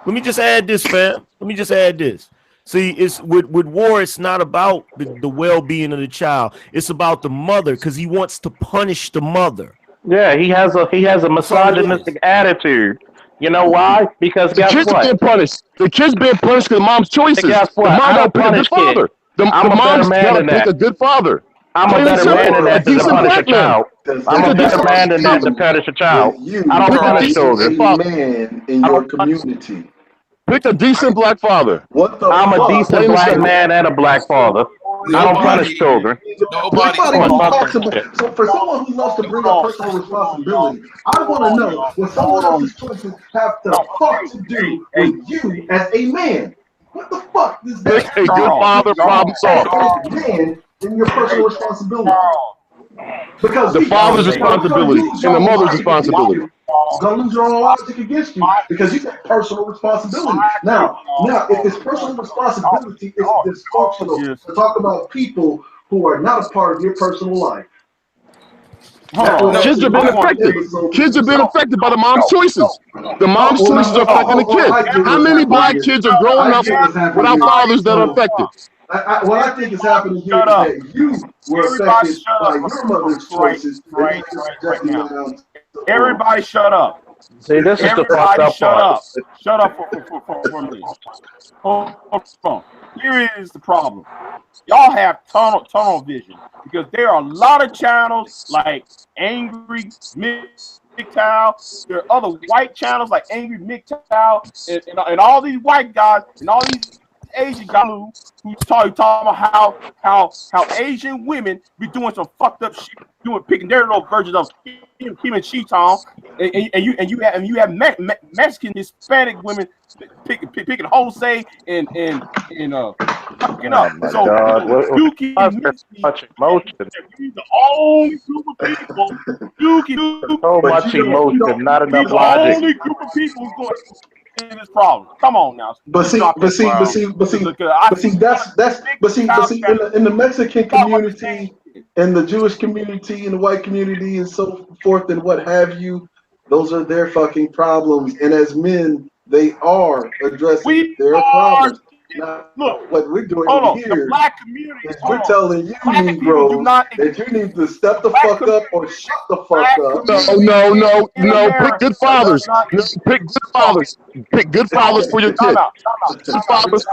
Let me just add this, fam. Let me just add this. See, it's with war, it's not about the well-being of the child. It's about the mother, because he wants to punish the mother. Yeah, he has a That's all it is. misogynistic attitude. You know why? Because The guess kids are what? being punished. The kids being punished because mom's choices. And guess The what? mom I gotta don't pick a good punish kids. father. The I'm a better mom's man gotta than pick that. a good father. I'm a Plain and better simple. man than A that to decent punish a black man. child. Does I'm Pick a a that better decent have man to than that to do punish a with child. you I don't pick a punish being decent children. a father. man in I your don't punish. community? Pick a decent black father. What the I'm a fuck? decent Plain and black simple. man and a black father. I don't punish Nobody, children. nobody is Somebody Fuck who doing talks that. about, shit. so for someone who loves to bring up personal responsibility, I want to know what someone else's choices have the fuck to do with you as a man. What the fuck does Pick that a have to good do with father, problem you as solved. a man in your personal responsibility? Because The see, father's you're gonna responsibility lose and your the own mother's logic against responsibility. you. You're gonna lose your own logic against you because you said personal responsibility. Now, if it's personal responsibility, it's dysfunctional to talk about people who are not a part of your personal life. That was Kids are actually being my affected. episode to Kids do are being so. affected by the mom's choices. The mom's Well, choices are affecting the all kid. I get How what's many happening black here. kids are growing I up get what's happening without here. fathers that are So, affected? what I think is happening here Shut is up. that you were Everybody affected shut by up your mother's choices, and now you're right projecting now. that out to the world. Everybody shut up. See, this is the fucked Everybody up shut part. up. Shut up for a minute. Hold on. Here is the problem. Y'all have tunnel vision because there are a lot of channels like Angry MGTOW. There are other white channels like Angry MGTOW and all these white guys and all these Asian guys who talking about how Asian women be doing some fucked up shit, picking their little versions of Kim and Cheetah, and you have Mexican Hispanic women picking Jose and fucking Oh up. my So God! Dookie Why is and there so Misty, much emotion? he's the only group of people. Dookie So But much emotion, not he's enough the logic. only group of people who's going to this problem. Come on now, But just see, drop but that see, shit. but see, but see, I but see, see that's but see, but child see, chat in the Mexican talk about the same community, shit. and the Jewish community, and the white community, and so forth, and what have you, those are their fucking problems. And as men, they are addressing We their are problems. Now, look. what we're doing Hold on, the here black community. is Hold we're on, telling you black people do Negroes not that exist. you need to step the Black fuck community, up or shut the fuck black up. community in No. Pick America good does fathers. not No, exist. pick good fathers. Pick good fathers for your Time kid. out. Good fathers.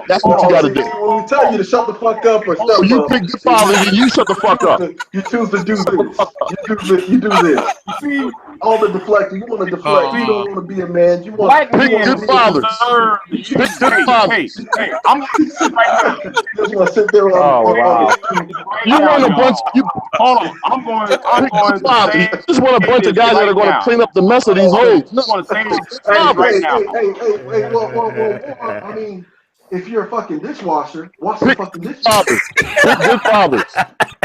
That's what you Oh, got to see, do. when we tell you to shut the fuck up or So step you up, pick good fathers and you shut the fuck up. you choose to do this. You do this. You see, All the deflecting. You want to deflect. You don't want to be a man. You want black Pick men good to be a fathers. deserve to you use. choose Pick good to Hey, fathers. I'm right now. you just want to sit there Oh on wow! the Right You now, want a bunch. y'all. You Hold on. I'm pick good going to fathers. You say just want a bunch of this guys that are right going to now. clean up the mess of these okay. hoes. No, I'm going to say Hey, this right hey, now. hey, hey, hey, hey, well, I mean, if you're a fucking dishwasher, wash some pick fucking good dishes. fathers. Pick good fathers.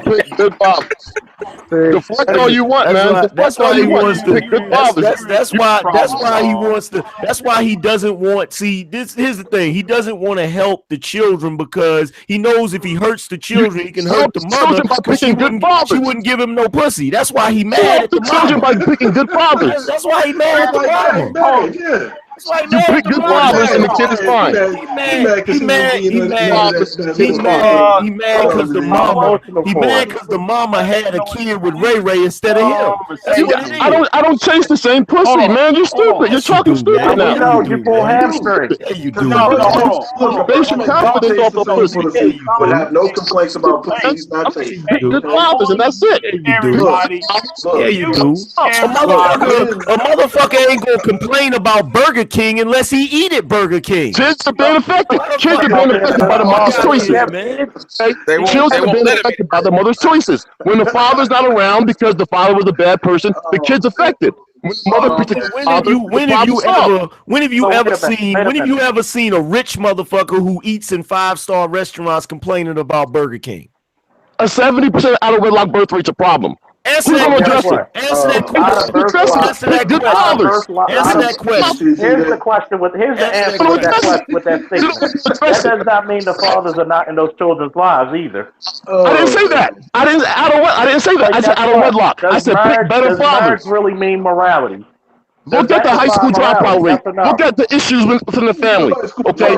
Pick good fathers. See, Deflect all you want, man. That's Deflect all why you he want. wants Just to. pick good Here fathers. That's is the that's problem, why he y'all. wants to. That's why he doesn't want. See, here's the thing. He doesn't want to help the children because he knows if he hurts the You children, he can help hurt the the mother children by because picking good she fathers. wouldn't give him no pussy. That's why he You mad help at the the children mama. by picking good fathers. That's why he mad at the mama. Yeah. That's why he You mad at pick the good He mama. fathers and mad. the kid is fine. He mad because he ain't getting none of He that he little mad pussy. he mad Oh, because the I'm mama emotional for it. the mama had a kid with Ray Ray instead of him. That's what it Conversation. is. I don't chase the same Hold pussy, on. man. You're Hold on. stupid. You're Yes, you talking do, stupid man. We now. Yeah, you know you do, pull man. hamstrings. Yeah, you Because do, the No, person, man. hold on. look, Hold the on. person Base your that don't confidence chase off the of same pussy. Yeah, pussy you would do. have no complaints about pussy Hey, he's not Yeah, chasing. you Pick good do. Okay? fathers, and that's it. Yeah, you do. Pick Look, good everybody. fathers. Yeah, look, you You, do. look, everybody. men, A motherfucker ain't gonna complain about Burger King unless he eat at Burger King. Kids are being affected. Kids are Motherfucker, being Okay, affected by the fuck mom's out of motherfuckers here, choices. have man. kids. Okay? They won't. Children They are won't being let him eat. affected by the mother's choices. When the father's not around because the father was a bad person, the oh, kid's affected. When the mother When, picks a um, good father, the problem's solved. So wait a when have minute. you ever seen a rich motherfucker who eats in 5-star restaurants complaining about Burger King? A 70% out of wedlock birth rate's a problem. Answer Who's that going So to guess address it? question. what? Answer that Out of question. birth Address it. lot, Answer Pick that good out of question. fathers. birth lot, Answer out of. that question. Here's the question with. Here's the Answer that answer with that question. question with that You don't statement. address That it. does not mean the fathers are not in those children's lives either. I didn't oh say that. man. I didn't say that. But I said guess out of what? wedlock. I Does said pick better marriage fathers. really mean morality? Look at the high school dropout rate. Look at the issues within the family. Okay.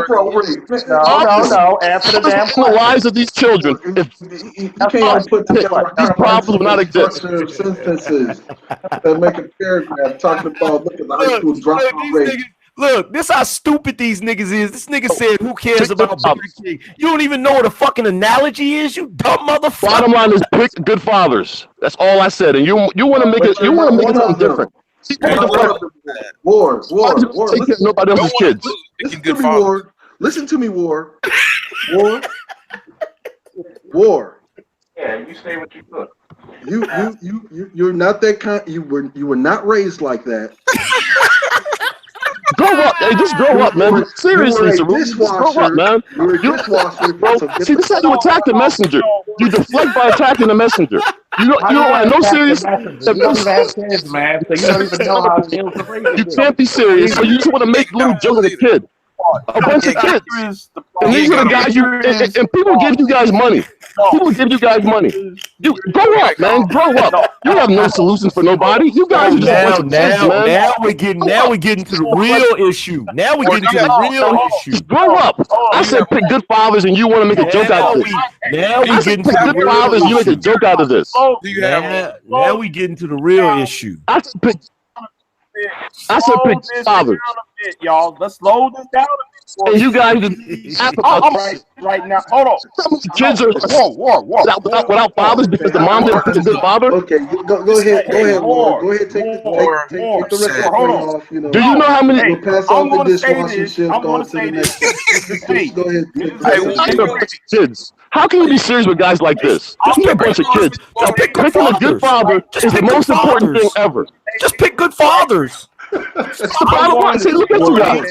No. Answer the damn question. The lives of these children. If you can't even put together these problems would not exist. structure of sentences that make a paragraph talking about look at the high school dropout rate. Look, this how stupid these niggas is. This nigga said, "Who cares about BIGJ?" You don't even know what a fucking analogy is. You dumb motherfucker. Bottom line is pick good fathers. That's all I said. And you want to make it. You want to make it something different. War. Nobody else's kids. Listen to me, War. Listen to me, War. War. Yeah, you say what you put. You're not that kind. You were not raised like that. Grow up. Hey, just grow up, man. Seriously, you were a dishwasher. Grow up, man. You were a dishwasher. See, this is how you attack the messenger. You deflect by attacking the messenger. You don't have no serious. You don't even have kids, man, so you don't even know how to deal with raising. You can't be serious, so you just want to make little jokes with a kid. A bunch of kids. And these are the guys and people give you guys money. People give you guys money. You grow up, man. Grow up. You have no solutions for nobody. You guys are just a bunch of kids, man. Now we're getting to the real issue. Now we're getting to the real issue. Grow up. I said pick good fathers, and you want to make a joke out of this. Now we getting to the good fathers, you make a joke out of this. Now we getting to the real issue. I said pick fathers. Y'all, let's slow this down. And you guys right now. Hold on. Some of the kids are without fathers because the mom didn't pick a good father. Okay, go ahead, War. Go ahead, take the rest of the thing off. You know. Do you know how many? We'll pass off the dishwashing shift on to the next. Go ahead. Kids. How can you be serious with guys like this? Just pick a bunch of kids. Picking a good father is the most important thing ever. Just pick good fathers. That's the bottom line. See, look at you guys.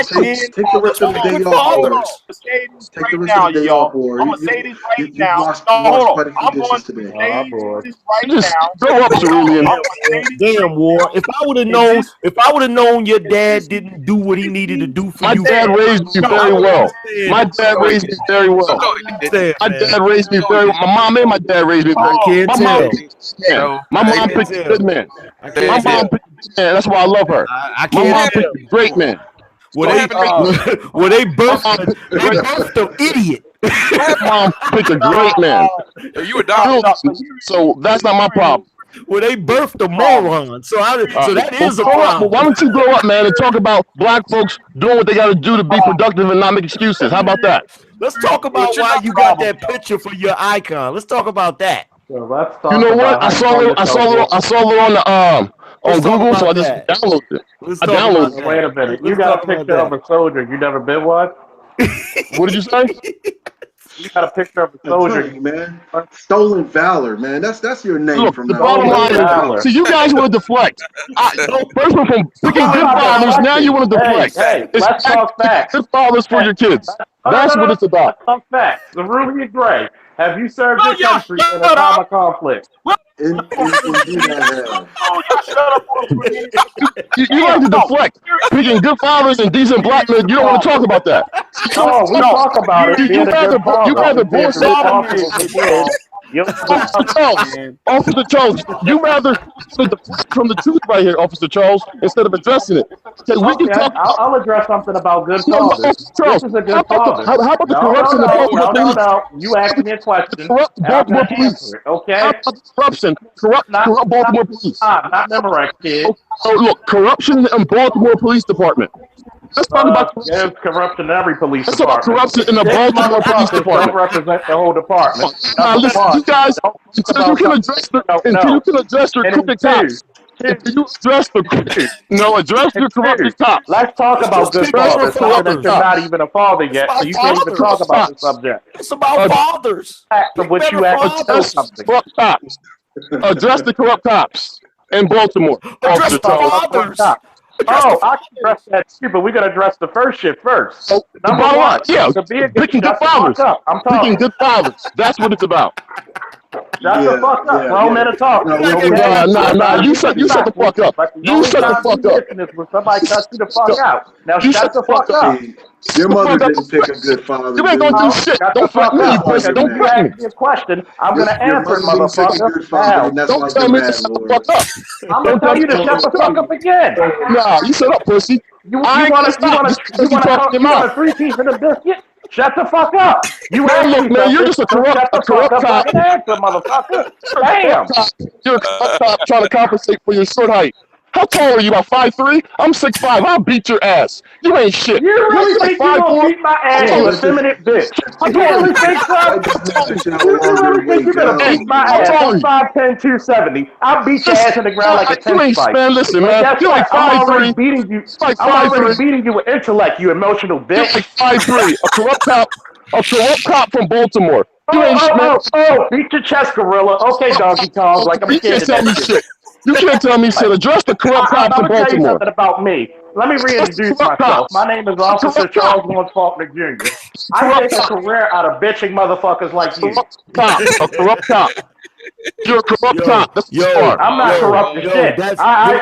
Take the rest of the day off. Take the rest of the day off, War. I'm gonna say this right now. Hold on. I'm going to say this right now. Grow up, Cerulean. Damn, War. If I would have known your dad didn't do what he needed to do for you. My dad raised me very well. My dad raised me very well. My mom and my dad raised me very well. My mom picked a good man. My mom picked a good man. That's why I love her. My mom picked a great man. They birthed the idiot. My mom picked a great man. You adopted. So that's not my problem. Well, they birthed a moron. So that is a problem. Why don't you grow up, man, and talk about black folks doing what they got to do to be productive and not make excuses? How about that? Let's talk about why you got that picture for your icon. Let's talk about that. You know what? I saw it on the on Google, so I just downloaded it. I downloaded it. Wait a minute. You got a picture of a soldier. You never been one? What did you say? You got a picture of a soldier, man. Stolen valor, man. That's your name. Look, from the now bottom on. line is, see, you guys want to deflect. First one from picking good fathers, now you want to deflect. Hey, let's talk facts. Good fathers for your kids. That's what it's about. Let's talk facts. The Ruby Gray. Have you served your country in a time of conflict? Indeed, I have. You like to deflect. Picking good fathers and decent black men, you don't want to talk about that. No, we talk about it. You rather born Officer Charles, you rather deflect from the truth right here, Officer Charles, instead of addressing it. Okay, we can talk. I'll address something about good fathers. Charles, this is a good father. How about the corruption of Baltimore police? No. You asked me a question. Corrupt Baltimore police. Okay. How about the corruption? Corrupt Baltimore police. Not Memorex, kid. Oh, look, corruption in Baltimore Police Department. Let's talk about there's corruption in every police Let's department. talk about corruption in the Baltimore Police Department. Don't represent the whole department. Listen, you guys, until you can address your crooked cops. Until you address address your corrupted cops. Let's talk about good fathers. Something that you're not even a father yet, so you can't even talk about the subject. It's about fathers. Of which you actually something. Corrupt cops. Address the corrupt cops in Baltimore. Address the fathers. Oh, I can address that too, but we got to address the first shit first. Number one, yeah, to be a picking good fathers. I'm talking. Picking good fathers. That's what it's about. Shut the fuck up. Grown men are talking. No, Nah. You shut the fuck up. You shut the fuck up. Is when somebody cuts you the fuck out. Now You shut the fuck up. See, your mother didn't pick a good father. You ain't gonna do shit. Shut Don't the fuck threaten me, up. pussy. Don't You threaten me. ask me a question, I'm gonna Your answer it, mother didn't pick a motherfucker. good father, Now, and that's Don't why tell you're me to mad, shut the Lord. fuck up. I'm gonna tell you to shut the fuck up again. Nah, you shut up, pussy. You I ain't want gonna stop. You talk your mouth. a 3-piece in a biscuit? Shut the fuck up. You Man, asked look, me man, you're something, just a so corrupt shut the fuck up so I cop. can answer, motherfucker. Damn. You're a corrupt cop trying to compensate for your short height. How tall are you? About 5'3"? I'm 6'5". I'll beat your ass. You ain't shit. You really You're think you gonna 5'4"? beat my ass, you effeminate bitch? How You tall are really you? think so? That just means that y'all You on your really think way you're gonna down, beat my How ass? tall are I'm you? 5'10", 270. I'll beat your ass in the ground like a You tennis ain't, spike. man, listen, But man. guess You're what? like I'm already 5'3". beating you. Like I'm already 5'3". beating you with intellect, you emotional You're bitch. like 5'3". A corrupt cop from Baltimore. You ain't shit, man. Beat your chest, gorilla. Okay, Donkey Kong, like I'm You scared can't of tell me that shit. shit. You can't tell me shit. Address the corrupt cops I'm in gonna tell you Baltimore. something about me. Let me reintroduce Corrupt myself. cops. My name is Officer Charles Lawrence Faulkner Jr. I Corrupt make a cop. career out of bitching motherfuckers like you. A corrupt cop. You're a corrupt cop. That's what you are. I'm not corrupt as shit. That's I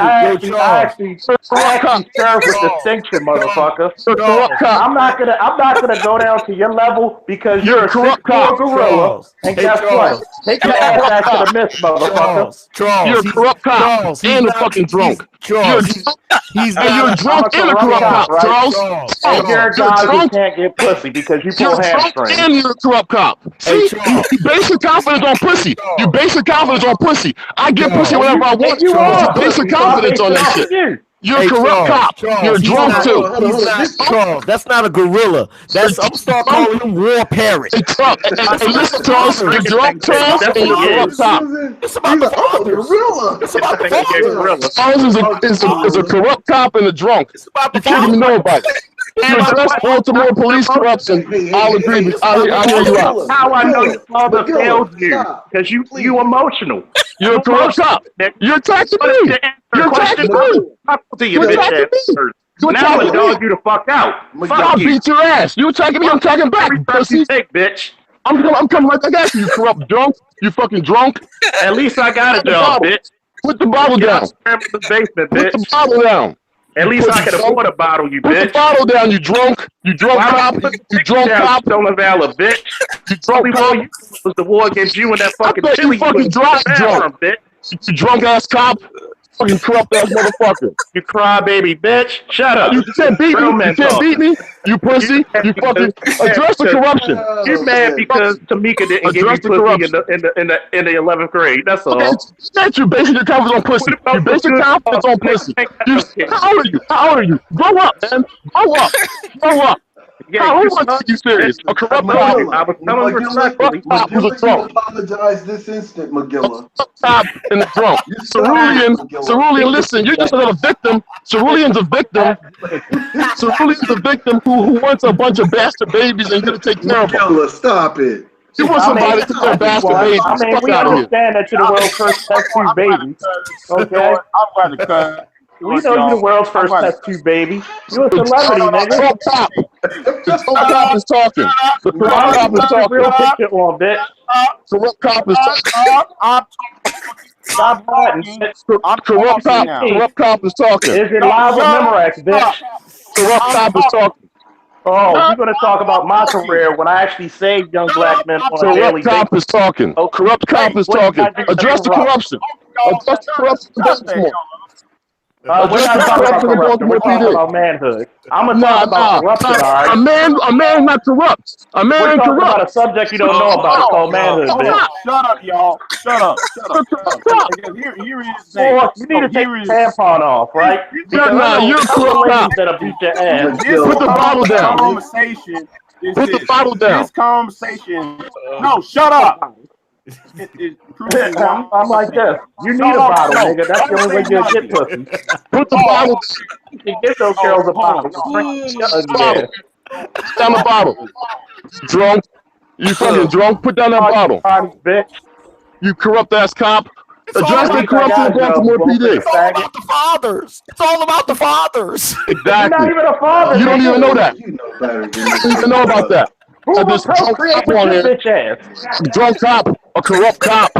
Charles. actually serve with distinction, motherfucker. You're a corrupt cop. I'm not gonna go down to your level because You're you're a a corrupt 6'4" cop. gorilla. Charles. And Hey, guess what? Charles. Take You're your a ass corrupt back to cop. the mist, motherfucker. You're a corrupt cop. And a fucking drunk. You're He's and not you're a I'm drunk a and a corrupt corrupt cop, cop, right? Charles. And you're a You're guy who drunk. can't get pussy because you You're pull drunk hamstrings. and you're a corrupt cop. See, you base your confidence on pussy. You base your confidence on pussy. I get pussy whenever I want, You but you are base your pussy, so I confidence based on it that off shit. of you. You're a corrupt cop. You're He's drunk not, too. Charles. That's not a gorilla. That's I'm start calling him War Parrot. Hey, listen, Charles. You're drunk, Charles, That's and what you're a he corrupt is. cop. It's about the fathers. It's about the fathers. Charles is a corrupt cop and a drunk. It's about the You can't even know about it. You address Baltimore police corruption. I'll agree with. I hear you out. How I know your father failed you stop. because you emotional. You're a corrupt cop. You're attacking me. You're attacking me. You're attacking me. You're Now I'm attacking gonna dog me. you the fuck out. I'll Fuck you. beat your ass. You attacking me? I'm attacking back, pussy. Take, bitch. I'm coming right back at you. You corrupt drunk. You fucking drunk. At least I got a Put the job, bottle. bitch. Put the bottle Get down. out of the basement, Put the bitch. bottle down. At least I can afford a bottle, you Put bitch. the bottle down, you drunk. You drunk Why cop. would You drunk down, cop. stolen valor, bitch? You drunk Only war cop. you was the war against you and that I fucking bet you Philly fucking drive drunk. bitch. You drunk ass cop. Fucking corrupt ass motherfucker. You crybaby bitch. Shut up. You can't beat me. Real You men can't beat me. You pussy. You fucking address the corruption. You're mad because Tamika didn't give you Address the pussy corruption. in the 11th grade. That's all. That you basing your confidence on pussy. You base your confidence on pussy. How old are you? How old are you? Grow up, man. Grow up. Grow up. How old are you serious? A corrupt cop. I was telling respectfully. Cop who's a You drunk. apologize this instant, McGilla. Cop and a drunk. Cerulean, listen, you're just another victim. Cerulean's a victim. Cerulean's a victim who wants a bunch of bastard babies and you're gonna take care of them. McGilla, stop it. You want somebody to take care of bastard babies. I mean, we Fuck out of here. understand that you're the world's first test tube baby. Okay? I'm about to cut. We know you're the world's first test tube baby. You're a celebrity, nigga. Drunk cop. The drunk cop is talking. The corrupt cop is talking. Real picture on, bitch. Corrupt cop is talking. Stop riding. Corrupt cop is talking. Is it live or Memorex, bitch? Corrupt cop is talking. Oh, you're gonna talk about my career when I actually saved young black men on a daily Corrupt cop basis. is talking. Corrupt cop is talking. Address the corruption. Address the corruption. We're not talking about corruption. We're talking about manhood. I'm gonna talk about corruption, all right? A man is not corrupt. A man We're ain't talking about corrupt. a subject you don't know about. It's called manhood, bitch. Shut up, y'all. Shut up. Because here is the thing. Boy, you need to take your tampon off, right? Nah, you're a corrupt ladies cop. that'll beat your ass. Put the bottle down. Conversation is Put the this. bottle down. This conversation. No, shut up. I'm like this. You need a bottle, nigga. That's the only way you'll get pussy. Put the bottle. You can get those girls a bottle. Bottle. Put down the bottle. Drunk. You fucking drunk. Put down that bottle. Bitch. You corrupt ass cop. Address the corruption of Baltimore PD. It's all about the fathers. It's all about the fathers. You're Exactly. not even a father. You don't even know that. You know better than You don't even know about that. Who will This drunk procreate cop with on your here. bitch ass? Drunk cop. A corrupt cop.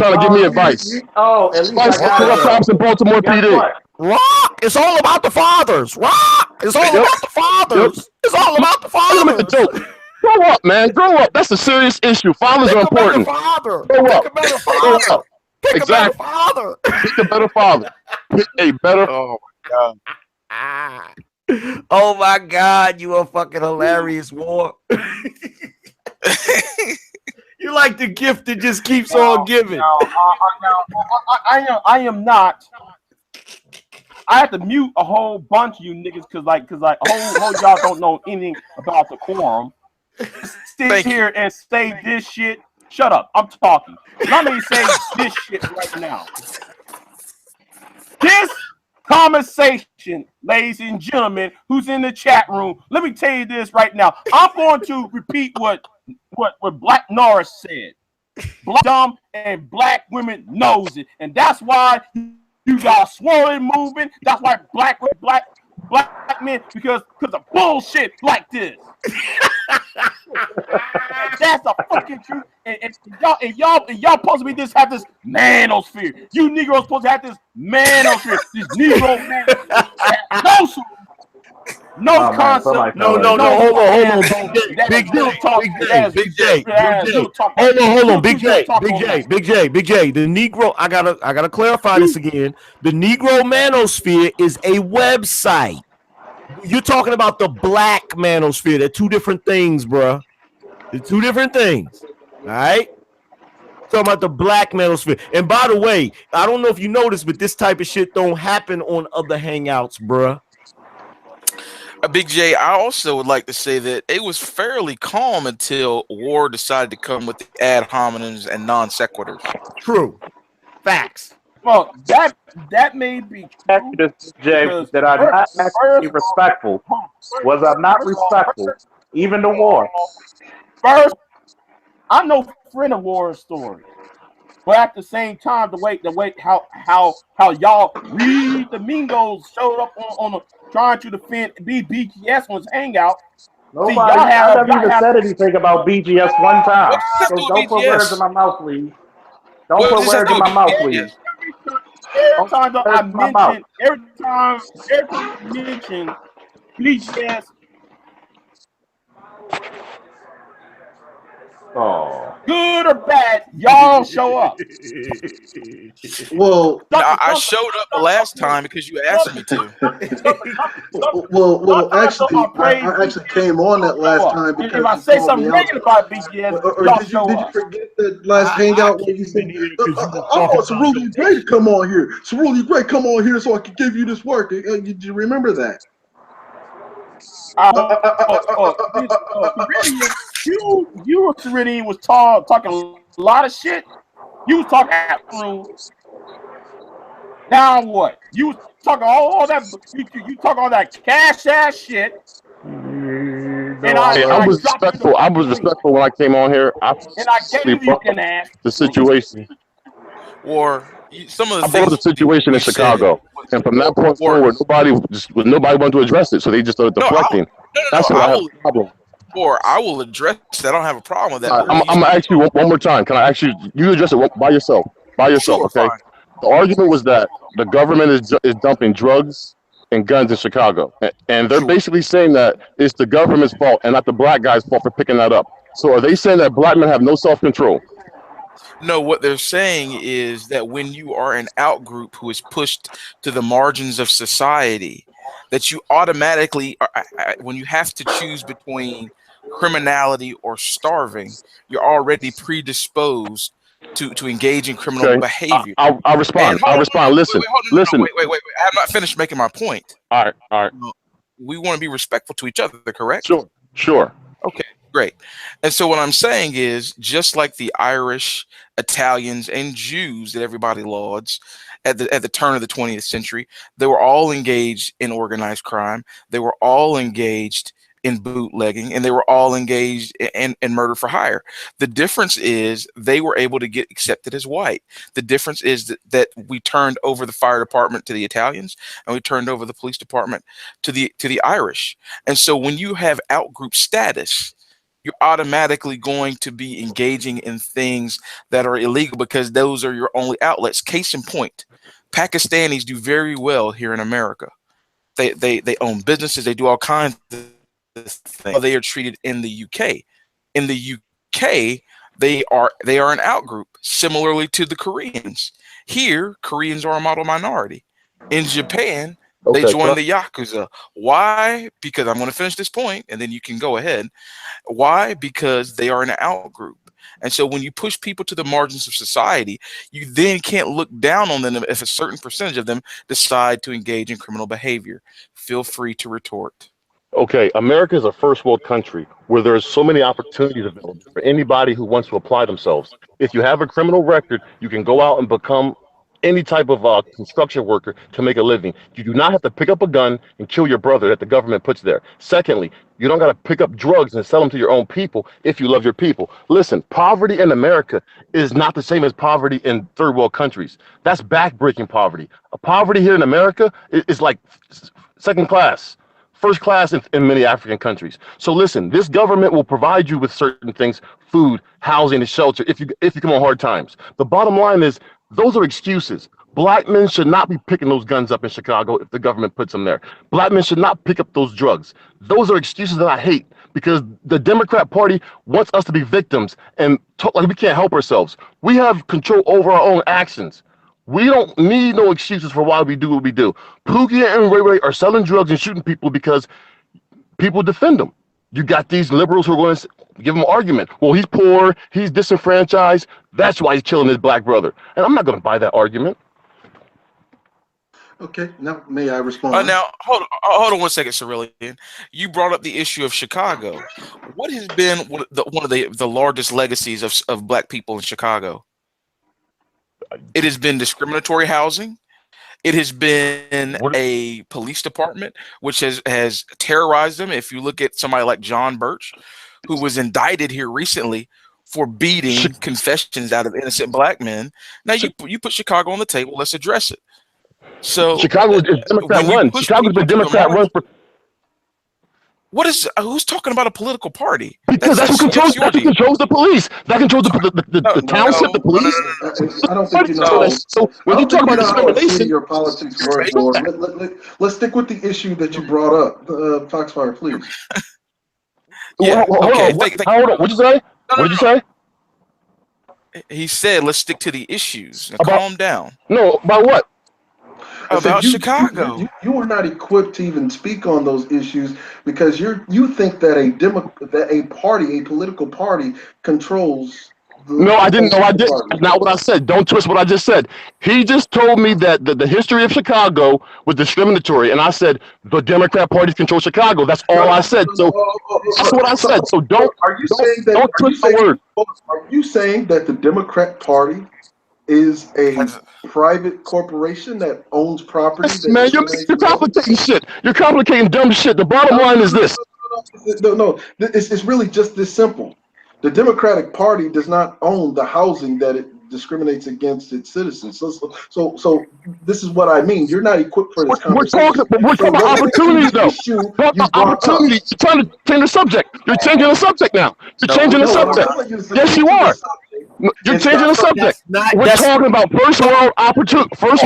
trying to give me advice. Oh, at least I Advice got to it what though. cops in Baltimore Guess PD. what? Rock. It's all about the fathers. Rock. It's all Yep. about the fathers. Yep. It's all about the I'm gonna make a fathers. joke. Grow up, man. Grow up. That's a serious issue. Fathers Pick are a better important. father. Grow Pick up. a better Grow father. up. Pick a better Exactly. father. Pick a better father. Pick a better. Oh my god. Oh my God, you are fucking hilarious, War. You're like the gift that just keeps on giving. I am not. I have to mute a whole bunch of you niggas because whole y'all don't know anything about the quorum. Sit here and say this shit. Shut up. I'm talking. Let me say this shit right now. This conversation, ladies and gentlemen, who's in the chat room, let me tell you this right now. I'm going to repeat what Black Norris said. Black dumb and black women knows it, and that's why you got a swirling movement. That's why black men because of bullshit like this. That's a fucking truth. And y'all supposed to be have this manosphere. You Negroes supposed to have this manosphere. This Negro man. No concept. No. Hold on. Big J. Hold on. Big J. The Negro. I gotta clarify this again. The Negro Manosphere is a website. You're talking about the Black Manosphere. They're two different things, bro. They're two different things. All right. Talking about the Black Manosphere. And by the way, I don't know if you noticed, but this type of shit don't happen on other hangouts, bro. Big J, I also would like to say that it was fairly calm until War decided to come with the ad hominems and non sequiturs. True. Facts. Well, that may be true. Jay, did I not be respectful? Was I not respectful? Even the War. First, I'm no friend of War's story. But at the same time, the way how y'all read the Mingos showed up on trying to defend BGS on his hangout. Nobody, I never even said anything about BGS one time. So don't put words in my mouth, please. Don't put words in my mouth, please. Every time I mention BGS. Oh. Good or bad, y'all show up. Well, I showed up the last time because you asked me to. well, actually, I actually came on that last time because if I say something negative about BGS, or did you forget the last hangout where you said, "I want Cerulean Gray to come on here. Cerulean Gray, come on here so I can give you this work." Did you remember that? You Cerulean was talking a lot of shit. You was talking through. Now what? You was talking all that. You talk all that cash ass shit. And I was respectful. I was respectful when I came on here. I gave you an ass. The situation. Or some of the I brought up the situation in Chicago, and from that point forward, nobody wanted to address it, so they just started deflecting. That's what I have a problem. Or I will address that. I don't have a problem with that. I'm gonna ask you one more time. Can I actually you address it by yourself? Sure, okay? fine. The argument was that the government is dumping drugs and guns in Chicago, and they're basically saying that it's the government's fault and not the black guy's fault for picking that up. So are they saying that black men have no self-control? No, what they're saying is that when you are an out group who is pushed to the margins of society, that you automatically, when you have to choose between criminality or starving, you're already predisposed to engage in criminal behavior. I'll respond. Listen. Wait. I have not finished making my point. All right. We want to be respectful to each other, correct? Sure. Okay, great. And so what I'm saying is, just like the Irish, Italians, and Jews that everybody lauds at the turn of the 20th century, they were all engaged in organized crime. They were all engaged in bootlegging, and they were all engaged in murder for hire. The difference is they were able to get accepted as white. The difference is that we turned over the fire department to the Italians, and we turned over the police department to the Irish. And so when you have outgroup status, you're automatically going to be engaging in things that are illegal because those are your only outlets. Case in point, Pakistanis do very well here in America. They own businesses. They do all kinds of things. They are treated in the UK. In the UK, they are an outgroup, similarly to the Koreans. Here, Koreans are a model minority. In Japan, they Okay, join the Yakuza. Why? Because I'm going to finish this point, and then you can go ahead. Why? Because they are an outgroup. And so when you push people to the margins of society, you then can't look down on them if a certain percentage of them decide to engage in criminal behavior. Feel free to retort. Okay, America is a first world country where there's so many opportunities available for anybody who wants to apply themselves. If you have a criminal record, you can go out and become any type of construction worker to make a living. You do not have to pick up a gun and kill your brother that the government puts there. Secondly, you don't got to pick up drugs and sell them to your own people if you love your people. Listen, poverty in America is not the same as poverty in third world countries. That's backbreaking poverty. Poverty here in America is like second class. First class in many African countries. So listen, this government will provide you with certain things, food, housing, and shelter if you come on hard times. The bottom line is those are excuses. Black men should not be picking those guns up in Chicago if the government puts them there. Black men should not pick up those drugs. Those are excuses that I hate because the Democrat Party wants us to be victims and talk like we can't help ourselves. We have control over our own actions. We don't need no excuses for why we do what we do. Pookie and Ray Ray are selling drugs and shooting people because people defend them. You got these liberals who are going to give him an argument. Well, he's poor, he's disenfranchised. That's why he's killing his black brother. And I'm not going to buy that argument. Okay, now may I respond? Now, hold on 1 second, Cerulean. You brought up the issue of Chicago. What has been one of the largest legacies of black people in Chicago? It has been discriminatory housing. It has been a police department which has terrorized them. If you look at somebody like John Birch, who was indicted here recently for beating confessions out of innocent black men. Now you put Chicago on the table. Let's address it. So Chicago is Democrat run. Chicago's been Democrat run for. Who's talking about a political party? Because that's who controls the police. That controls the township, the police. I don't think you know. So when you talk about discrimination, your politics work. Let's stick with the issue that you brought up. Foxfire, please. Yeah. Hold on. What'd you say? What did you say? He said, "Let's stick to the issues." Now, calm down. No, about what? About Chicago. You are not equipped to even speak on those issues because you think that a political party controls. No, I didn't. No, I didn't. That's not what I said. Don't twist what I just said. He just told me that the history of Chicago was discriminatory, and I said the Democrat parties control Chicago. That's all I said. So that's what I said. So don't twist my word. Are you saying that the Democrat Party is a private corporation that owns property? Yes, man, you're complicating shit. You're complicating dumb shit. The bottom line is this. No, it's really just this simple. The Democratic Party does not own the housing that it discriminates against its citizens. So this is what I mean. You're not equipped for this conversation. We're talking about opportunities, though. Opportunity. You're trying to change the subject. You're changing the subject now. You're changing the subject. Yes, you are. You're changing the subject. We're talking about first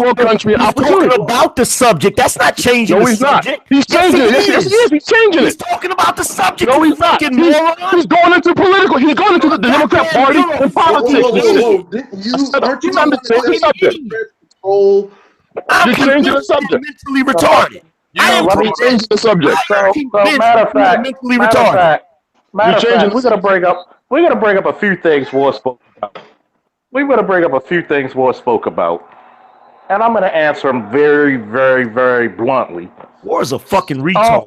world country and opportunity. Talking about the subject. That's not changing the subject. He's changing it. Yes, he is. He's changing it. He's talking about the subject. No, he's not. He's going into political. He's going into the Democrat Party and politics. You're changing the subject. Mentally retarded. Let me change the subject. So matter of fact, we're gonna bring up a few things War spoke about. We're gonna bring up a few things War spoke about, and I'm gonna answer them very, very, very bluntly. War's a fucking retard.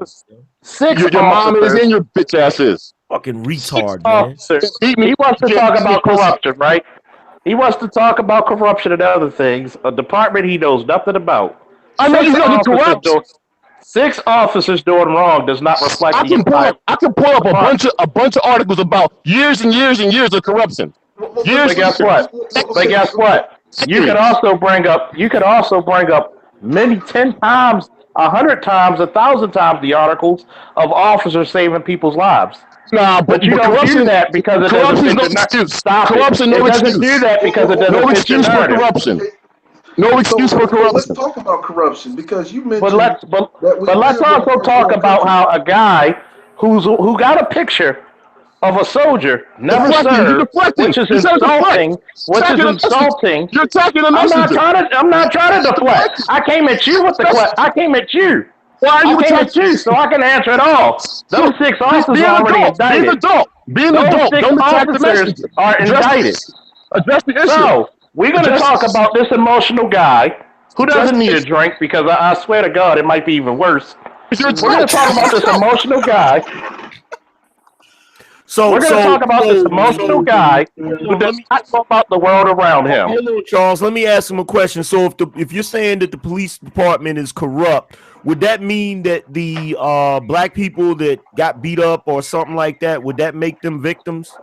Your mom is and your bitch ass is. Fucking retard, man. He wants to talk about corruption, right? He wants to talk about corruption and other things. A department he knows nothing about. I know he's gonna corrupt. 6 officers doing wrong does not reflect I can pull up a bunch of articles about years and years and years of corruption. But guess what? You could also bring up many 10 times, 100 times, 1,000 times the articles of officers saving people's lives. Nah, But you don't do that because it doesn't corruption's fit no the narrative. excuse. Stop it. Corruption, It no doesn't excuse. do that because it No doesn't fit your excuse for narrative. corruption. No excuse for So let's corruption. talk about corruption because you But mentioned that we let's live in a also first talk world about country. how a guy who got a picture of a soldier never Deflecting. You're served, deflecting. which is You said a deflect. insulting, which is Attacking a messenger. insulting. You're attacking a I'm not messenger. trying to. I'm not trying to deflect. I came at you with the question. I came at you. Why are you I came at attacking? you, so I can answer it all. Those 6 officers Be are an already adult. Be an indicted. adult. Be an Those adult. 6 Don't attack the officers messenger. are indicted. Address the issue. So we're going to Address- talk about this emotional guy who address doesn't the need a issue. drink because I swear to God, it might be even worse. You're We're going to talk about this emotional guy. So We're going to talk about this emotional guy who let does me not know about the world around him. hold on, Charles. Let me ask him a question. So if you're saying that the police department is corrupt, would that mean that the black people that got beat up or something like that, would that make them victims?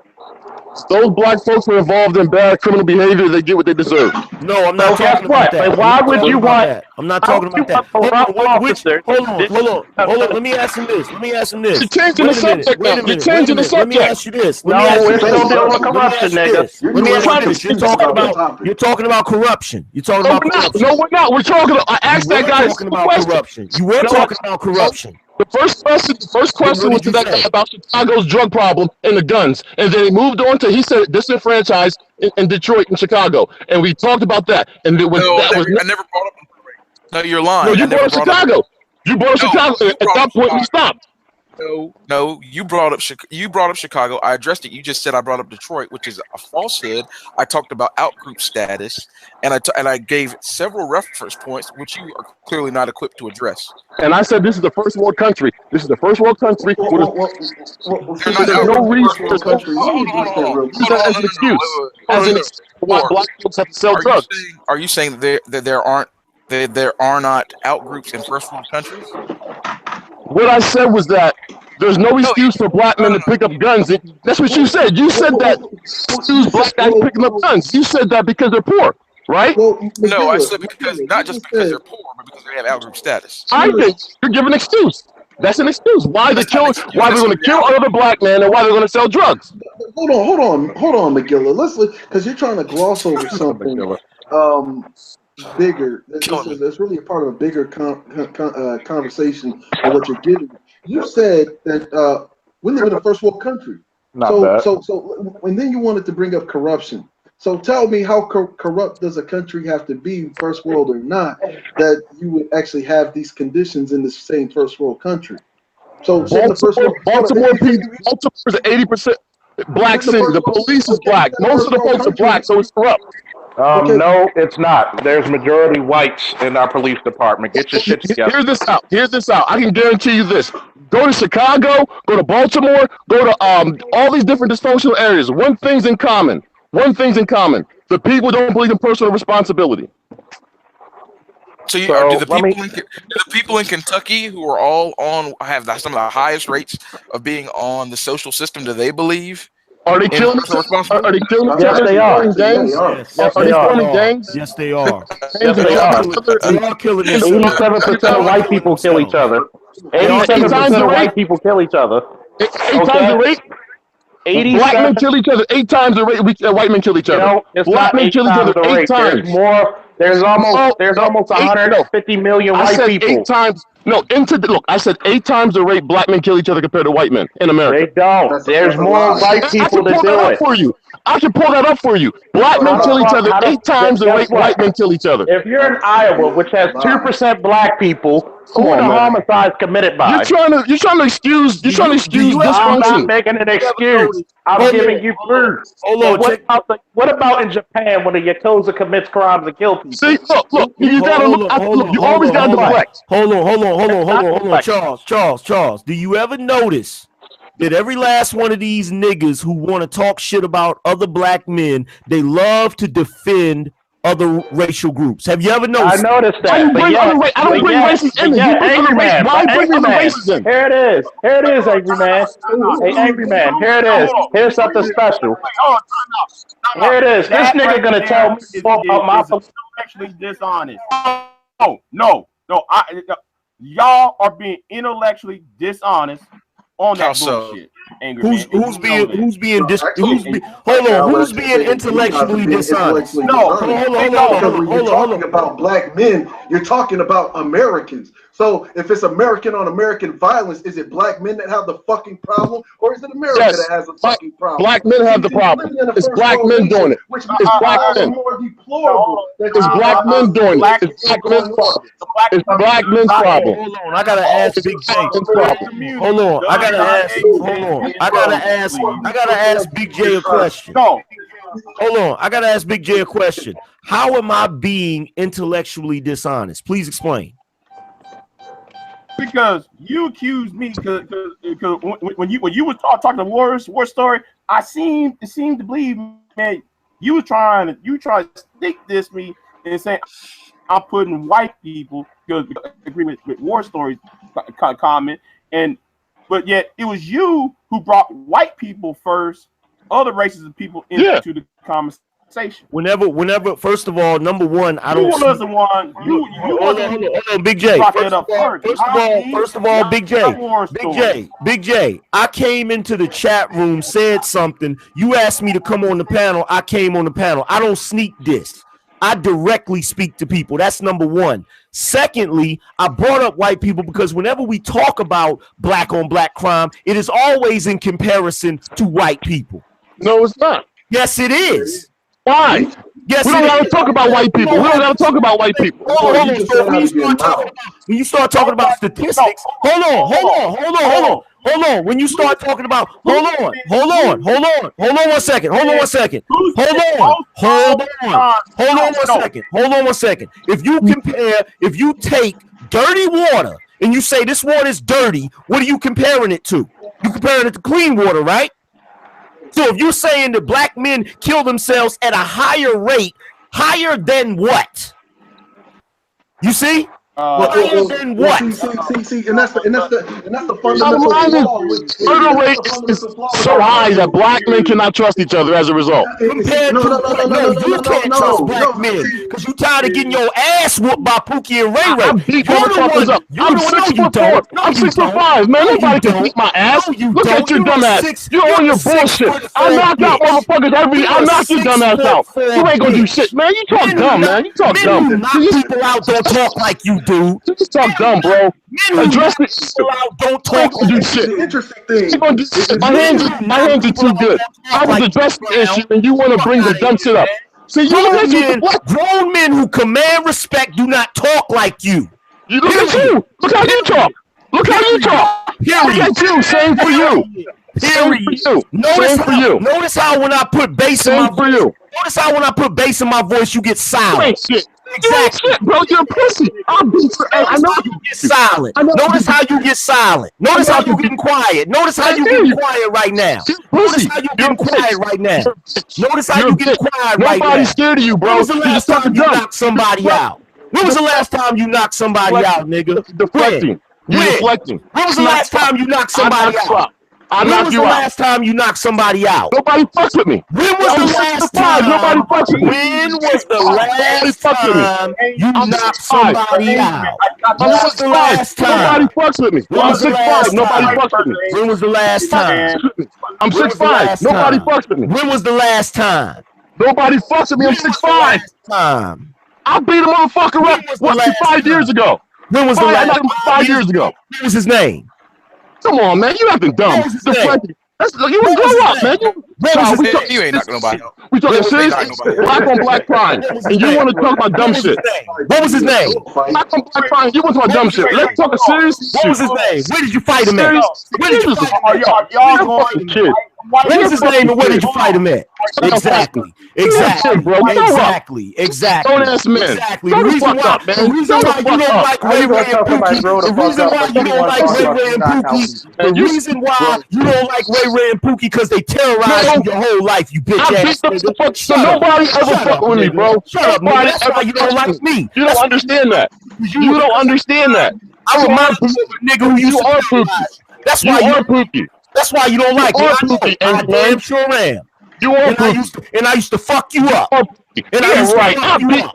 Those black folks were involved in bad criminal behavior. They get what they deserve. No, I'm not So guess talking about what? that. But why would you want? I'm not Why talking would you about that. want Hold corrupt on. officers? Hold on. Let me ask him this. You're changing the subject now. You're changing the Let me subject. ask you this. No, we're still dealing with corruption, nigga. Let me ask you this. You're talking about corruption. You're talking No, about we're not. corruption. No, we're not. We're talking. I asked that guy a talking simple about question. corruption. You were No, talking about corruption. The first question was to that guy about Chicago's drug problem and the guns, and then he moved on to he said disenfranchised in Detroit and Chicago, and we talked about that. And it was No, that was I never brought up Detroit. No, you're lying. no, you I never brought up brought Chicago. You brought up Chicago. you At brought that up point, we Chicago. stopped. No, you brought up Chicago. I addressed it. You just said I brought up Detroit, which is a falsehood. I talked about outgroup status, and I gave several reference points, which you are clearly not equipped to address. And I said this is the first world country. This is the first world country. Since There's you said no reason. first world country, let me address that real Use that as an excuse. As an excuse why black folks have to sell Are drugs. you saying that there are not outgroups in first world countries? What I said was that there's no excuse for black men to pick up guns. That's what you said. You said that excuse black guys picking up guns. You said that because they're poor, right? No, I said because not just because they're poor, but because they have outgroup status. I think you're giving an excuse. That's an excuse. Why they're killing? Why they're going to kill other black men and why they're going to sell drugs? Hold on, McGilla. Let's because you're trying to gloss over something bigger. That's really a part of a bigger conversation of what you're getting. You said that we live in a first world country. So, and then you wanted to bring up corruption. So tell me, how corrupt does a country have to be, first world or not, that you would actually have these conditions in the same first world country? So Baltimore is 80% black city. The police is black. Most of the folks are black, so it's corrupt. No, it's not. There's majority whites in our police department. Get your shit together. Here's this out. I can guarantee you this. Go to Chicago, go to Baltimore, go to all these different dysfunctional areas. One thing's in common. The people don't believe in personal responsibility. So, do the people in Kentucky who are all on have some of the highest rates of being on the social system? Do they believe? Are they killing each other? Are they killing each other? Yes, they are. Are they forming gangs? Yes, they are. Yes, they are. They are killing themselves. 87% of white people kill each other. 87% of white people kill each other. 8 times the rate. Black men kill each other 8 times the rate white men kill each other. Black men kill each other 8 times. There's almost 150 million white people. 8 times. No, look, I said 8 times the rate black men kill each other compared to white men in America. They don't. There's more white people that do it. I can pull that up for you. Black men kill each other 8 times the rate white men kill each other. If you're in Iowa, which has 2% black people, who are the homicides committed by? You're trying to excuse dysfunction. I'm not making an excuse. I'm giving you proof. What about in Japan when the Yakuza commits crimes and kill people? See, look, you gotta look. You always gotta deflect. Hold on. Charles. Do you ever notice that every last one of these niggas who want to talk shit about other black men, they love to defend other racial groups? Have you ever noticed? I noticed that. I don't bring races in. Why bring other races in? Here it is, Angryman. Hey, Angryman, here it is. Here's something special. Here it is. This nigga gonna tell me more about my intellectually dishonest. No. Y'all are being intellectually dishonest on that bullshit. Angryman. Who's being who's being No, dis, actually, who's be, hold on, who's being intellectually dishonest? No, because when you're talking about black men, you're talking about Americans. So if it's American on American violence, is it black men that have the fucking problem, or is it America Yes. that has the fucking problem? Black men have the problem. It's black men doing it. Which It's black men. more deplorable. It's black men doing it. It's black men's problem. It's black men's problem. Hold on, I gotta ask Big J. Hold on, I gotta ask. Hold on, I gotta ask Big J a question. Hold on, I gotta ask Big J a question. How am I being intellectually dishonest? Please explain. Because you accused me because when you were talking the war story, I seemed to believe, man, you try to stick this me and say I'm putting white people because agree with war stories comment, but yet it was you who brought white people first, other races of people into the conversation. Whenever, first of all, number one, I don't. You was the one. You hold on, Big J. First of all, Big J. I came into the chat room, said something. You asked me to come on the panel. I came on the panel. I don't sneak this. I directly speak to people. That's number one. Secondly, I brought up white people because whenever we talk about black on black crime, it is always in comparison to white people. No, it's not. Yes, it is. Why? Yes, we don't gotta talk about white people. We don't gotta talk about white people. Hold on. So when you start talking about statistics, hold on. When you start talking about, hold on 1 second. Hold on 1 second. If you take dirty water and you say this water is dirty, what are you comparing it to? You comparing it to clean water, right? So if you're saying that black men kill themselves at a higher rate, higher than what? You see? Higher than what? See, and that's the fundamental flaw. Murder rate is so high that black men cannot trust each other as a result. Compared to you can't trust black men because you tired of getting your ass whooped by Pookie and Ray Ray. I beat motherfuckers up. I'm 6'4". I'm 6'5". Man, nobody can beat my ass. Look at your dumb ass. You're on your bullshit. I knock out motherfuckers I knock your dumb ass out. You ain't gonna do shit, man. You talk dumb, man. You talk dumb. Men who knock people out don't talk like you do. You just talk dumb, bro. Address this. Don't talk. Do shit. Interesting thing. My hands are too good. I was addressing the issue, and you want to bring the dumb shit up. See, you grown men who command respect do not talk like you. You look at you. Look how you talk. Look how you talk. Look at you. Same for you. Same for you. Notice how when I put bass in my voice. Notice how when I put bass in my voice, you get silent. Exactly, bro. You're a pussy. I'll beat you. I know you get silent. Notice how you get silent. Notice how you getting quiet. Notice how you getting quiet right now. Notice how you getting quiet right now. Notice how you getting quiet right now. Nobody's scared of you, bro. When was the last time you knocked somebody out? When was the last time you knocked somebody out, nigga? Deflecting. You're deflecting. When was the last time you knocked somebody out? When was the last time you knocked somebody out? Nobody fucks with me. When was the last time? Nobody fucks with me. When was the last time you knocked somebody out? When was the last time? Nobody fucks with me. I'm 6'5". Nobody fucks with me. When was the last time? I'm 6'5". Nobody fucks with me. When was the last time? Nobody fucks with me. I'm 6'5". I beat a motherfucker up 5 years ago. When was the last time? 5 years ago. What was his name? Come on, man. You acting dumb. You would grow up, man. You ain't knocking nobody. We talking serious black on black crime, and you want to talk about dumb shit. What was his name? Black on black crime. You want to talk about dumb shit. Let's talk a serious. What was his name? Where did you fight him at? Where did you fight him at? Kid. What was his name and where did you fight him at? Exactly. Don't ask men. Exactly. The reason why you don't like Ray Ray and Pookie. The reason why you don't like Ray Ray and Pookie. The reason why you don't like Ray Ray and Pookie because they terrorize you your whole life. You bitch ass nigga. So nobody ever fuck with me, bro. Shut up, nigga. That's why you don't like me. You don't understand that. You don't understand that. I remind you of a nigga who used to Pookie. That's why you are Pookie. That's why you don't like me. I damn sure am. You are Pookie. And I used to fuck you up. And I used to fuck you up.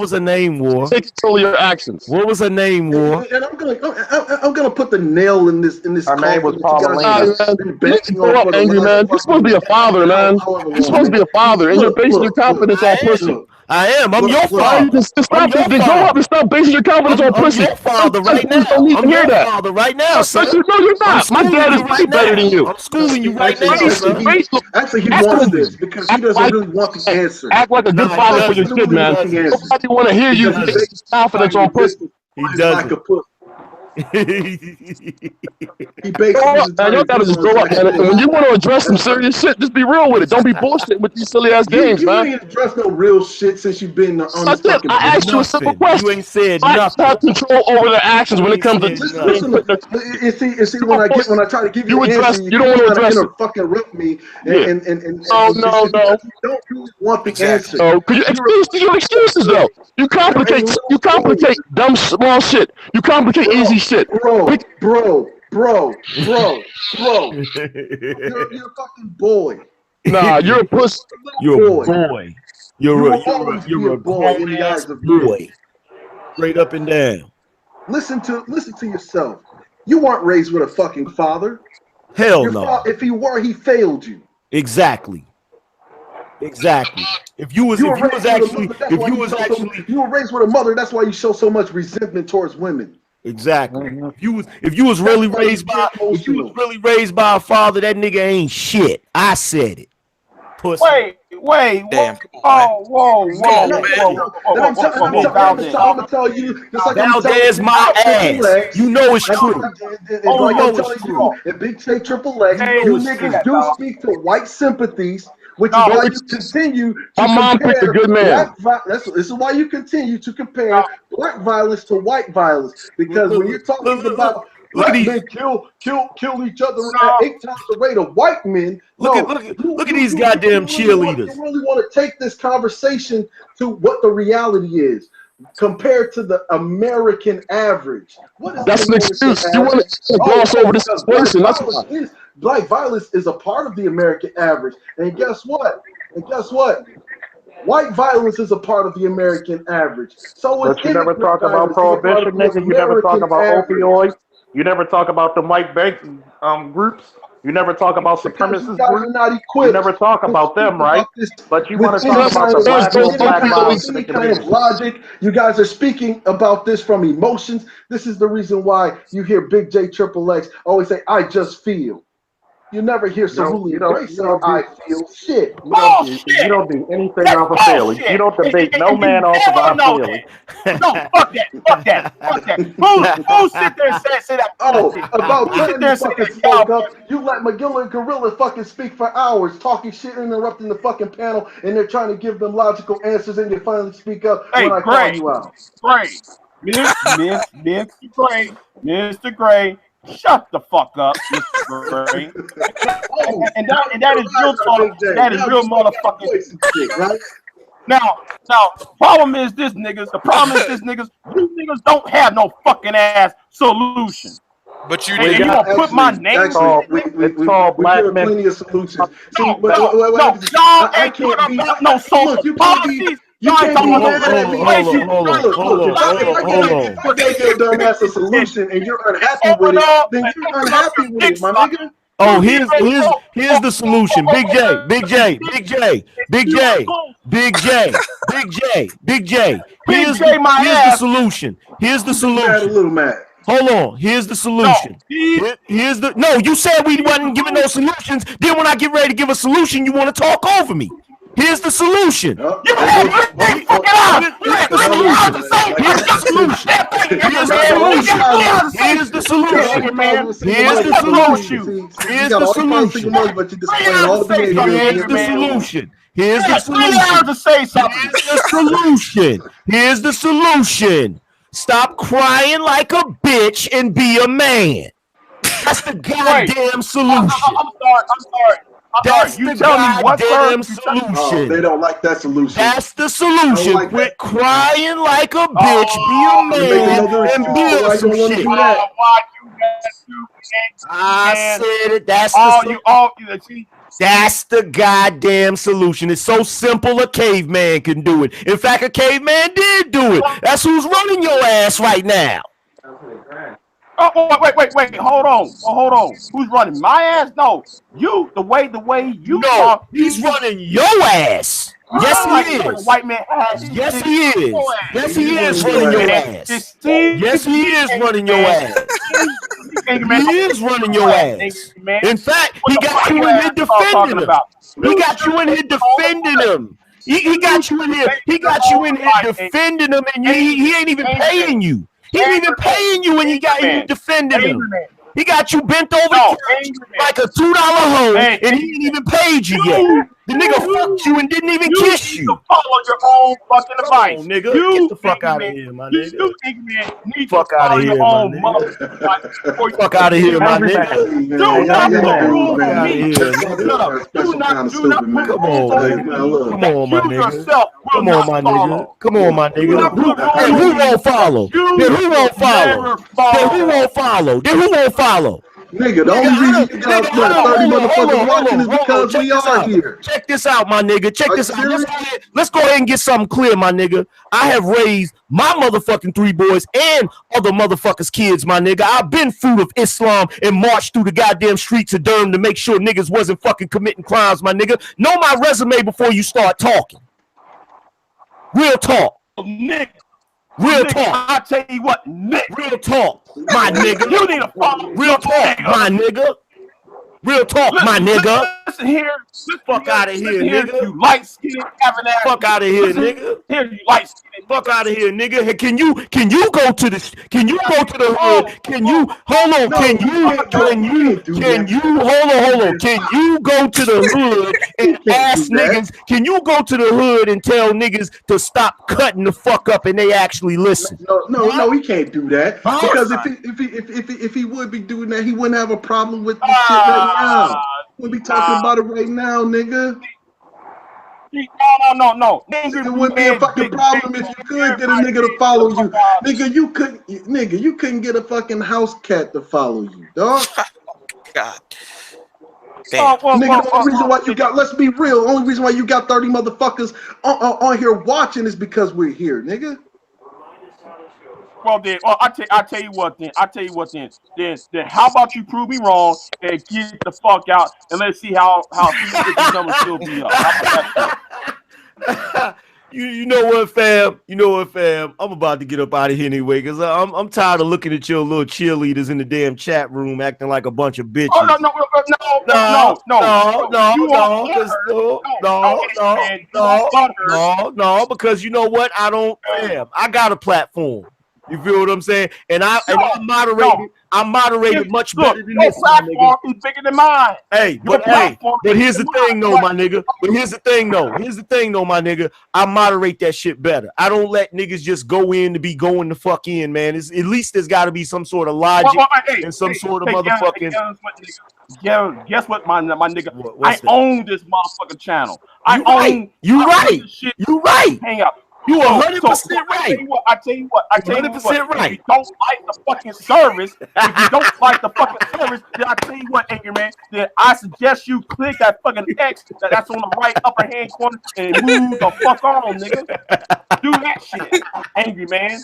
was her name, War? Take control of your actions. What was her name, War? And I'm gonna put the nail in this Her name was coffin that you guys You been need to banging grow on up, for the Angry last Man. You're supposed to be a father, man. however You're supposed to be long. a father, and you're basing your confidence on pussy. I am. I'm your Why you father. just I'm stop your it? Then grow up and stop basing your confidence on I'm pussy. your father right Don't now. need to I'm hear your that. father right now, son. No, you're not. My dad is way better than you. I'm schooling you right now, son. Actually, he wants this because he doesn't really want the answer. Act like a good father for your kid, man. Nobody want to hear you base his confidence on pussy. He doesn't. He based his Man, entire y'all gotta just view on grow up, man. sexual And when you want to address some That's right. serious shit, just be real with it. Don't be bullshit with these silly ass You games, man. ain't addressed no real shit since you've been on I this did. fucking I planet. asked you a simple Nothing. You question. ain't said Blacks nothing. have control over their actions You when it ain't comes to said Listen, nothing. putting their and see when I try to give you you an answer, address. you You don't keep want to trying to address it. fucking rip me, Yeah. No, it's no, just no. because you don't really want the Exactly. answer. No, cause you excuses though. You complicate dumb small shit. You complicate easy shit. Bro, you're a fucking boy. Nah, you're a puss. You're a Boy. boy. You You're will always be a a boy grown in the ass eyes of men. boy. Straight up and down. Listen to yourself. You weren't raised with a fucking father. Hell no. If he were, he failed you. Exactly. Exactly. If you was You were raised with a mother. That's why you were raised with a mother. That's why you show so much resentment towards women. Exactly. If you was really raised by a father, that nigga ain't shit. I said it. Pussy. Wait. Damn. Whoa. And I'm gonna tell you, just like I'm telling Valdez you my about Triple ass. X. You know it's true. And like I'm telling you, at Big J Triple X, you niggas do speak to white sympathies, which is why you continue to My mom picked a compare good man. This is why you continue to compare black violence to white violence. Because when you're talking about black men kill each other at 8 times the rate of white men, Look at these goddamn cheerleaders. You really want to take this conversation to what the reality is compared to the American average. What is That's the an American excuse. You average? want to gloss over this Because situation. That's why. black violence is a part of the American average. And guess what? White violence is a part of the American average. So is But you never immigrant talk about violence is a part prohibition, of the nigga. You never talk American about average. opioids. You never talk about the white bank groups. You never talk about Because you supremacist guys are groups. not You equipped never talk to about speak them, right? about this But you with want to any talk about kind the of black violence in the any kind of community. logic. You guys are speaking about this from emotions. This is the reason why you hear Big J Triple X always say, "I just feel." You never hear Cerulean Grace say, "I feel shit." You don't do anything off of feeling. You don't debate no man off of our feelings. No, fuck that. Who sit there and say that bullshit? About Who sit time there you and say fucking that? spoke up. You let McGill and Gorilla fucking speak for hours, talking shit, interrupting the fucking panel, and they're trying to give them logical answers, and you finally speak up when I call you out. Mr. Gray, shut the fuck up, Mr. Gray. and that is real talk. That is real motherfucking shit, right? Now, problem is this, niggas. The problem is this, niggas. You niggas don't have no fucking ass solution. But you and do. you gonna put my name? It's called we black give men. plenty of solutions. No, Wait, y'all I ain't can't talking be. about no social Look, you can't be. policies. You Y'all ain't can't be talking about mad at me. Look, if I gave your dumb ass a solution and you're unhappy with it, then you're unhappy with it, my nigga. Oh, here's the solution. Big J. Here's the solution. Here's the solution. A little mad. Hold on. Here's the solution. No, you said we wasn't giving no solutions. Then when I get ready to give a solution, you want to talk over me. Here's the solution. Here's the solution. Here's the solution. Here's the solution. Here's the solution. Here's the solution. Here's the solution. Here's the solution. Here's the solution. Here's the solution. Stop crying like a bitch and be a man. That's the goddamn solution. I'm sorry. That's the goddamn solution. Oh, they don't like that solution. That's the solution. Like Quit crying like a bitch. Be a man and build some shit. I said it. That's That's the goddamn solution. It's so simple a caveman can do it. In fact, a caveman did do it. That's who's running your ass right now. Oh, wait. Hold on. Who's running my ass? No, you. The way you talk. He's running your ass. Yes, he is. White man. Yes, he is. Yes, he is running your ass. Yes, he is running your ass. He is running your ass. In fact, he got you in here defending him. He got you in here defending him. He got you in here. He got you in here defending him, and he ain't even paying you. He didn't even paying you when you defended him. He got you bent over like a $2 hoe, and he ain't even paid you yet. The nigga fucked you and didn't even kiss you. Follow your own fucking advice. On, nigga. Get the fuck out of here, my nigga. You need fuck to out follow of here, your my own nigga. Fuck out of here, my nigga. Do not put rules Fuck on out of me. here, nigga. Do not put Come on, nigga. Come on, my nigga. yourself will Come on, not my follow. nigga. Come on, my Do not nigga. put rules Hey, on who me. won't follow? Then who won't follow? Never Then who won't follow? Then who won't follow? Nigga, the only reason you got 30 motherfuckers watching is because we are here. Check this out, my nigga. Check this out. Let's go ahead and get something clear, my nigga. I have raised my motherfucking 3 boys and other motherfuckers' kids, my nigga. I've been fruit of Islam and marched through the goddamn streets of Durham to make sure niggas wasn't fucking committing crimes, my nigga. Know my resume before you start talking. Real talk. Nick. Real talk. I tell you what, Nick. Real talk, my nigga. You need to follow. Real talk, my nigga. Real talk, my nigga. Listen here. Fuck out of here, nigga. You light skinned having ass. Fuck out of here, nigga. Here you light skinned. Fuck out of here, nigga. Hey, can you go to the hood? Can you hold on? Can you hold on? Can you go to the hood and ask niggas? Can you go to the hood and tell niggas to stop cutting the fuck up and they actually listen? No, he can't do that because if he would be doing that, he wouldn't have a problem with this shit right now. We'll be talking about it right now, nigga. No. It wouldn't be a fucking problem if you could get a nigga to follow you. Nigga, you couldn't get a fucking house cat to follow you, dog. God. Damn. Nigga, the only reason why you got, let's be real, the only reason why you got 30 motherfuckers on here watching is because we're here, nigga. Well then, I tell you what then. Then how about you prove me wrong and get the fuck out and let's see how you can still be up. How about that? You know what, fam? I'm about to get up out of here anyway, because I'm tired of looking at your little cheerleaders in the damn chat room acting like a bunch of bitches. Oh no, because you know what? I got a platform. You feel what I'm saying? And I moderated much better than this. Your platform is bigger than mine. But here's the thing though, my nigga. Here's the thing though, my nigga. I moderate that shit better. I don't let niggas just go in to be going the fuck in, man. At least there's got to be some sort of logic and some sort of motherfucking. Guess what, my nigga? I own this motherfucking channel. You right. Hang up. You 100% right. I tell you what. 100% right. If you don't like the fucking service, then I tell you what, Angryman, then I suggest you click that fucking X that's on the right upper hand corner and move the fuck on, nigga. Do that shit, Angryman.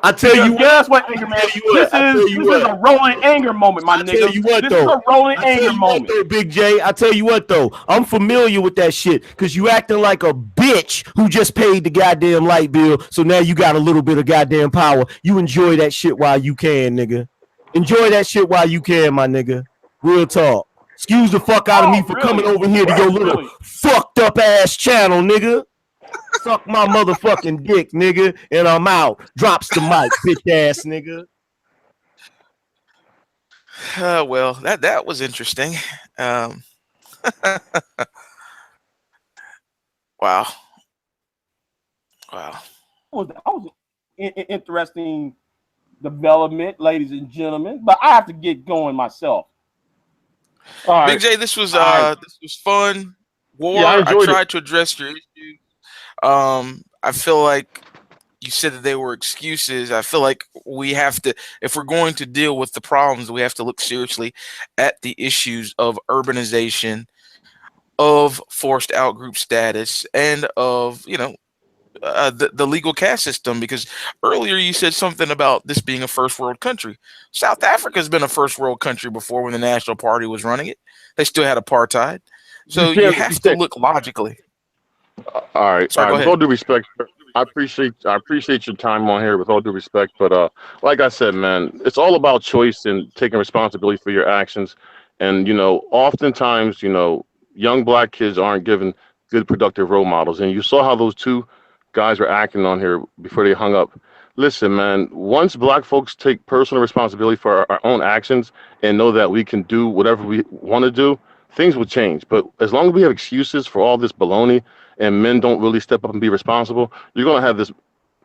I tell you what. Guess what, Angryman? This is a rolling anger moment, my nigga. I tell you what, this is a rolling anger moment. Big J, I tell you what though, I'm familiar with that shit because you acting like a bitch who just paid the goddamn light bill, so now you got a little bit of goddamn power. You enjoy that shit while you can, nigga. Enjoy that shit while you can, my nigga. Real talk. Excuse the fuck out of me for coming over here to your little fucked up ass channel, nigga. Suck my motherfucking dick, nigga, and I'm out. Drops the mic, bitch ass nigga. Well, that was interesting. Wow. That was an interesting development, ladies and gentlemen. But I have to get going myself. Big J, this was fun. War. Yeah, I tried to address your issues. I feel like you said that they were excuses. I feel like we have to, if we're going to deal with the problems, we have to look seriously at the issues of urbanization, of forced out-group status, and of, the legal caste system, because earlier you said something about this being a first world country. South Africa has been a first world country before when the National Party was running it. They still had apartheid. So you have to look logically. All right. With all due respect, I appreciate your time on here, with all due respect, but like I said, man, it's all about choice and taking responsibility for your actions. And oftentimes, young black kids aren't given good productive role models. And you saw how those two guys were acting on here before they hung up. Listen, man, once black folks take personal responsibility for our own actions and know that we can do whatever we want to do, things will change. But as long as we have excuses for all this baloney and men don't really step up and be responsible, you're going to have this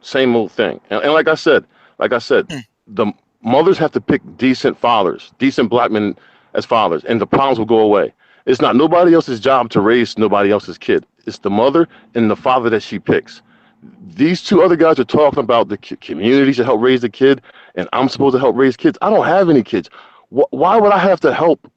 same old thing. And like I said, the mothers have to pick decent fathers, decent black men as fathers, and the problems will go away. It's not nobody else's job to raise nobody else's kid. It's the mother and the father that she picks. These two other guys are talking about the community should help raise the kid, and I'm supposed to help raise kids. I don't have any kids. Why would I have to help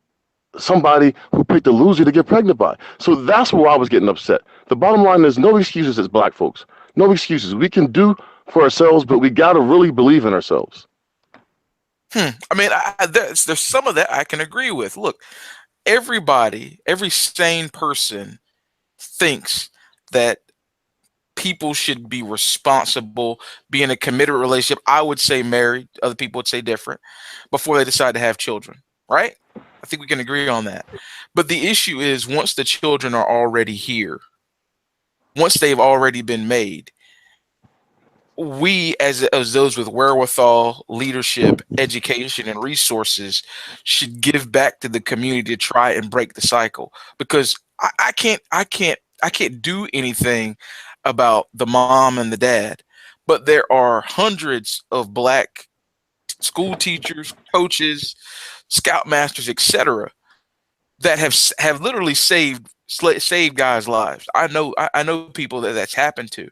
somebody who picked a loser to get pregnant by? So that's where I was getting upset. The bottom line is no excuses as black folks. No excuses. We can do for ourselves, but we got to really believe in ourselves. I mean, there's some of that I can agree with. Look, everybody, every sane person thinks that people should be responsible, be in a committed relationship. I would say married. Other people would say different before they decide to have children, right? I think we can agree on that. But the issue is once the children are already here, once they've already been made, we as those with wherewithal, leadership, education, and resources should give back to the community to try and break the cycle. Because I can't do anything about the mom and the dad, but there are hundreds of black school teachers, coaches, scoutmasters, etc., that have literally saved guys' lives. I know people that's happened to.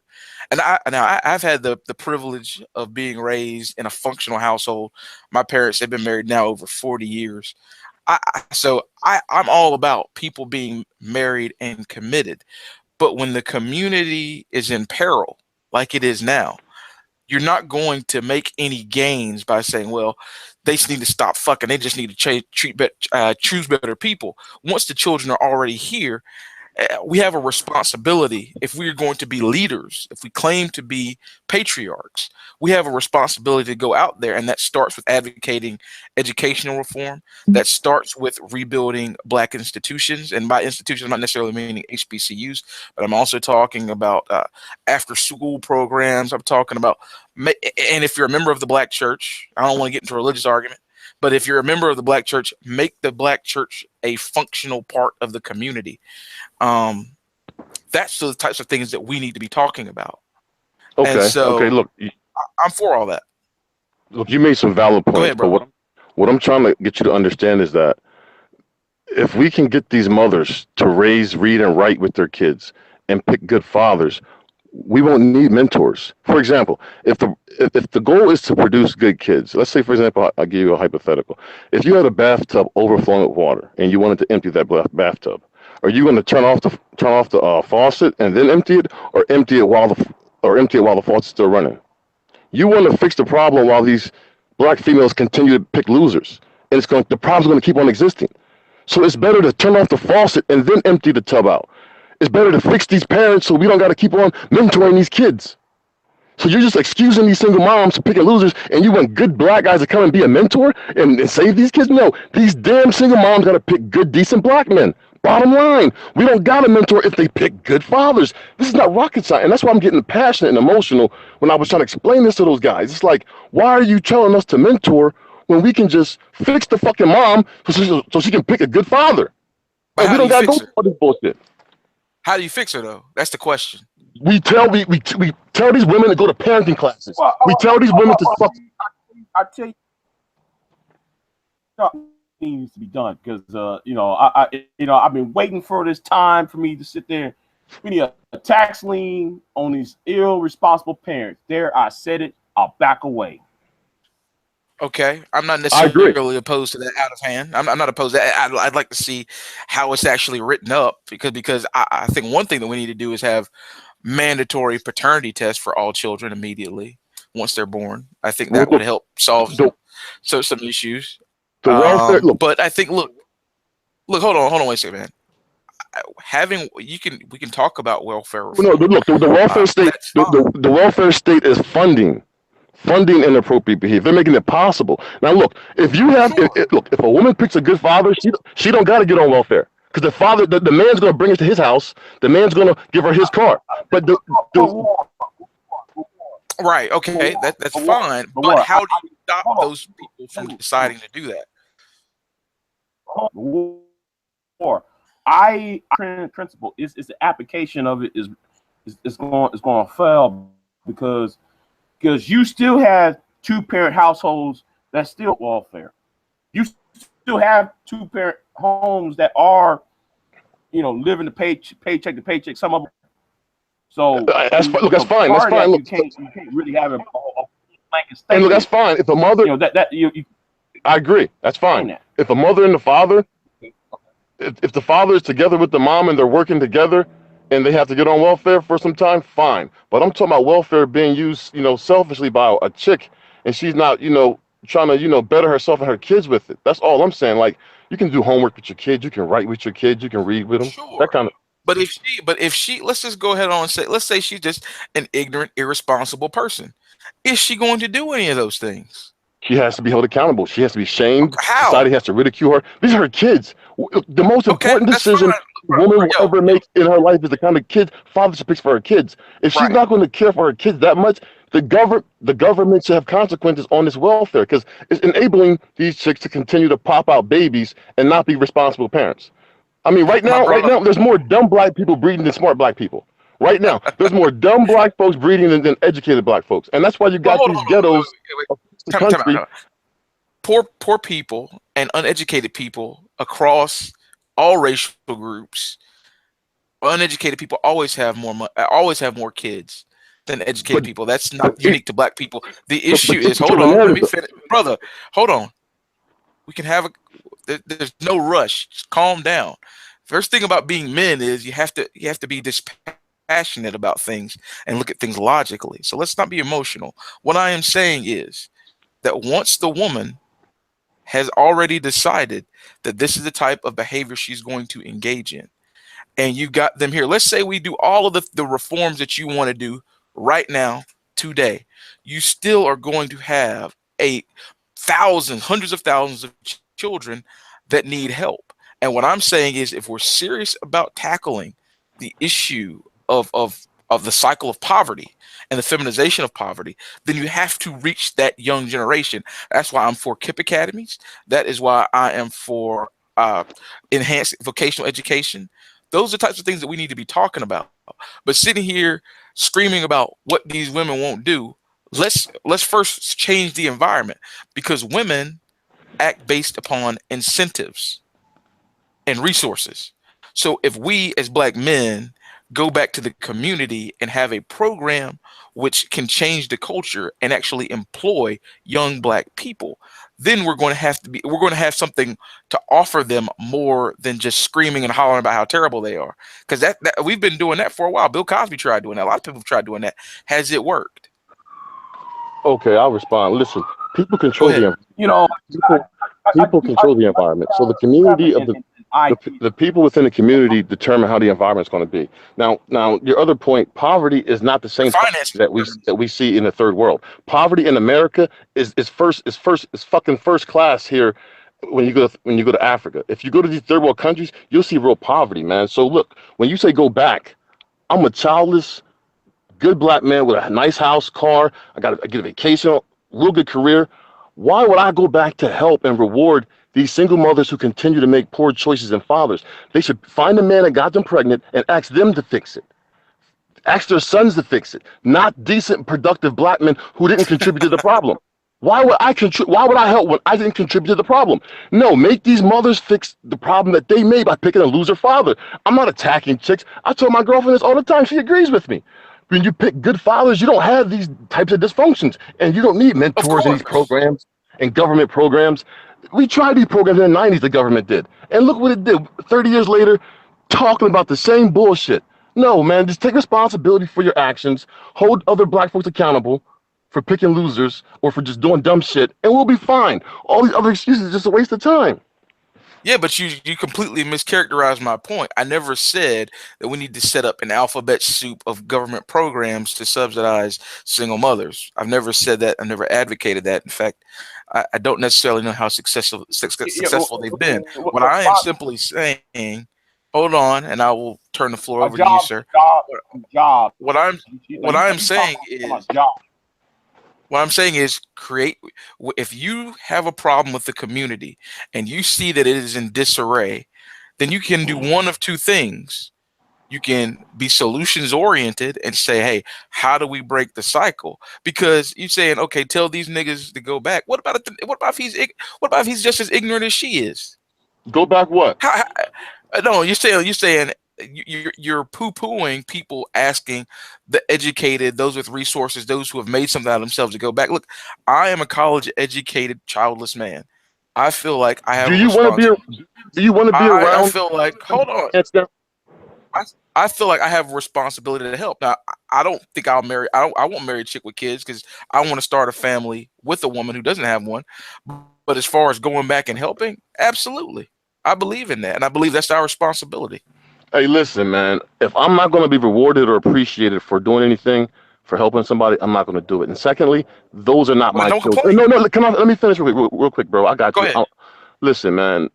And I've had the privilege of being raised in a functional household. My parents have been married now over 40 years. I'm all about people being married and committed. But when the community is in peril, like it is now, you're not going to make any gains by saying, well, they just need to stop fucking. They just need to choose better people. Once the children are already here, we have a responsibility. If we are going to be leaders, if we claim to be patriarchs, we have a responsibility to go out there, and that starts with advocating educational reform. That starts with rebuilding black institutions, and by institutions, I'm not necessarily meaning HBCUs, but I'm also talking about after-school programs. I'm talking about, and if you're a member of the black church, I don't want to get into a religious argument, but if you're a member of the black church, make the black church a functional part of the community. That's the types of things that we need to be talking about. Okay. And so, okay. Look, I'm for all that. Look, you made some valid points, ahead, but what I'm trying to get you to understand is that if we can get these mothers to raise, read, and write with their kids and pick good fathers, we won't need mentors. For example, if the goal is to produce good kids, let's say, for example, I'll give you a hypothetical. If you had a bathtub overflowing with water and you wanted to empty that bathtub, are you going to turn off the faucet and then empty it, or empty it while the faucet's still running? You want to fix the problem while these black females continue to pick losers, and the problem's going to keep on existing. So it's better to turn off the faucet and then empty the tub out. It's better to fix these parents so we don't got to keep on mentoring these kids. So you're just excusing these single moms for picking losers, and you want good black guys to come and be a mentor and save these kids? No, these damn single moms got to pick good, decent black men. Bottom line, we don't got to mentor if they pick good fathers. This is not rocket science, and that's why I'm getting passionate and emotional when I was trying to explain this to those guys. It's like, why are you telling us to mentor when we can just fix the fucking mom so she can pick a good father? And we don't got to go for this bullshit. How do you fix her, though? That's the question. We tell these women to go to parenting classes. We tell these women to fuck. I tell you, needs to be done because I've been waiting for this time for me to sit there. We need a tax lien on these irresponsible parents. There, I said it. I'll back away. Okay, I'm not necessarily opposed to that out of hand. I'm not opposed to that. I'd like to see how it's actually written up because I think one thing that we need to do is have mandatory paternity tests for all children immediately once they're born. I think that would help solve some issues. But I think look, hold on, wait a second, man. We can talk about welfare reform. No, look, the welfare state, the welfare state is funding inappropriate behavior. They're making it possible. Now, look, if a woman picks a good father, she don't got to get on welfare because the father, the man's going to bring her to his house. The man's going to give her his car. But Right. Okay. That's But what? fine. But But what? how do you stop Hold on. those people from deciding to do that? Or principle is the application of it is going to fail because you still have two-parent households that's still welfare. You still have two-parent homes that are, living the paycheck to paycheck. Some of them. So look, that's fine. That's fine. Look, you can't really have a blanket statement. and look, that's fine. If a mother, you I agree. That's fine. that. If a mother and the father, if the father is together with the mom and they're working together, and they have to get on welfare for some time, fine. But I'm talking about welfare being used, selfishly by a chick, and she's not, trying to, better herself and her kids with it. That's all I'm saying. Like, you can do homework with your kids, you can write with your kids, you can read with them. Sure. That kind of. But if she, let's just go ahead on and say, let's say she's just an ignorant, irresponsible person. Is she going to do any of those things? She has to be held accountable. She has to be shamed. How? Society has to ridicule her. These are her kids. The most important decision a woman will ever make in her life is the kind of kid father she picks for her kids. If she's not going to care for her kids that much, the government should have consequences on this welfare because it's enabling these chicks to continue to pop out babies and not be responsible parents. I mean, right now, there's more dumb black people breeding than smart black people. Right now, there's more dumb black folks breeding than educated black folks, and that's why you got these ghettos. Time out. Poor people and uneducated people across all racial groups, uneducated people always have more kids than educated people. That's not unique to black people. The issue is, hold on, let me finish, brother. Hold on. We can have there's no rush. Just calm down. First thing about being men is you have to be dispassionate about things and look at things logically. So let's not be emotional. What I am saying is that once the woman has already decided that this is the type of behavior she's going to engage in, and you got them here, let's say we do all of the reforms that you want to do right now, today, you still are going to have hundreds of thousands of children that need help. And what I'm saying is, if we're serious about tackling the issue of the cycle of poverty and the feminization of poverty, then you have to reach that young generation. That's why I'm for KIPP academies. That is why I am for enhanced vocational education. Those are the types of things that we need to be talking about. But sitting here screaming about what these women won't do, let's first change the environment, because women act based upon incentives and resources. So if we as black men go back to the community and have a program which can change the culture and actually employ young black people, then we're going to have something to offer them more than just screaming and hollering about how terrible they are. Because that we've been doing that for a while. Bill Cosby tried doing that. A lot of people have tried doing that. Has it worked? Okay, I'll respond. Listen, people control the people control the environment. So the community of the people within the community determine how the environment is going to be. Now, your other point, poverty is not the same that we see in the third world. Poverty in America is fucking first class here. When you go to Africa, if you go to these third world countries, you'll see real poverty, man. So look, when you say go back, I'm a childless, good black man with a nice house, car. I get a vacation, real good career. Why would I go back to help and reward these single mothers who continue to make poor choices and fathers? They should find a man that got them pregnant and ask them to fix it. Ask their sons to fix it, not decent, productive black men who didn't contribute to the problem. Why would I help when I didn't contribute to the problem? No, make these mothers fix the problem that they made by picking a loser father. I'm not attacking chicks. I tell my girlfriend this all the time. She agrees with me. When you pick good fathers, you don't have these types of dysfunctions, and you don't need mentors in these programs and government programs. We tried these programs in the 90s, the government did, and look what it did. 30 years later, talking about the same bullshit. No, man, just take responsibility for your actions, hold other black folks accountable for picking losers or for just doing dumb shit, and we'll be fine. All these other excuses are just a waste of time. Yeah, but you completely mischaracterized my point. I never said that we need to set up an alphabet soup of government programs to subsidize single mothers. I've never said that. I've never advocated that. In fact, I don't necessarily know how successful they've been. What I am simply saying, hold on, and I will turn the floor over to you, sir. Job. What I'm saying is, What I'm saying is if you have a problem with the community and you see that it is in disarray, then you can do one of two things. You can be solutions oriented and say, hey, how do we break the cycle? Because you're saying, okay, tell these niggas to go back. What about if he's just as ignorant as she is? Go back what? No, you're saying you're poo-pooing people asking the educated, those with resources, those who have made something out of themselves to go back. Look, I am a college-educated, childless man. I feel like I have. Do you want to be around? I feel like. Hold on. I feel like I have a responsibility to help. Now, I don't think I'll marry. I won't marry a chick with kids because I want to start a family with a woman who doesn't have one. But as far as going back and helping, absolutely, I believe in that, and I believe that's our responsibility. Hey, listen, man. If I'm not going to be rewarded or appreciated for doing anything for helping somebody, I'm not going to do it. And secondly, those are not my children. No, let me finish real quick, bro. I got you. Listen, man.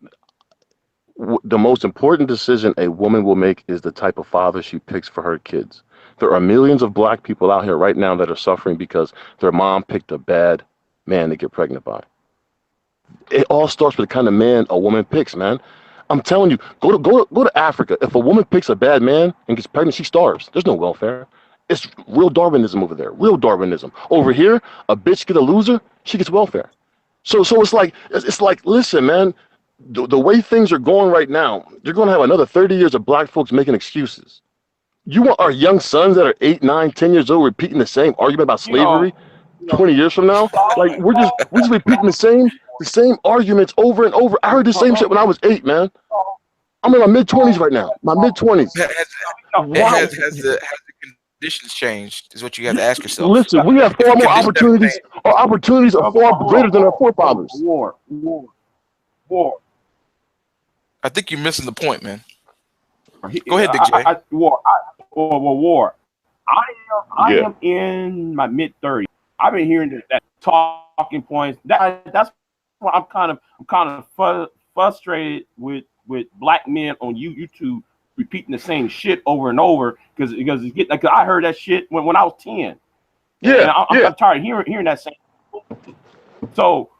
The most important decision a woman will make is the type of father she picks for her kids. There are millions of black people out here right now that are suffering because their mom picked a bad man to get pregnant by. It all starts with the kind of man a woman picks, man. I'm telling you, go to Africa. If a woman picks a bad man and gets pregnant, she starves. There's no welfare. It's real Darwinism over there. Real Darwinism. Over here, a bitch get a loser, she gets welfare. So it's like, listen, man. The way things are going right now, you're going to have another 30 years of black folks making excuses. You want our young sons that are 8, 9, 10 years old repeating the same argument about slavery 20 years from now? Like we're just repeating the same arguments over and over. I heard the same shit when I was 8, man. I'm in my mid-20s right now. My mid-20s. Has the conditions changed? Is what you have to ask yourself. Listen, we have far more opportunities. Our opportunities are far greater than our forefathers. War. I think you're missing the point, man. Go ahead, Big J. War. I am in my mid-30s. I've been hearing that talking points. That's why I'm kind of frustrated with black men on YouTube repeating the same shit over and over because it's getting. Like, I heard that shit when I was 10. Yeah, I'm tired of hearing that same. So,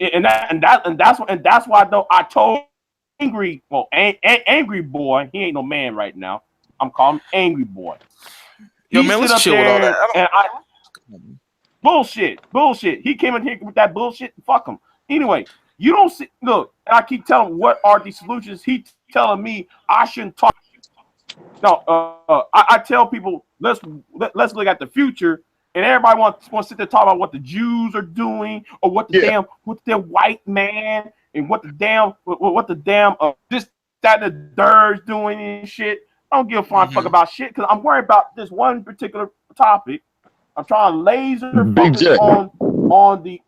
that's why though I told. Angry boy. He ain't no man right now. I'm calling him Angry Boy. Yo, man, let's chill with all that. Bullshit. He came in here with that bullshit. Fuck him. Anyway, you don't see. Look, I keep telling him what are these solutions. He telling me I shouldn't talk. No, I tell people let's look at the future, and everybody wants to sit there talk about what the Jews are doing or what the white man. And what the damn this, that, and the dirt's doing and shit. I don't give a flying fuck about shit because I'm worried about this one particular topic. I'm trying to laser focus on the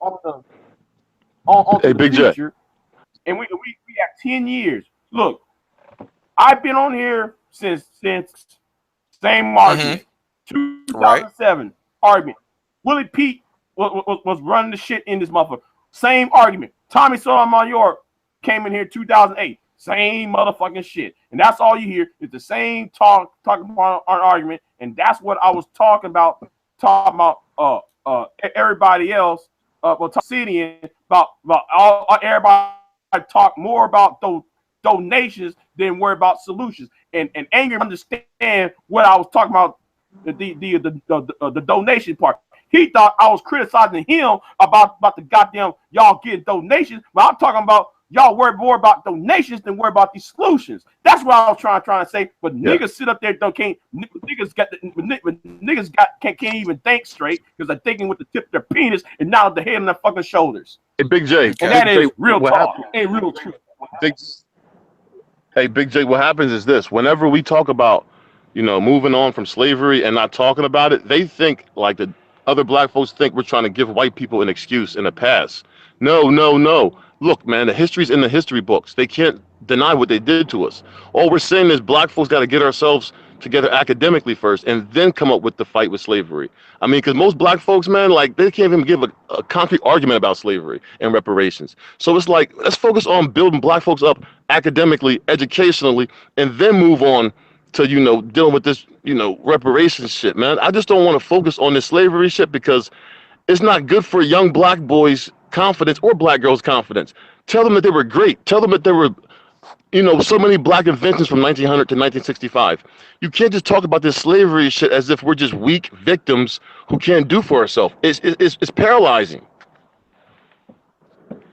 Big future. And we have 10 years. Look, I've been on here since same argument. 2007 argument. Willie Pete was running the shit in this motherfucker. Same argument. Tommy Sotomayor came in here 2008. Same motherfucking shit. And that's all you hear is the same talking about our argument. And that's what I was talking about everybody else, Obsidian, about all everybody talk more about those donations than worry about solutions. And Angry understand what I was talking about, the donation part. He thought I was criticizing him about the goddamn y'all getting donations, but I'm talking about y'all worry more about donations than worry about these solutions. That's what I was trying to say. But niggas sit up there can't even think straight because they're thinking with the tip of their penis and not the head on their fucking shoulders. Hey, Big J, and that is real talk. Ain't real truth. Hey, Big J, what happens is this: whenever we talk about, moving on from slavery and not talking about it, they think like the other black folks think we're trying to give white people an excuse and a pass. No. Look, man, the history's in the history books. They can't deny what they did to us. All we're saying is black folks got to get ourselves together academically first and then come up with the fight with slavery. I mean, because most black folks, man, like they can't even give a concrete argument about slavery and reparations. So it's like, let's focus on building black folks up academically, educationally, and then move on to, dealing with this, reparations shit, man. I just don't want to focus on this slavery shit because It's not good for young black boys' confidence or black girls' confidence. Tell them that they were great. Tell them that there were, so many black inventions from 1900 to 1965. You can't just talk about this slavery shit as if we're just weak victims who can't do for ourselves. It's paralyzing.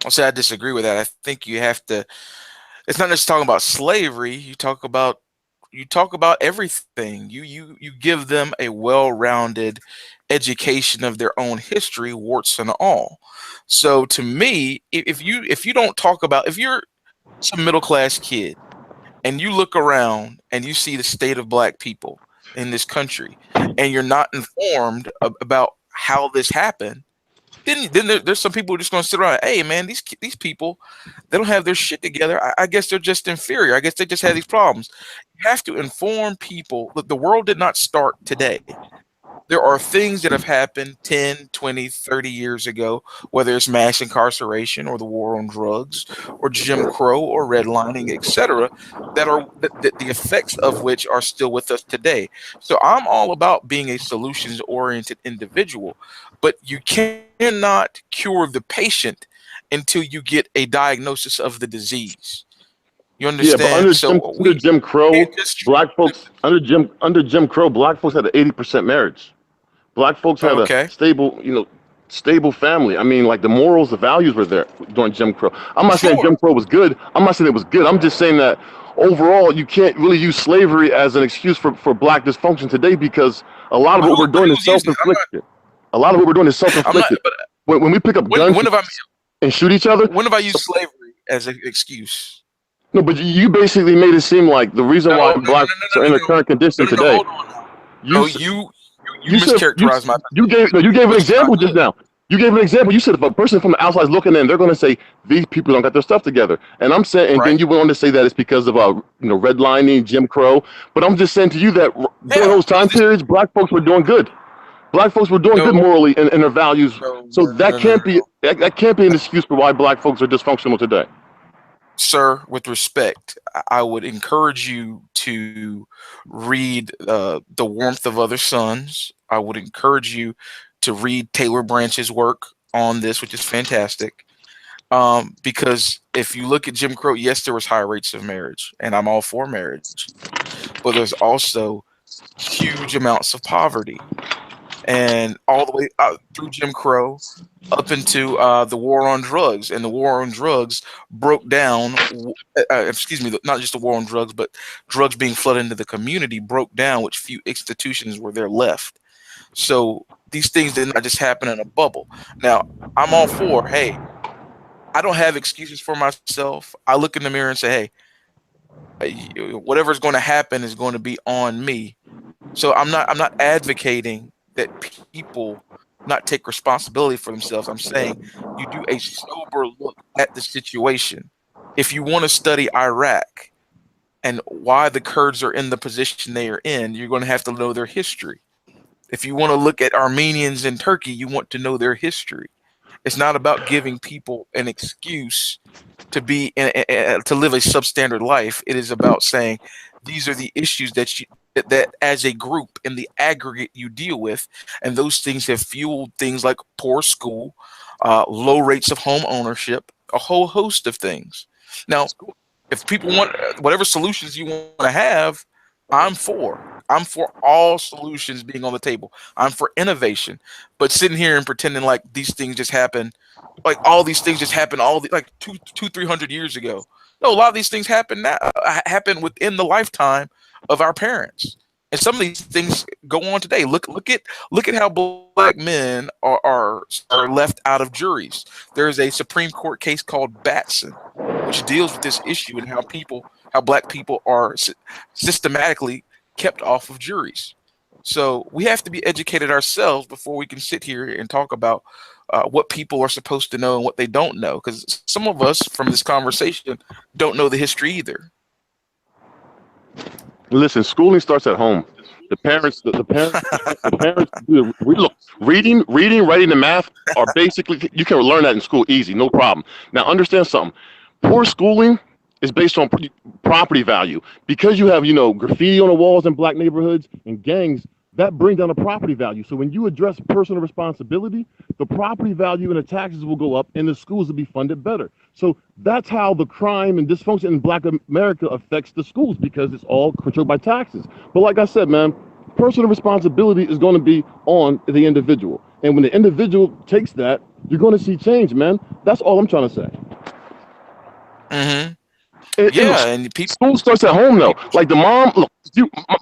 I'll say I disagree with that. I think you have to. It's not just talking about slavery. You talk about everything. You give them a well-rounded education of their own history, warts and all. So to me, if you don't talk about, if you're some middle-class kid and you look around and you see the state of black people in this country and you're not informed about how this happened, then there's some people who are just going to sit around. Hey, man, these people, they don't have their shit together. I guess they're just inferior. I guess they just have these problems. You have to inform people that the world did not start today. There are things that have happened 10, 20, 30 years ago, whether it's mass incarceration or the war on drugs or Jim Crow or redlining, etc., that are the effects of which are still with us today. So I'm all about being a solutions-oriented individual, but you cannot cure the patient until you get a diagnosis of the disease. You understand? Yeah, but under Jim Crow, black folks under Jim Crow, black folks had an 80% marriage. Black folks had a stable family. I mean, like the morals, the values were there during Jim Crow. I'm not saying Jim Crow was good. I'm not saying it was good. I'm just saying that overall, you can't really use slavery as an excuse for black dysfunction today, because a lot of what we're doing is self-inflicted. A lot of what we're doing is self-inflicted. When we pick up guns and shoot each other. When have I used slavery as an excuse? No, but you basically made it seem like the reason why blacks are in the current condition today. You mischaracterized my. You gave an example just now. You gave an example. You said if a person from the outside is looking in, they're going to say these people don't got their stuff together. And I'm saying, and then you went on to say that it's because of redlining, Jim Crow. But I'm just saying to you that during those time periods, black folks were doing good. Black folks were doing good morally in their values. So that can't be an excuse for why black folks are dysfunctional today. Sir, with respect, I would encourage you to read The Warmth of Other Suns. I would encourage you to read Taylor Branch's work on this, which is fantastic. Because if you look at Jim Crow, yes, there was high rates of marriage, and I'm all for marriage. But there's also huge amounts of poverty. And all the way through Jim Crow up into the war on drugs. And the war on drugs broke down, not just the war on drugs, but drugs being flooded into the community broke down, which few institutions were there left. So these things did not just happen in a bubble. Now, I'm all for, hey, I don't have excuses for myself. I look in the mirror and say, hey, whatever's going to happen is going to be on me. So I'm not advocating that people not take responsibility for themselves. I'm saying you do a sober look at the situation. If you want to study Iraq and why the Kurds are in the position they are in, you're going to have to know their history. If you want to look at Armenians in Turkey, you want to know their history. It's not about giving people an excuse to to live a substandard life. It is about saying these are the issues that as a group in the aggregate you deal with, and those things have fueled things like poor school, low rates of home ownership, a whole host of things. Now, if people want whatever solutions you want to have, I'm for all solutions being on the table. I'm for innovation, but sitting here and pretending like these things just happen, like all these things just happen like 300 years ago. No, a lot of these things happen now, happen within the lifetime of our parents, and some of these things go on today. Look at how black men are left out of juries. There is a Supreme Court case called Batson, which deals with this issue and how black people are systematically kept off of juries. So we have to be educated ourselves before we can sit here and talk about what people are supposed to know and what they don't know. Because some of us from this conversation don't know the history either. Listen, schooling starts at home. The parents, look, reading, writing, and math are basically, you can learn that in school easy, no problem. Now, understand something. Poor schooling is based on property value. Because you have, graffiti on the walls in black neighborhoods and gangs, that brings down the property value. So when you address personal responsibility, the property value and the taxes will go up and the schools will be funded better. So that's how the crime and dysfunction in Black America affects the schools, because it's all controlled by taxes. But like I said, man, personal responsibility is going to be on the individual. And when the individual takes that, you're going to see change, man. That's all I'm trying to say. Mm-hmm. And school starts at home, though. Like the mom, look,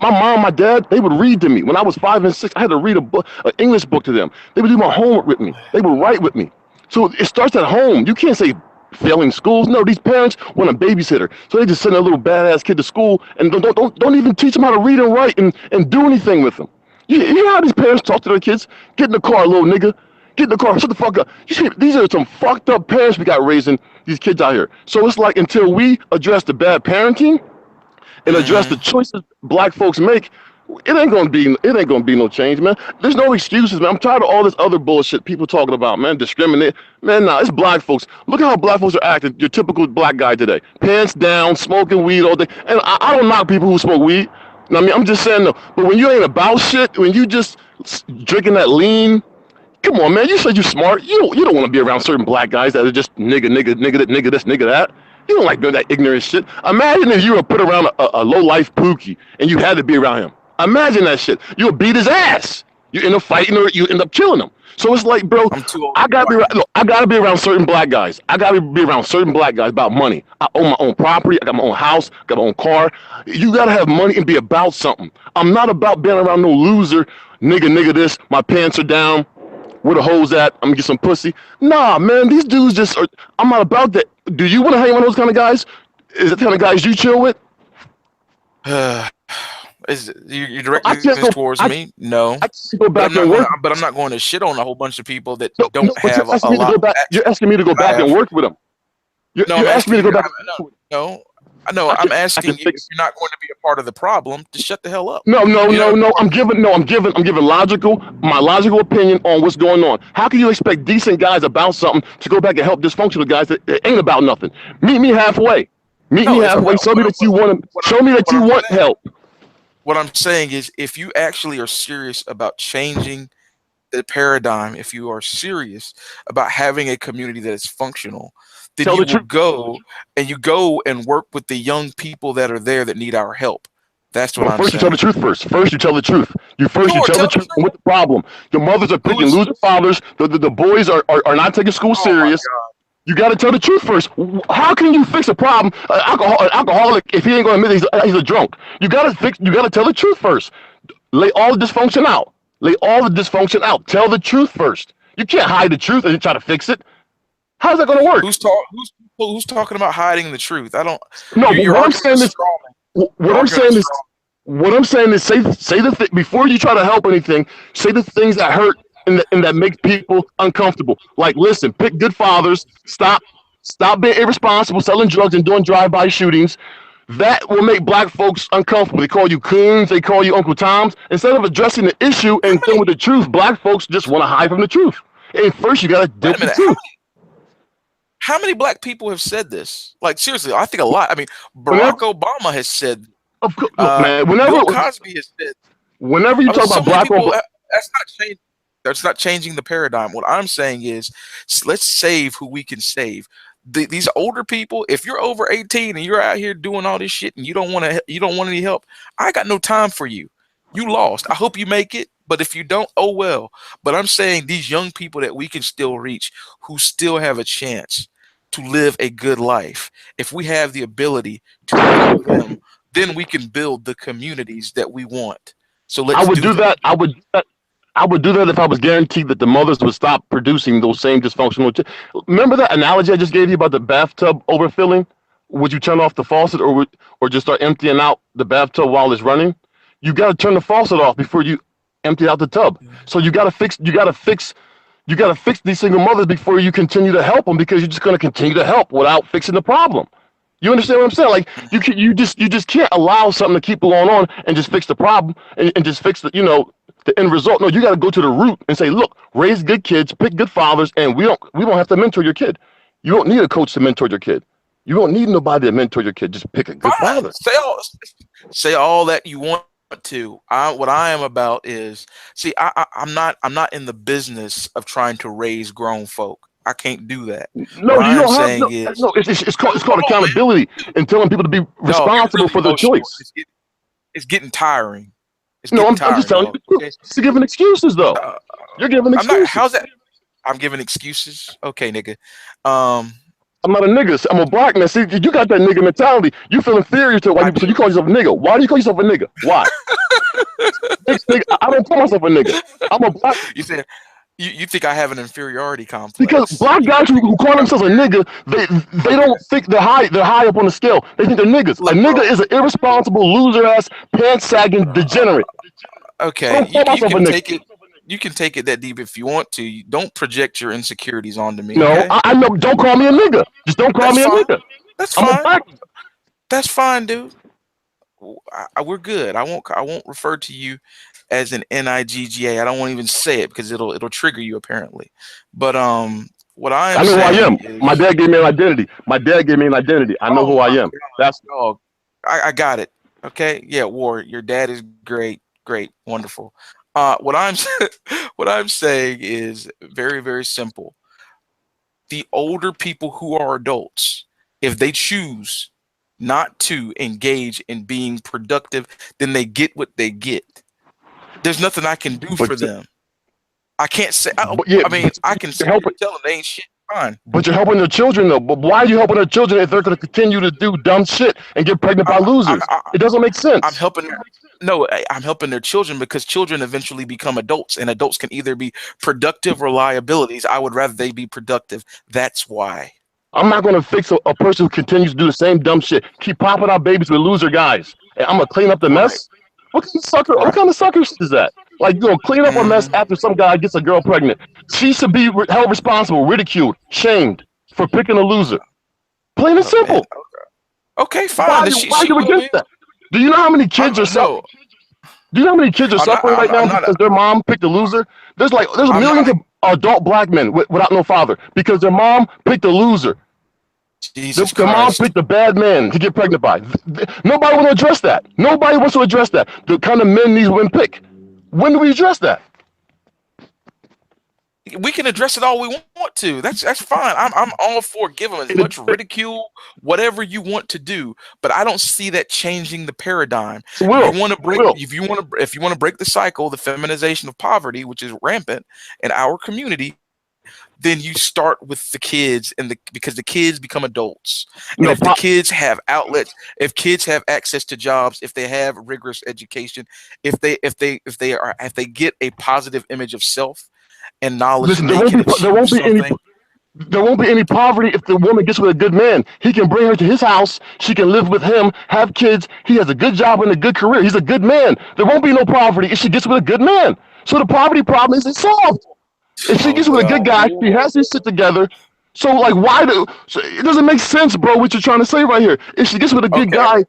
my mom, my dad, they would read to me. When I was 5 and 6, I had to read a book, an English book to them. They would do my homework with me. They would write with me. So it starts at home. You can't say failing schools. No, these parents want a babysitter. So they just send a little badass kid to school and don't even teach them how to read and write and do anything with them. You hear how these parents talk to their kids? Get in the car, little nigga. Get in the car. Shut the fuck up. You see, these are some fucked up parents we got raising these kids out here. So it's like, until we address the bad parenting and address the choices Black folks make, it ain't gonna be no change, man. There's no excuses, man. I'm tired of all this other bullshit people talking about, man. Discriminate, man. Nah, it's Black folks. Look at how Black folks are acting. Your typical Black guy today, pants down, smoking weed all day. And I don't knock people who smoke weed. I mean, I'm just saying, no. But when you ain't about shit, when you just drinking that lean. Come on, man. You said you smart. You don't want to be around certain Black guys that are just nigga this, nigga that. You don't like doing that ignorant shit. Imagine if you were put around a low-life Pookie and you had to be around him. Imagine that shit. You would beat his ass. You end up fighting or you end up killing him. So it's like, bro, I gotta be around certain Black guys. I gotta be around certain Black guys about money. I own my own property. I got my own house. Got my own car. You gotta have money and be about something. I'm not about being around no loser. Nigga this. My pants are down. Where the hoes at? I'm gonna get some pussy. Nah, man, these dudes just are. I'm not about that. Do you want to hang with those kind of guys? Is that the kind of guys you chill with? You're directing this towards me? No. But I'm not going to shit on a whole bunch of people that don't have a lot. You're asking me to go back and work with them. You're asking me to go back. No, I'm asking you, if you're not going to be a part of the problem, to shut the hell up. No. I'm giving my logical opinion on what's going on. How can you expect decent guys about something to go back and help dysfunctional guys that ain't about nothing? Meet me halfway. Meet me halfway. Show me that you want to. Show me that you want help. What I'm saying is, if you actually are serious about changing the paradigm, if you are serious about having a community that is functional, then you will go and work with the young people that are there that need our help. That's what I'm saying. First, you tell the truth first. First, you tell the truth. You tell the truth with the problem. Your mothers are picking loser fathers. The boys are not taking school serious. You got to tell the truth first. How can you fix a problem? An alcoholic, if he ain't going to admit he's a drunk. You got to tell the truth first. Lay all the dysfunction out. Tell the truth first. You can't hide the truth and try to fix it. How's that going to work? Who's talking about hiding the truth? I don't. No, what I'm saying is, say the before you try to help anything. Say the things that hurt and that make people uncomfortable. Like, listen, pick good fathers. Stop being irresponsible, selling drugs and doing drive-by shootings. That will make Black folks uncomfortable. They call you coons. They call you Uncle Toms. Instead of addressing the issue and dealing with the truth, Black folks just want to hide from the truth. And first, you got to deal with the truth. How many Black people have said this? Like, seriously, I think a lot. I mean, Barack Obama has said. Of course, man. Bill Cosby has said. Whenever you talk about Black people, that's not changing the paradigm. What I'm saying is, let's save who we can save. These older people, if you're over 18 and you're out here doing all this shit and you don't want any help, I got no time for you. You lost. I hope you make it. But if you don't, oh well. But I'm saying these young people that we can still reach, who still have a chance to live a good life, if we have the ability to help them, then we can build the communities that we want. So let's do that. I would do that if I was guaranteed that the mothers would stop producing those same dysfunctional. Remember that analogy I just gave you about the bathtub overfilling? Would you turn off the faucet or just start emptying out the bathtub while it's running? You got to turn the faucet off before you empty out the tub. So you got to fix these single mothers before you continue to help them, because you're just going to continue to help without fixing the problem. You understand what I'm saying? Like, you just can't allow something to keep going on and just fix the problem and just fix the end result. No, you got to go to the root and say, look, raise good kids, pick good fathers, and we don't have to mentor your kid. You don't need a coach to mentor your kid. You don't need nobody to mentor your kid. Just pick a good father. Say all that you want to. What I am about is, see, I'm not in the business of trying to raise grown folk. I can't do that. No, What you I am don't have saying no. is, No, it's no, called hold on, man. accountability and telling people to be Dog, you're responsible really for their emotional. choice. It's getting tiring. It's No, getting I'm just tiring, telling dog. you. Okay. You're giving excuses though. Uh, You're giving I'm not. excuses. How's that? I'm giving excuses. Okay, nigga. Um, I'm not a nigga. I'm a black man. See, you got that nigga mentality. You feel inferior to white I people, so do. you call yourself a nigga. Why do you call yourself a nigga? Why? Nigga, I don't call myself a nigga. I'm a black. You said you think I have an inferiority Because complex. black You guys think who call I'm themselves a nigga, they okay. don't think they're high. They're high up on the scale. They think they're niggas. A Look, nigga bro. is an irresponsible, loser ass, pants sagging degenerate. I Okay, don't call you myself a can nigga. take it. You can take it that deep if you want to. You don't project your insecurities onto me. No, Okay. I know. Don't call me a nigga. Just don't call That's me a fine. nigga. That's I'm a fine. black. That's fine, dude. We're good. I won't refer to you as an NIGGA. I don't want to even say it because it'll trigger you apparently. But what I I am know who I saying am. My is, dad gave me an identity. My dad gave me an identity. I know oh who I my am. That's God, dog. I got it. Okay. Yeah, War, your dad is great, great, wonderful. What I'm what I'm saying is very, very simple. The older people who are adults, if they choose not to engage in being productive, then they get what they get. There's nothing I can do but, for them. I can't say. but yeah, I mean, but I can you're sit here helping. and tell them they ain't shit. Fine. But you're helping their children though. But why are you helping their children if they're going to continue to do dumb shit and get pregnant by I'm I'm losers? It doesn't make I'm sense. helping. No, I'm helping their children because children eventually become adults, and adults can either be productive or liabilities. I would rather they be productive. That's why. I'm not going to fix a person who continues to do the same dumb shit. Keep popping out babies with loser guys. And I'm going to clean up the Right. mess. What kind of sucker? What Right. kind of sucker shit is that? Like, you know, clean up a mess Hmm. after some guy gets a girl pregnant. She should be held responsible, ridiculed, shamed for picking a loser. Plain and Oh man. simple. Okay, fine. Then Why are she you will against be. that? Do you know how many kids are suffering? No, Do you know how many kids are I'm not. suffering right now I'm not. because their mom picked a loser? There's I'm millions not. of adult black men without no father because their mom picked a loser. Jesus Their mom Christ. picked a bad man to get pregnant by. Nobody wants to address that. Nobody wants to address that. The kind of men these women pick. When do we address that? We can address it all we want to. That's fine. I'm all for giving as much ridicule, whatever you want to do. But I don't see that changing the paradigm. Will. If you want to break the cycle, the feminization of poverty, which is rampant in our community, then you start with the kids because the kids become adults. And No, if the kids have outlets, if kids have access to jobs, if they have rigorous education, if they get a positive image of self and knowledge that listen, they can there achieve something. won't be any poverty if the woman gets with a good man. He can bring her to his house. She can live with him, have kids. He has a good job and a good career. He's a good man. There won't be no poverty if she gets with a good man. So the poverty problem isn't solved. If she Oh gets with a good God. guy, she has his shit together. So like, it doesn't make sense, bro? What you're trying to say right here? If she gets with a good Okay. guy,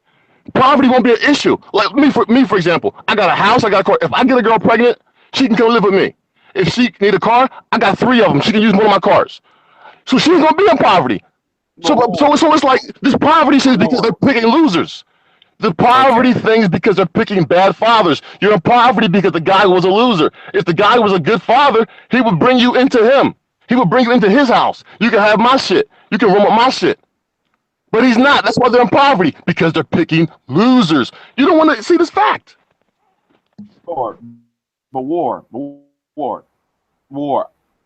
poverty won't be an issue. Like me for example, I got a house, I got a car. If I get a girl pregnant, she can come live with me. If she need a car, I got 3 of them. She can use one of my cars. So she's gonna be in poverty. So it's like this poverty shit is because they're picking losers. The Okay. poverty thing is because they're picking bad fathers. You're in poverty because the guy was a loser. If the guy was a good father, he would bring you into him. He would bring you into his house. You can have my shit. You can roam with my shit. But he's not. That's why they're in poverty because they're picking losers. You don't want to see this fact. War, but war.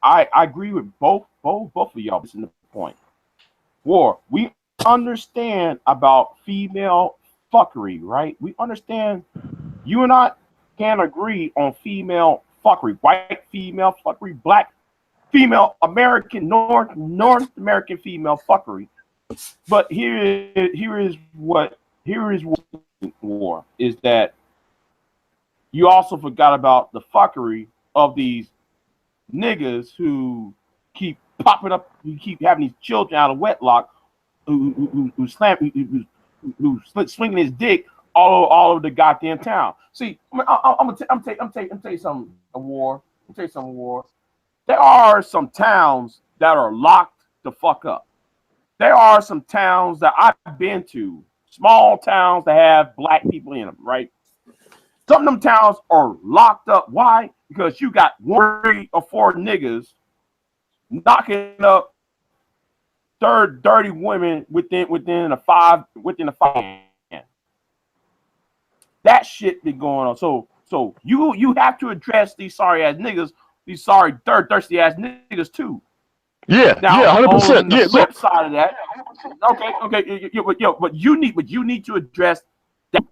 I agree with both of y'all. Listen to the point. War. We understand about female fuckery, right? We understand. You and I can agree on female fuckery, white female fuckery, black female American, North American female fuckery. But here is what war is that you also forgot about the fuckery of these niggas who keep popping up, who keep having these children out of wedlock, who swinging his dick all over the goddamn town. See, I'm tell you something. War. I'm tell you something. War. There are some towns that are locked the fuck up. There are some towns that I've been to, small towns that have black people in them, right? Some of them towns are locked up. Why? Because you got 3 or 4 niggas knocking up dirty women within a 5. That shit be going on. So you have to address these sorry ass niggas, these sorry thirsty ass niggas too. Yeah, Now, yeah, 100%. on the Yeah, flip look. side of that, but you need to address that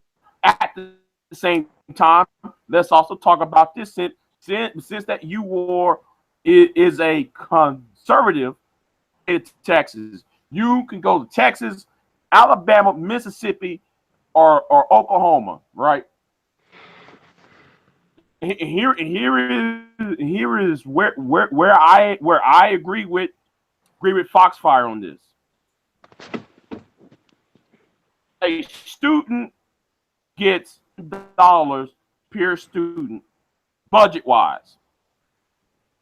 at the same time. Let's also talk about this since that you is a conservative in Texas. You can go to Texas, Alabama, Mississippi, or Oklahoma, right? Here is where I agree with Foxfire on this. A student gets $1 per student budget wise,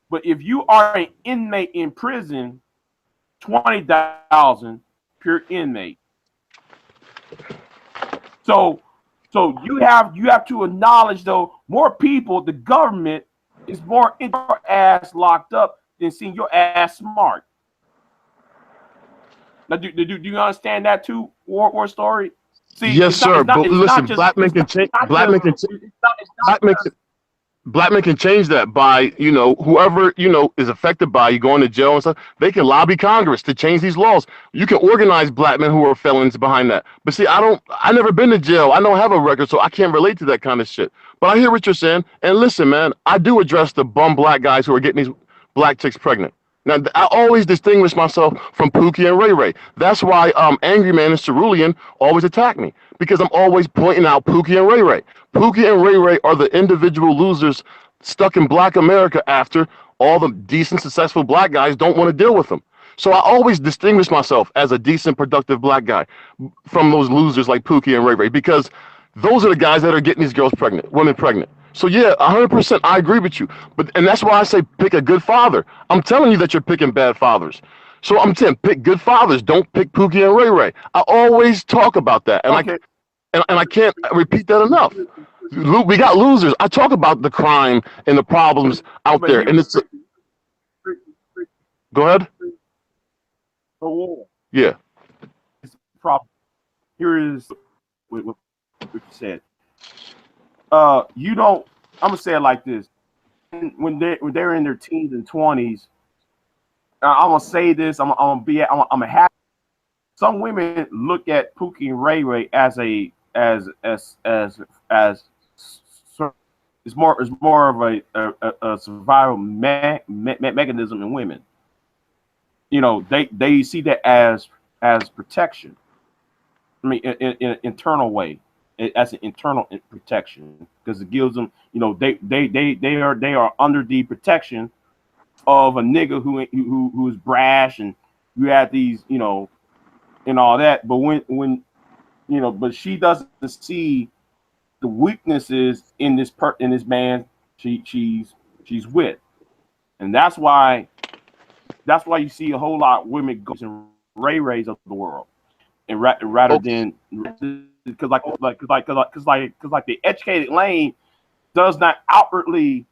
but if you are an inmate in prison, 20,000 per inmate. So you have to acknowledge though, more people, the government is more in your ass locked up than seeing your ass smart. Now, do you understand that too, War Story? See, Yes, sir. But listen, black men can change. Black men can change that by, whoever, is affected by you going to jail and stuff. They can lobby Congress to change these laws. You can organize black men who are felons behind that. But see, I never been to jail. I don't have a record, so I can't relate to that kind of shit. But I hear what you're saying. And listen, man, I do address the bum black guys who are getting these black chicks pregnant. Now, I always distinguish myself from Pookie and Ray Ray. That's why Angryman and Cerulean always attack me, because I'm always pointing out Pookie and Ray Ray. Pookie and Ray Ray are the individual losers stuck in black America after all the decent, successful black guys don't want to deal with them. So I always distinguish myself as a decent, productive black guy from those losers like Pookie and Ray Ray, because those are the guys that are getting these girls pregnant, women pregnant. So yeah, 100%, I agree with you. And that's why I say pick a good father. I'm telling you that you're picking bad fathers. So I'm saying pick good fathers. Don't pick Pookie and Ray Ray. I always talk about that, and I can't repeat that enough. We got losers. I talk about the crime and the problems out there, and it's. Go ahead. Yeah. Problem. Here is what you said. You don't. I'm gonna say it like this: when they're in their teens and 20s, I'm gonna say this. I'm gonna have some women look at Pookie and Ray Ray as it's more of a survival mechanism in women. They see that as protection. I mean, in an internal way, as an internal protection, because it gives them, they are under the protection of a nigga who is brash, and you have these, and all that. But when but she doesn't see the weaknesses in this man she's with, and that's why you see a whole lot of women go and Ray Rays of the world, and rather than because the educated lane does not outwardly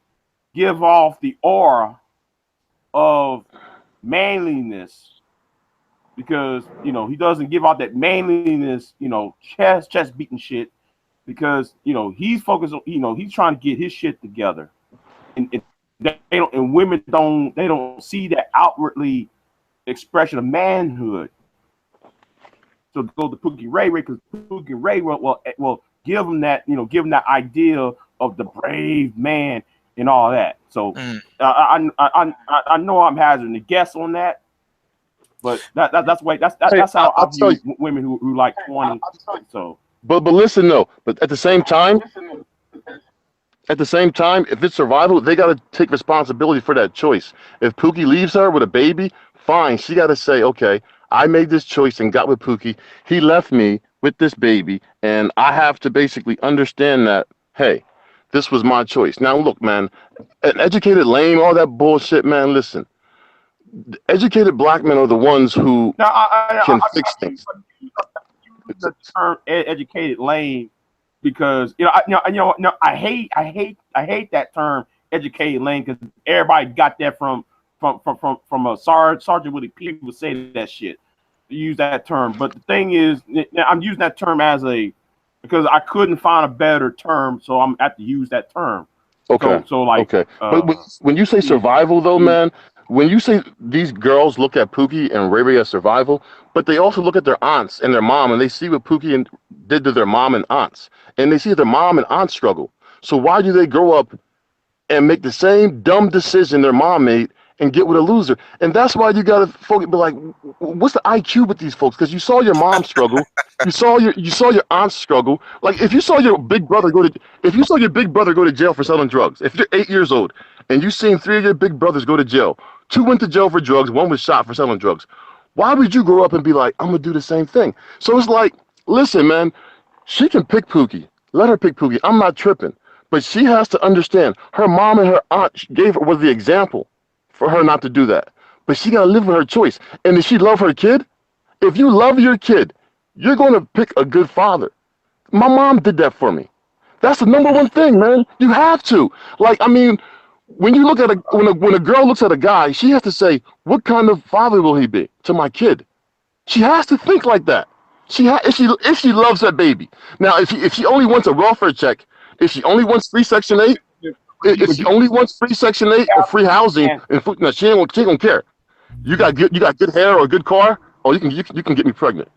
give off the aura of manliness, because he doesn't give out that manliness, chest beating shit, because he's focused on, he's trying to get his shit together, and they don't, and women don't see that outwardly expression of manhood. So go to Pookie Ray Ray, because Pookie Ray will give them that, give them that idea of the brave man and all that. So I know I'm hazarding a guess on that, but that's how I view women who like 20. So, but listen though, but at the same time, if it's survival, they got to take responsibility for that choice. If Pookie leaves her with a baby, fine, she got to say, okay, I made this choice and got with Pookie. He left me with this baby, and I have to basically understand that, hey, this was my choice. Now, look, man, an educated lame, all that bullshit, man, listen. Educated black men are the ones who can fix things. The term educated lame because I hate that term educated lane because everybody got that from a Sergeant Willie P would say that shit. Use that term, but the thing is, I'm using that term because I couldn't find a better term, so I'm have to use that term. Okay. So like, okay. But when you say survival, though, man, when you say these girls look at Pookie and Ray Ray as survival, but they also look at their aunts and their mom, and they see what Pookie did to their mom and aunts, and they see their mom and aunt struggle. So why do they grow up and make the same dumb decision their mom made and get with a loser? And that's why you gotta focus. Be like, what's the IQ with these folks? Because you saw your mom struggle, you saw your aunt struggle. Like if you saw your big brother go to jail for selling drugs. If you're 8 years old and you seen 3 of your big brothers go to jail, 2 went to jail for drugs, 1 was shot for selling drugs. Why would you grow up and be like, I'm gonna do the same thing? So it's like, listen, man, she can pick Pookie. Let her pick Pookie. I'm not tripping. But she has to understand her mom and her aunt was the example for her not to do that. But she gotta live with her choice. And does she love her kid? If you love your kid, you're gonna pick a good father. My mom did that for me. That's the number one thing, man. You have to. Like, I mean, when you look at when a girl looks at a guy, she has to say, what kind of father will he be to my kid? She has to think like that. If she loves that baby. Now, if she only wants a welfare check, if she only wants free Section 8, if she only wants free Section 8 or free housing, and food, no, she ain't gonna care. You got good hair or a good car, oh, you can get me pregnant.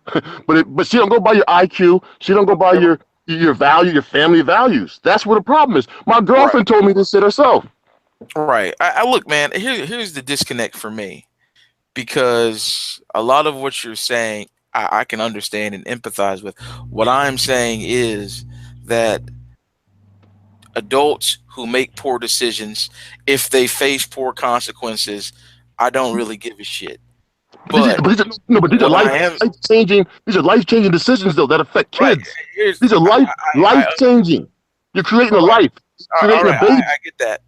but she don't go by your IQ. She don't go by your value, your family values. That's where the problem is. My girlfriend told me this shit herself. Right. I look, man. Here's the disconnect for me, because a lot of what you're saying, I can understand and empathize with. What I'm saying is that adults who make poor decisions, if they face poor consequences, I don't really give a shit. But these are life changing decisions though that affect kids. Right. These are life changing. You're creating a life. Creating a baby. I get that.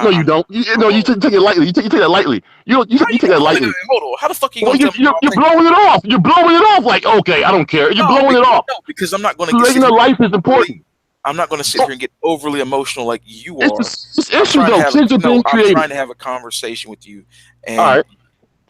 No, you don't. You take it lightly. You take that lightly. You take that lightly. Hold on. How the fuck are you going to you're blowing it off. You're blowing it off like, okay, I don't care. You're blowing it off. No, because I'm not going to creating a life is important. I'm not going to sit here and get overly emotional like you are. It's issue though. Kids are being created. I'm trying to have a conversation with you, and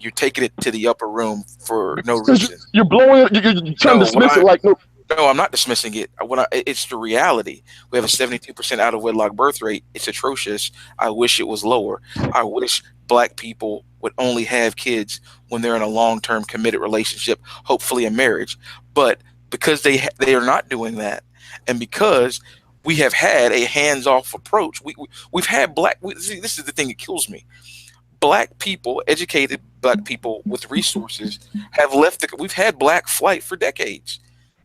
you're taking it to the upper room for no reason. You're blowing it. You're trying to dismiss it like no. No, I'm not dismissing it. It's the reality. We have a 72% out of wedlock birth rate. It's atrocious. I wish it was lower. I wish Black people would only have kids when they're in a long-term committed relationship, hopefully a marriage. But because they are not doing that, and because we have had a hands-off approach, we've had this is the thing that kills me. Black people, educated Black people with resources, have left. We've had Black flight for decades.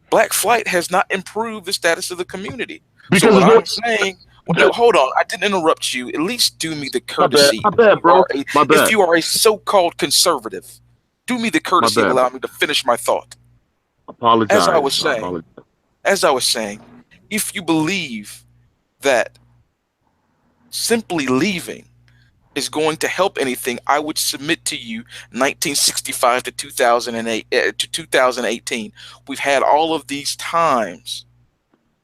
Black flight has not improved the status of the community. Because so what I'm saying, no, hold on, I didn't interrupt you. At least do me the courtesy. My bad, bro. My bad. If you are a so-called conservative, do me the courtesy and allow me to finish my thought. Apologize. As I was saying, if you believe that simply leaving is going to help anything, I would submit to you 1965 to 2008 to 2018. We've had all of these times.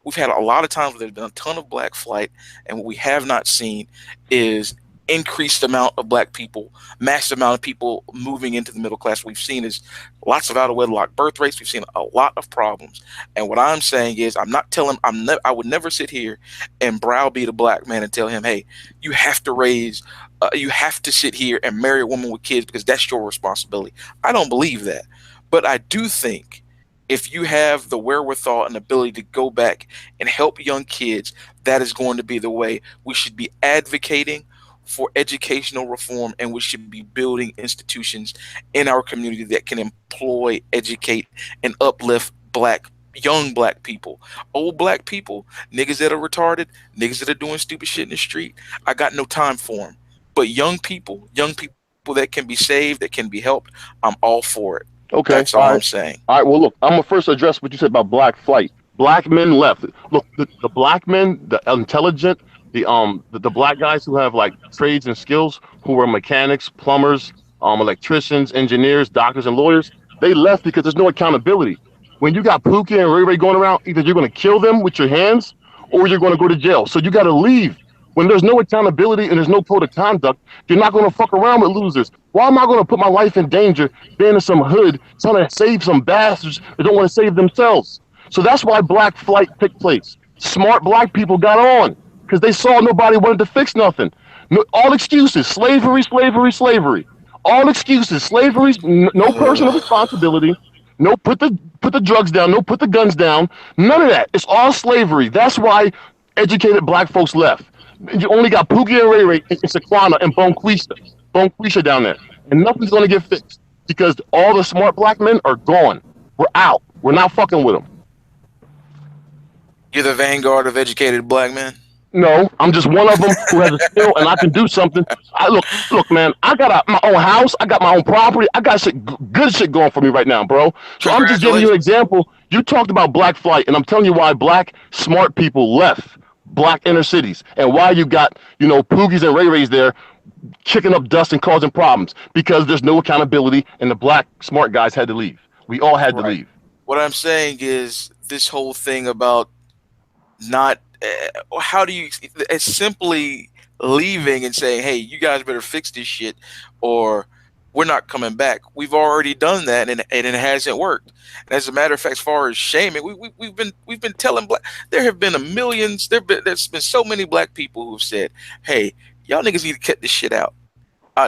We've had a lot of times where there's been a ton of Black flight, and what we have not seen is increased amount of Black people, massive amount of people moving into the middle class. We've seen is lots of out of wedlock birth rates. We've seen a lot of problems. And what I'm saying is, I would never sit here and browbeat a Black man and tell him, hey, you have to sit here and marry a woman with kids because that's your responsibility. I don't believe that. But I do think if you have the wherewithal and ability to go back and help young kids, that is going to be the way. We should be advocating for educational reform, and we should be building institutions in our community that can employ, educate, and uplift young Black people. Old Black people, niggas that are retarded, niggas that are doing stupid shit in the street, I got no time for them. But young people that can be saved, that can be helped, I'm all for it. Okay, that's all I'm saying. All right, well, look, I'm gonna first address what you said about Black flight. Black men left. Look, the Black men, the intelligent, the Black guys who have like trades and skills, who were mechanics, plumbers, electricians, engineers, doctors, and lawyers, they left because there's no accountability. When you got Pookie and Ray Ray going around, either you're going to kill them with your hands or you're going to go to jail. So you got to leave. When there's no accountability and there's no code of conduct, you're not going to fuck around with losers. Why am I going to put my life in danger being in some hood trying to save some bastards that don't want to save themselves? So that's why black flight took place. Smart black people got on because they saw nobody wanted to fix nothing. No, all excuses, slavery, slavery, slavery. All excuses, slavery, no personal responsibility. No, put the drugs down. No, put the guns down. None of that. It's all slavery. That's why educated black folks left. You only got Pookie and Ray Ray and Sequana and Bonquisha down there. And nothing's going to get fixed because all the smart black men are gone. We're out. We're not fucking with them. You're the vanguard of educated black men? No, I'm just one of them who has a skill and I can do something. Look, man, I got my own house. I got my own property. I got good shit going for me right now, bro. So I'm just giving you an example. You talked about black flight, and I'm telling you why black smart people left black inner cities and why you got, Poogies and Ray Rays there kicking up dust and causing problems because there's no accountability and the black smart guys had to leave. We all had to leave. What I'm saying is this whole thing about not how do you it's simply leaving and saying, hey, you guys better fix this shit or we're not coming back. We've already done that and it hasn't worked. And as a matter of fact, as far as shaming, we've been telling there have been there's been so many black people who've said, hey, y'all niggas need to cut this shit out.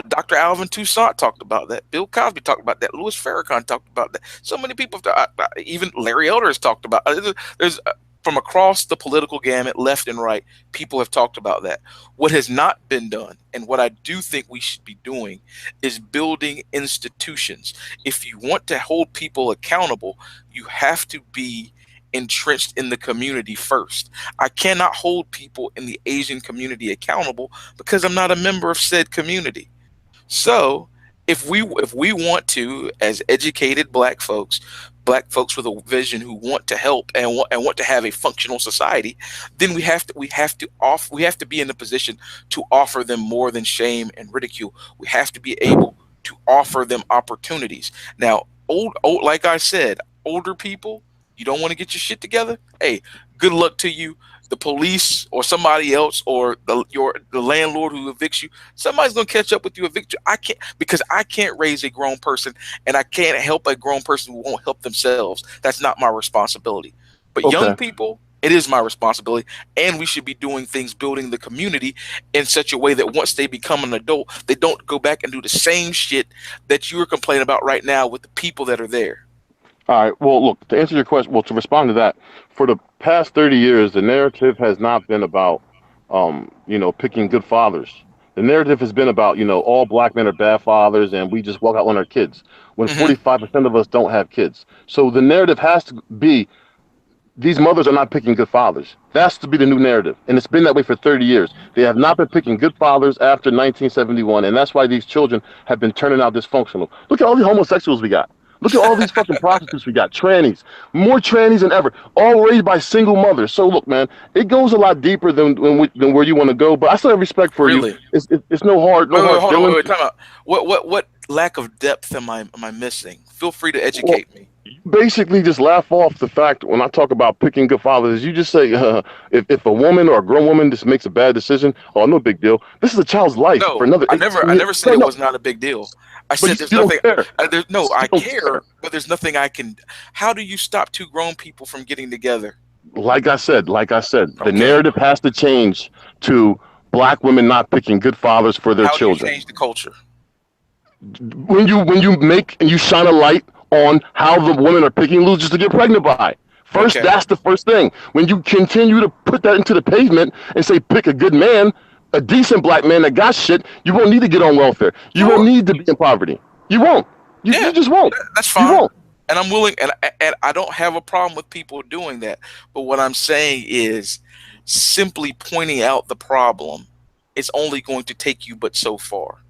Dr. Alvin Toussaint talked about that. Bill Cosby talked about that. Louis Farrakhan talked about that. So many people, even Larry Elder has talked about there's from across the political gamut, left and right, people have talked about that. What has not been done, and what I do think we should be doing, is building institutions. If you want to hold people accountable, you have to be entrenched in the community first. I cannot hold people in the Asian community accountable because I'm not a member of said community. So if we want to, as educated black folks with a vision who want to help and want to have a functional society, then we have to be in a position to offer them more than shame and ridicule. We have to be able to offer them opportunities. Now, like I said, older people, you don't want to get your shit together? Hey, good luck to you. The police or somebody else or the landlord who evicts you, somebody's gonna catch up with you, evict you. I can't raise a grown person and I can't help a grown person who won't help themselves. That's not my responsibility. But young people, it is my responsibility, and we should be doing things, building the community in such a way that once they become an adult, they don't go back and do the same shit that you're complaining about right now with the people that are there. All right. Well, look, to answer your question, to respond to that, for the past 30 years, the narrative has not been about, picking good fathers. The narrative has been about, all black men are bad fathers and we just walk out on our kids when 45% of us don't have kids. So the narrative has to be these mothers are not picking good fathers. That's to be the new narrative. And it's been that way for 30 years. They have not been picking good fathers after 1971. And that's why these children have been turning out dysfunctional. Look at all the homosexuals we got. Look at all these fucking prostitutes we got, trannies, more trannies than ever, all raised by single mothers. So look, man, it goes a lot deeper than where you want to go. But I still have respect for you. It's no hard, Wait, time out. What lack of depth am I missing? Feel free to educate me. You basically just laugh off the fact when I talk about picking good fathers. You just say if a woman or a grown woman just makes a bad decision, oh, no big deal. This is a child's life. No, for another. I never said it was not a big deal. I said there's nothing. I care, but there's nothing I can. How do you stop two grown people from getting together? Like I said, the narrative has to change to black women not picking good fathers for their children. How do you change the culture? When you make and you shine a light on how the women are picking losers to get pregnant by. First, that's the first thing. When you continue to put that into the pavement and say pick a good man, a decent black man that got shit, you won't need to get on welfare. You won't need to be in poverty. You won't. You just won't. That's fine. You won't. And I'm willing, and I don't have a problem with people doing that. But what I'm saying is simply pointing out the problem is only going to take you but so far.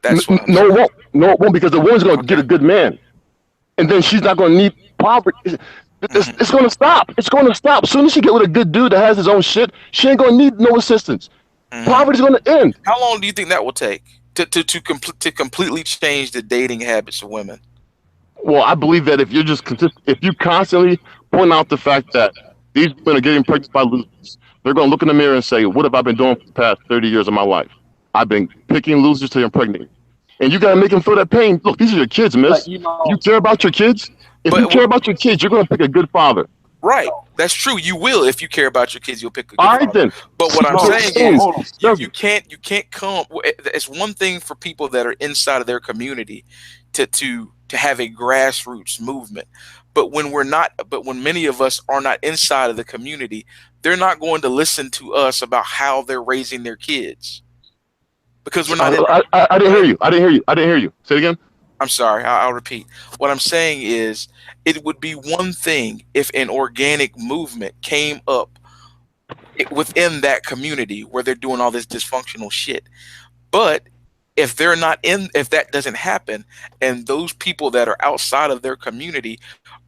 That's what I'm saying. It won't. No, it won't, because the woman's going to get a good man. And then she's not going to need poverty. It's going to stop. It's going to stop. As soon as she get with a good dude that has his own shit, she ain't going to need no assistance. Poverty's going to end. How long do you think that will take to completely change the dating habits of women? Well, I believe that if you're just if you constantly point out the fact that these women are getting pregnant by losers, they're going to look in the mirror and say, "What have I been doing for the past 30 years of my life? I've been picking losers till impregnate." And you got to make them feel that pain. Look, these are your kids, miss. But You care about your kids? If you care about your kids, you're going to pick a good father. Right. That's true. You will. If you care about your kids, you'll pick a good All right, father. then. But what I'm So, saying is hold on. you can't come. It's one thing for people that are inside of their community to have a grassroots movement. But when many of us are not inside of the community, they're not going to listen to us about how they're raising their kids. Because we're not I didn't hear you. I didn't hear you. Say it again. I'm sorry, I'll repeat. What I'm saying is it would be one thing if an organic movement came up within that community where they're doing all this dysfunctional shit. But if that doesn't happen, and those people that are outside of their community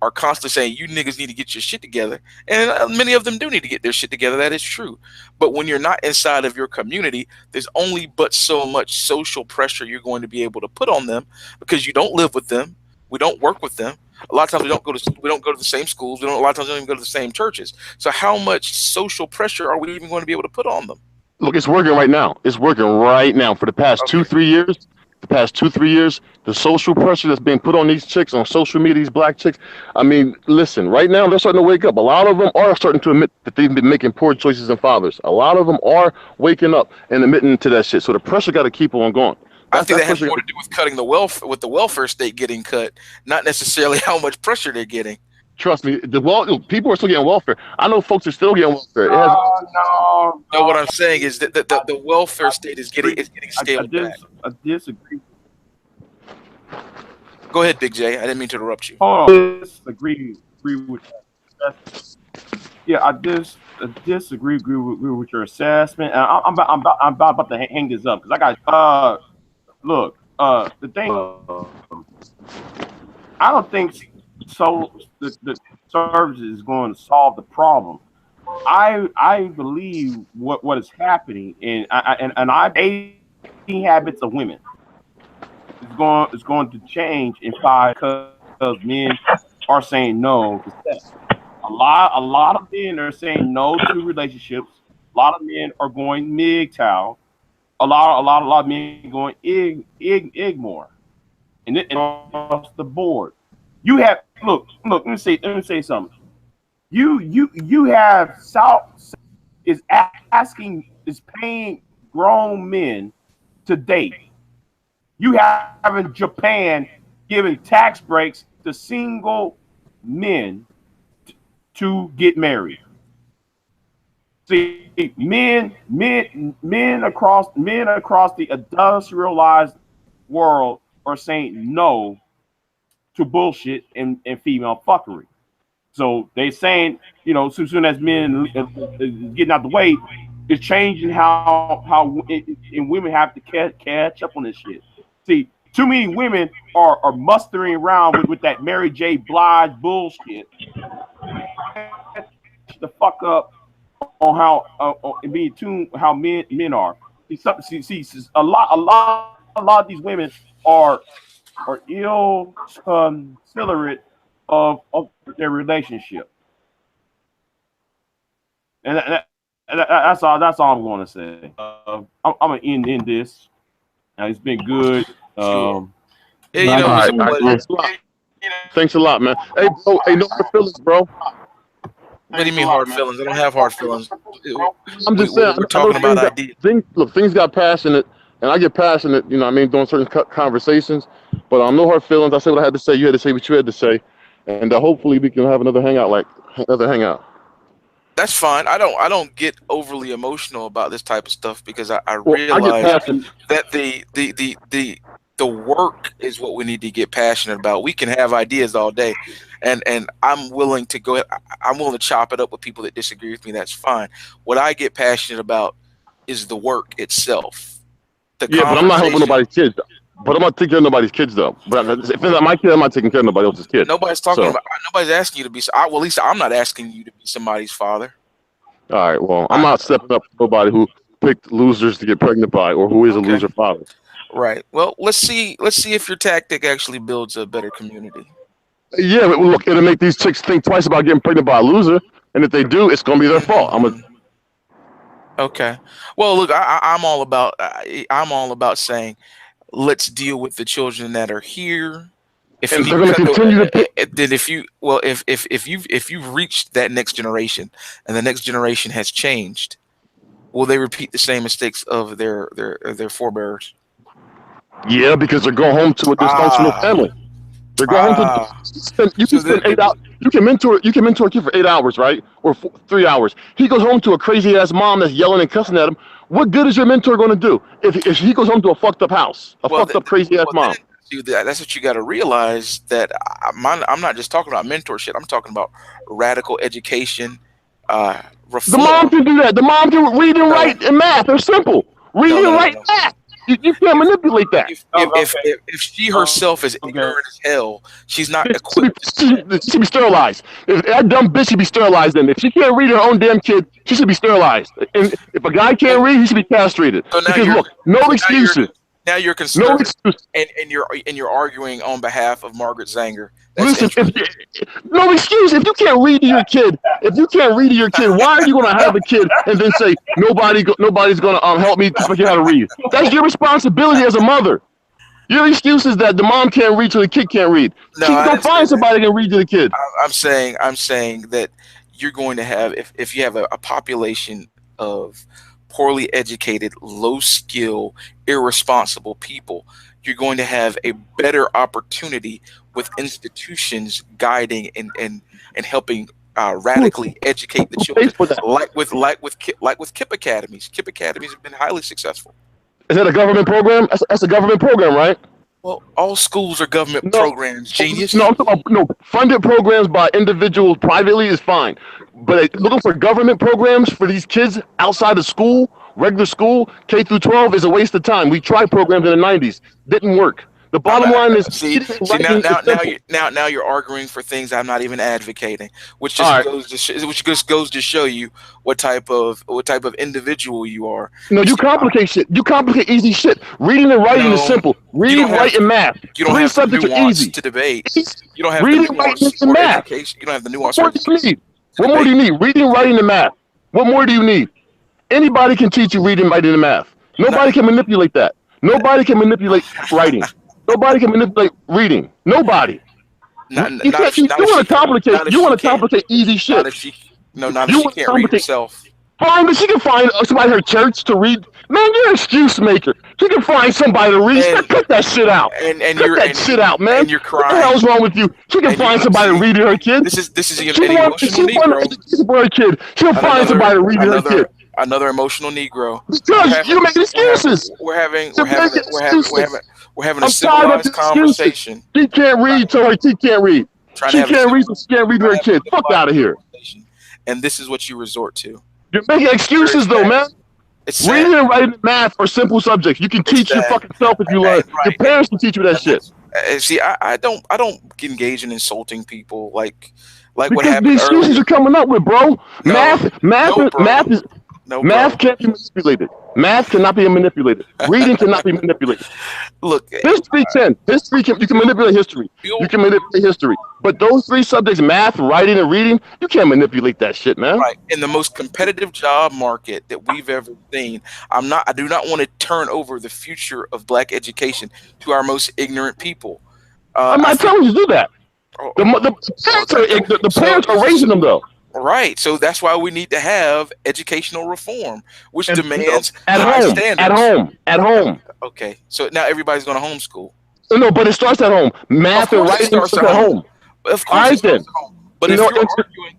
are constantly saying, "You niggas need to get your shit together," and many of them do need to get their shit together, that is true. But when you're not inside of your community, there's only but so much social pressure you're going to be able to put on them, because you don't live with them, we don't work with them. A lot of times we don't go to the same schools. A lot of times we don't even go to the same churches. So how much social pressure are we even going to be able to put on them? Look, it's working right now. It's working right now. For the past 2-3 years, the social pressure that's being put on these chicks on social media, these black chicks. I mean, listen, right now they're starting to wake up. A lot of them are starting to admit that they've been making poor choices in fathers. A lot of them are waking up and admitting to that shit. So the pressure got to keep on going. I think that has more to do with cutting the welfare state getting cut, not necessarily how much pressure they're getting. Trust me, people are still getting welfare. I know folks are still getting welfare. No, what I'm saying is that the welfare state is getting scaled back. I disagree. Go ahead, Big J. I didn't mean to interrupt you. Hold on. I disagree with that. Yeah, I disagree with your assessment. And I'm about to hang this up because I got look, the thing, I don't think so the service is going to solve the problem. I believe what is happening, and dating habits of women is going to change in 5 because men are saying no to sex. A lot of men are saying no to relationships. A lot of men are going MGTOW. A lot of men going Igmore, and across the board. You have look. Let me say something. You have South is paying grown men to date. You have in Japan giving tax breaks to single men to get married. See, men across the industrialized world are saying no to bullshit and female fuckery. So they saying, so soon as men getting out the way, it's changing how and women have to catch up on this shit. See, too many women are mustering around with that Mary J. Blige bullshit. The fuck up on how being tuned how men are. See, a lot of these women are ill considerate of their relationship, and that's all I'm going to say. I'm gonna end this. It's been good. Thanks a lot, man. Hey, bro. Hey, no hard feelings, bro. What do you mean hard feelings? I don't have hard feelings. I'm just saying. We're talking about ideas. Things got passionate, and I get passionate. During certain conversations. But no hard feelings. I said what I had to say. You had to say what you had to say, and hopefully we can have another hangout. That's fine. I don't get overly emotional about this type of stuff because I realize that the work is what we need to get passionate about. We can have ideas all day, and I'm willing to go ahead. I'm willing to chop it up with people that disagree with me. That's fine. What I get passionate about is the work itself. But I'm not helping nobody's kids. But I'm not taking care of nobody's kids though. But if it's not my kid, I'm not taking care of nobody else's kid. Nobody's talking about. Nobody's asking you to be. Well, at least I'm not asking you to be somebody's father. All right. Well, I'm not stepping up to nobody who picked losers to get pregnant by, or who is a loser father. Right. Well, let's see if your tactic actually builds a better community. Yeah, but look, it'll make these chicks think twice about getting pregnant by a loser, and if they do, it's gonna be their fault. Okay. Well, look, I'm all about I'm all about saying let's deal with the children that are here. If and you they're gonna continue to pick. then if you well if you've reached that next generation and the next generation has changed, will they repeat the same mistakes of their forebears? Yeah, because they're going home to a dysfunctional family. They're going home to you can spend 8 hours. You can mentor a kid for 8 hours, right? Or 3 hours. He goes home to a crazy ass mom that's yelling and cussing at him. What good is your mentor going to do if he goes home to a fucked up house, fucked up crazy ass mom? That's what you got to realize, that I'm not just talking about mentorship. I'm talking about radical education, reform. The mom can do that. The mom can read and write and math. They're simple. Read and write math. You can't manipulate that. If she herself is ignorant as hell, she's not equipped. She should be sterilized. If that dumb bitch should be sterilized, then if she can't read her own damn kid, she should be sterilized. And if a guy can't read, he should be castrated. So because look, no excuses. Now you're conservative, and you're arguing on behalf of Margaret Sanger. Listen, no excuse. If you can't read to your kid, why are you going to have a kid and then say nobody's going to help me teach my kid how to read? That's your responsibility as a mother. Your excuse is that the mom can't read so the kid can't read. No, go find somebody that can read to the kid. I'm saying that you're going to have, if you have a population of poorly educated, low skill, irresponsible people, you're going to have a better opportunity with institutions guiding and helping radically educate the children, like with KIPP academies. KIPP academies have been highly successful. Is that a government program? That's a government program, right? Well, all schools are government programs, genius. No, I'm talking about, funded programs by individuals privately is fine. But looking for government programs for these kids outside of school, regular school, K through 12, is a waste of time. We tried programs in the 90s. Didn't work. The bottom line is now you're arguing for things I'm not even advocating, which just goes to show you what type of individual you are. No, you complicate shit. You complicate easy shit. Reading and writing is simple. Read, write, and math. You don't have the nuance to debate. You don't have the nuance for education. You don't have the nuance. What more do you need? What more do you need? Reading, writing, and math. What more do you need? Anybody can teach you reading, writing, and math. Nobody can manipulate that. Nobody can manipulate writing. Nobody can manipulate reading. Nobody. You want to complicate easy shit. Not if she can't read herself. Fine, but she can find somebody in her church to read. Man, you're an excuse maker. She can find somebody to read. Cut that shit out. Cut that shit out, man. And you're crying. What the hell's wrong with you? She can find somebody to read to her kid. This is an emotional Negro. For her kid. She'll find somebody to read to her kid. Another emotional Negro. Because you make excuses. We're having a civilized conversation. She can't read, so her kid can't read. She can't read, so she can't read to her kid. Fuck out of here. And this is what you resort to. You're making excuses, though, man. Reading and writing and math are simple subjects. You can teach your fucking self if you learn. Your parents can teach you that shit. See, I don't engage in insulting people like because what happened the excuses earlier. you're coming up with, bro. Math can't be manipulated. Math cannot be manipulated. Reading cannot be manipulated. Look, history can. You can manipulate history. You can manipulate history. But those three subjects, math, writing, and reading, you can't manipulate that shit, man. Right. In the most competitive job market that we've ever seen, I do not want to turn over the future of black education to our most ignorant people. I'm not telling you to do that. The parents are raising them, though. Right. So that's why we need to have educational reform, which demands at high home, standards. At home. Okay. So now everybody's going to homeschool. No, but it starts at home. Math and writing starts at home. Of course, it starts at home. But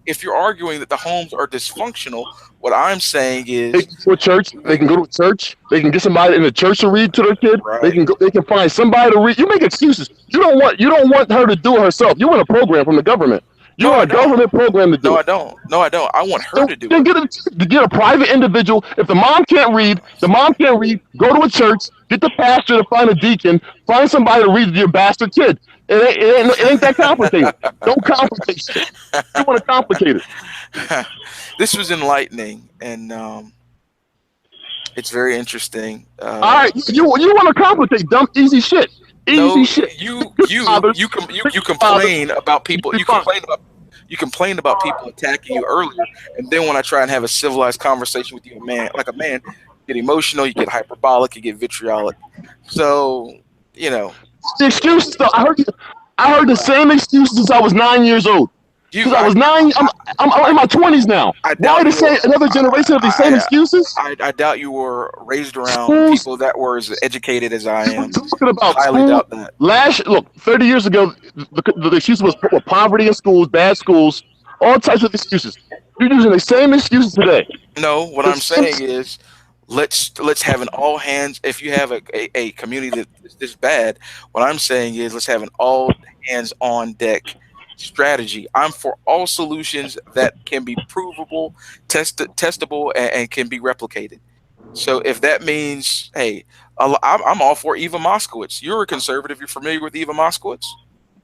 if you're arguing that the homes are dysfunctional, what I'm saying is they can go to a church. They can go to a church. They can get somebody in the church to read to their kid. Right. They can find somebody to read. You make excuses. You don't want her to do it herself. You want a program from the government. You want a government program to do it. No, I don't. I want her to do it. Get a private individual. If the mom can't read, go to a church, get the pastor to find a deacon, find somebody to read to your bastard kid. It ain't that complicated. Don't complicate shit. You want to complicate it. This was enlightening, and it's very interesting. All right, you want to complicate dumb, easy shit. Easy shit. You complain about people. You complained about people attacking you earlier, and then when I try and have a civilized conversation with you, a man, you get emotional, you get hyperbolic, you get vitriolic. So, The excuses though. I heard the same excuses since I was 9 years old. Since I was 9, I'm in my 20s now. Why to say another generation of these same excuses? I doubt you were raised around people that were as educated as I am. Talking about highly doubt that. Look, 30 years ago, the excuse was poverty in schools, bad schools, all types of excuses. You're using the same excuses today. No, what I'm saying is, let's have an all hands. If you have a community that's this bad, what I'm saying is let's have an all hands on deck strategy. I'm for all solutions that can be provable, testable, and can be replicated. So if that means, hey, I'm all for Eva Moskowitz. You're a conservative. You're familiar with Eva Moskowitz?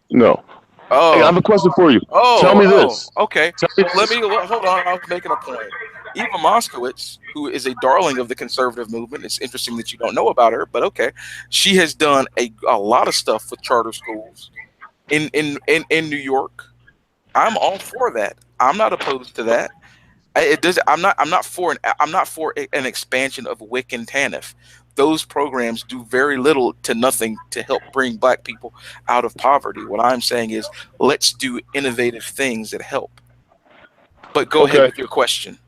No. Oh. Hey, I have a question for you. Tell me this. Okay. Hold on. I was making a point. Eva Moskowitz, who is a darling of the conservative movement, it's interesting that you don't know about her, but okay. She has done a lot of stuff with charter schools in New York. I'm all for that. I'm not opposed to that. I'm not for an expansion of WIC and TANF. Those programs do very little to nothing to help bring Black people out of poverty. What I'm saying is, let's do innovative things that help. But go ahead with your question.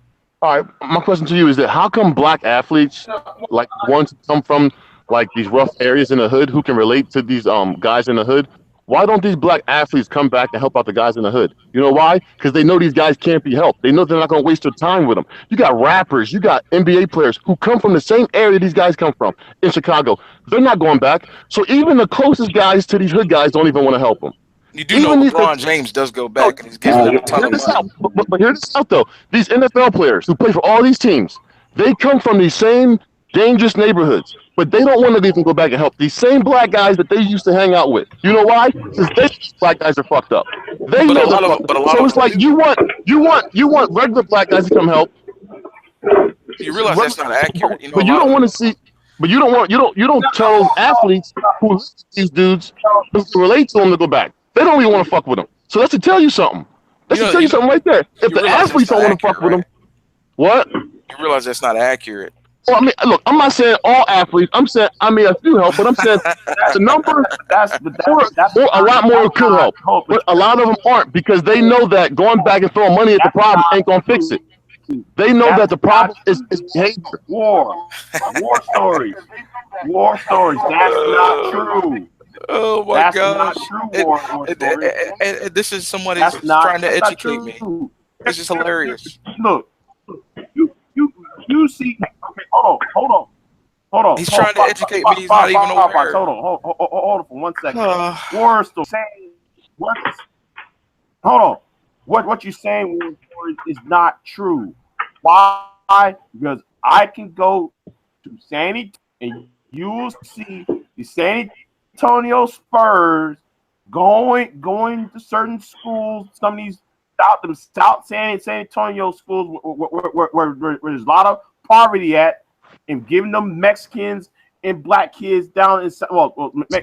All right, my question to you is that how come Black athletes, like ones who come from like these rough areas in the hood, who can relate to these guys in the hood, why don't these Black athletes come back and help out the guys in the hood? You know why? Because they know these guys can't be helped. They know they're not going to waste their time with them. You got rappers, you got NBA players who come from the same area these guys come from in Chicago. They're not going back. So even the closest guys to these hood guys don't even want to help them. You do know LeBron James does go back and he's giving them a ton of money. But hear this out though. These NFL players who play for all these teams, they come from these same dangerous neighborhoods, but they don't want to even go back and help these same Black guys that they used to hang out with. You know why? Because they Black guys are fucked up. They know they're fucked up. So it's like you want regular Black guys to come help. You realize that's not accurate. But you don't want to see. But you don't tell those athletes who these dudes to relate to them to go back. They don't even want to fuck with them. So that's to tell you something. That's to tell you something right there. If the athletes don't want to fuck with them, what? You realize that's not accurate. Well, I mean, look, I'm not saying all athletes. I'm saying, I mean, a few help, but I'm saying the number, a lot more could help. But a lot of them aren't because they know that going back and throwing money at the problem ain't going to fix it. They know that the problem is behavior. War stories. War stories. That's not true. Oh my gosh! This is somebody who's trying to educate me. This is hilarious. Look, you see. Okay, hold on. He's trying to educate me. He's not even aware. Hold on for 1 second. War stories. Hold on. What you're saying is not true. Why? Because I can go to San Antonio and you will see the San Antonio Spurs going to certain schools, some of these South San Antonio schools where there's a lot of poverty at, and giving them Mexicans and Black kids down in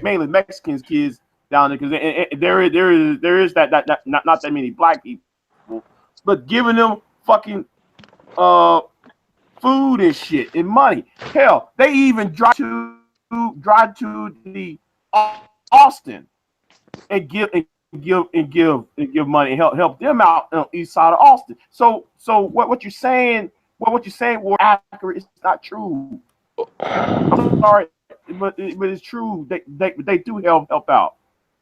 mainly Mexicans kids down there because there is that not that many Black people, but giving them fucking food and shit and money. Hell, they even drive to the Austin and give money and help them out on the east side of Austin. So what you're saying was accurate. It's not true. I'm sorry, but it's true. They do help out.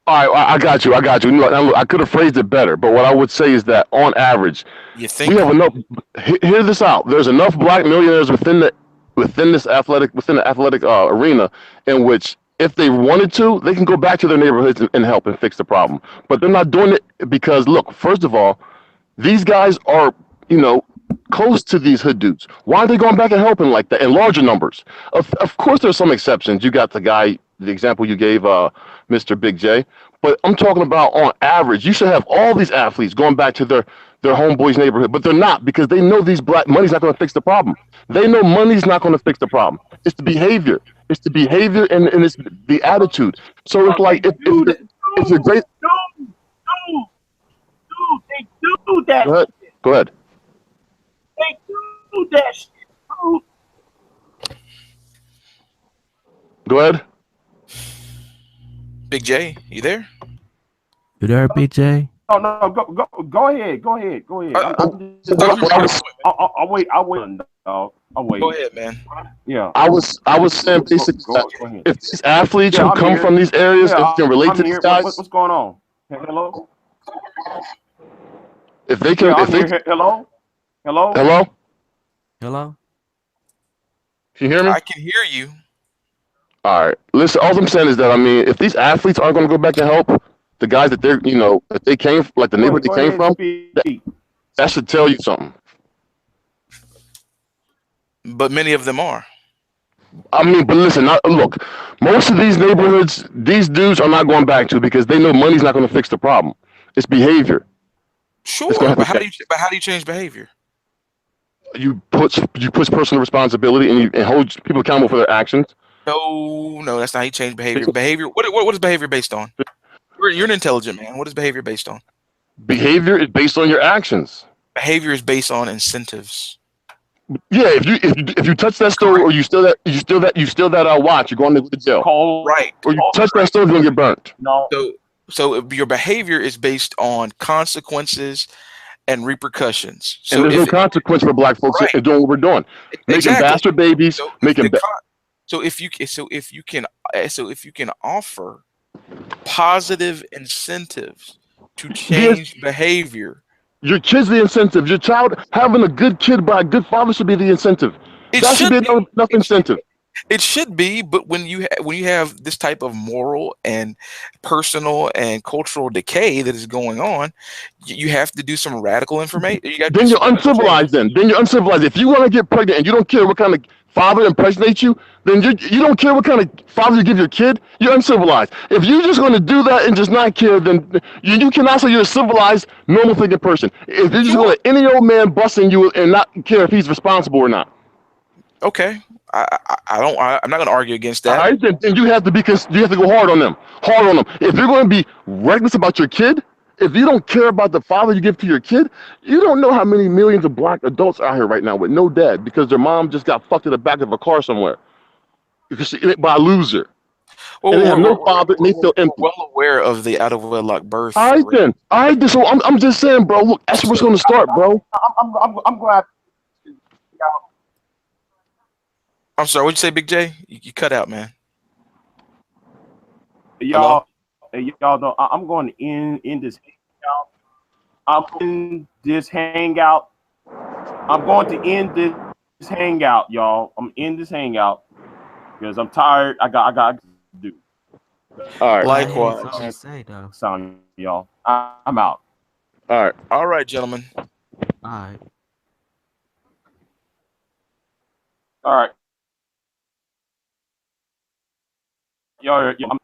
All right, I got you. I could have phrased it better, but what I would say is that on average, we have enough. Hear this out. There's enough Black millionaires within the athletic arena in which, if they wanted to, they can go back to their neighborhoods and help and fix the problem. But they're not doing it because, look, first of all, these guys are, close to these hood dudes. Why are they going back and helping like that in larger numbers? Of course, there's some exceptions. You got the example you gave, Mr. Big J. But I'm talking about on average, you should have all these athletes going back to their homeboys' neighborhood, but they're not because they know these Black money's not going to fix the problem. They know money's not going to fix the problem. It's the behavior. It's the behavior and it's the attitude. So it's like if you're great. They do that. Go ahead. Go ahead. They do that shit, dude. Go ahead. Big J, you there? You there, BJ? No, go ahead. Go ahead. I'll wait. I'll wait. Go ahead, man. Yeah. I was saying basically that if these athletes Yeah, who I'm come here. from these areas, Yeah, if you can relate I'm to here. these guys, What's going on? Hello. if they can, Yeah, if I'm they here. Hello. hello, Hello. can you hear me? I can hear you. All right. Listen, all I'm saying is that I mean, if these athletes aren't going to go back and help the guys that they're, that they came, like the neighborhood they Go came ahead and from, speak. that should tell you something. But many of them are. I mean, but listen, look, most of these neighborhoods, these dudes are not going back to because they know money's not going to fix the problem. It's behavior. Sure, but how do you change behavior? You push personal responsibility and hold people accountable for their actions. No, that's not how you change behavior. Behavior. What is behavior based on? You're an intelligent man. What is behavior based on? Behavior is based on your actions. Behavior is based on incentives. Yeah, if you touch that stove or you steal that watch, you're going to jail. Right. Or you touch that stove, you're gonna get burnt. No. So your behavior is based on consequences and repercussions. And there's no consequence for black folks in doing what we're doing, making bastard babies, So if you can offer positive incentives to change behavior. Your kid's the incentive. Your child having a good kid by a good father should be the incentive. That should be enough incentive. It should be, but when you have this type of moral and personal and cultural decay that is going on, you have to do some radical information. Then you're uncivilized. Then you're uncivilized. If you want to get pregnant and you don't care what kind of father impregnates you, then you don't care what kind of father you give your kid. You're uncivilized. If you're just going to do that and just not care, then you cannot say you're a civilized, normal thinking person. If you're just going to let any old man busting you and not care if he's responsible or not. Okay, I'm not going to argue against that. All right, then you have to go hard on them. If you're going to be reckless about your kid, if you don't care about the father you give to your kid, you don't know how many millions of black adults out here right now with no dad because their mom just got fucked in the back of a car somewhere by a loser. Well, and they have no father and they feel empty. We're well aware of the out of wedlock birth. All right then. So I'm just saying, bro. Look, that's what's going to start, bro. I'm glad. I'm sorry. What'd you say, Big J? You cut out, man. Y'all don't. I'm going to end this hangout. I'm in this hangout. I'm going to end this hangout, y'all. I'm in this hangout because I'm tired. I got to do. All right. Likewise. Sound, y'all. I'm out. All right, gentlemen. All right. Y'all.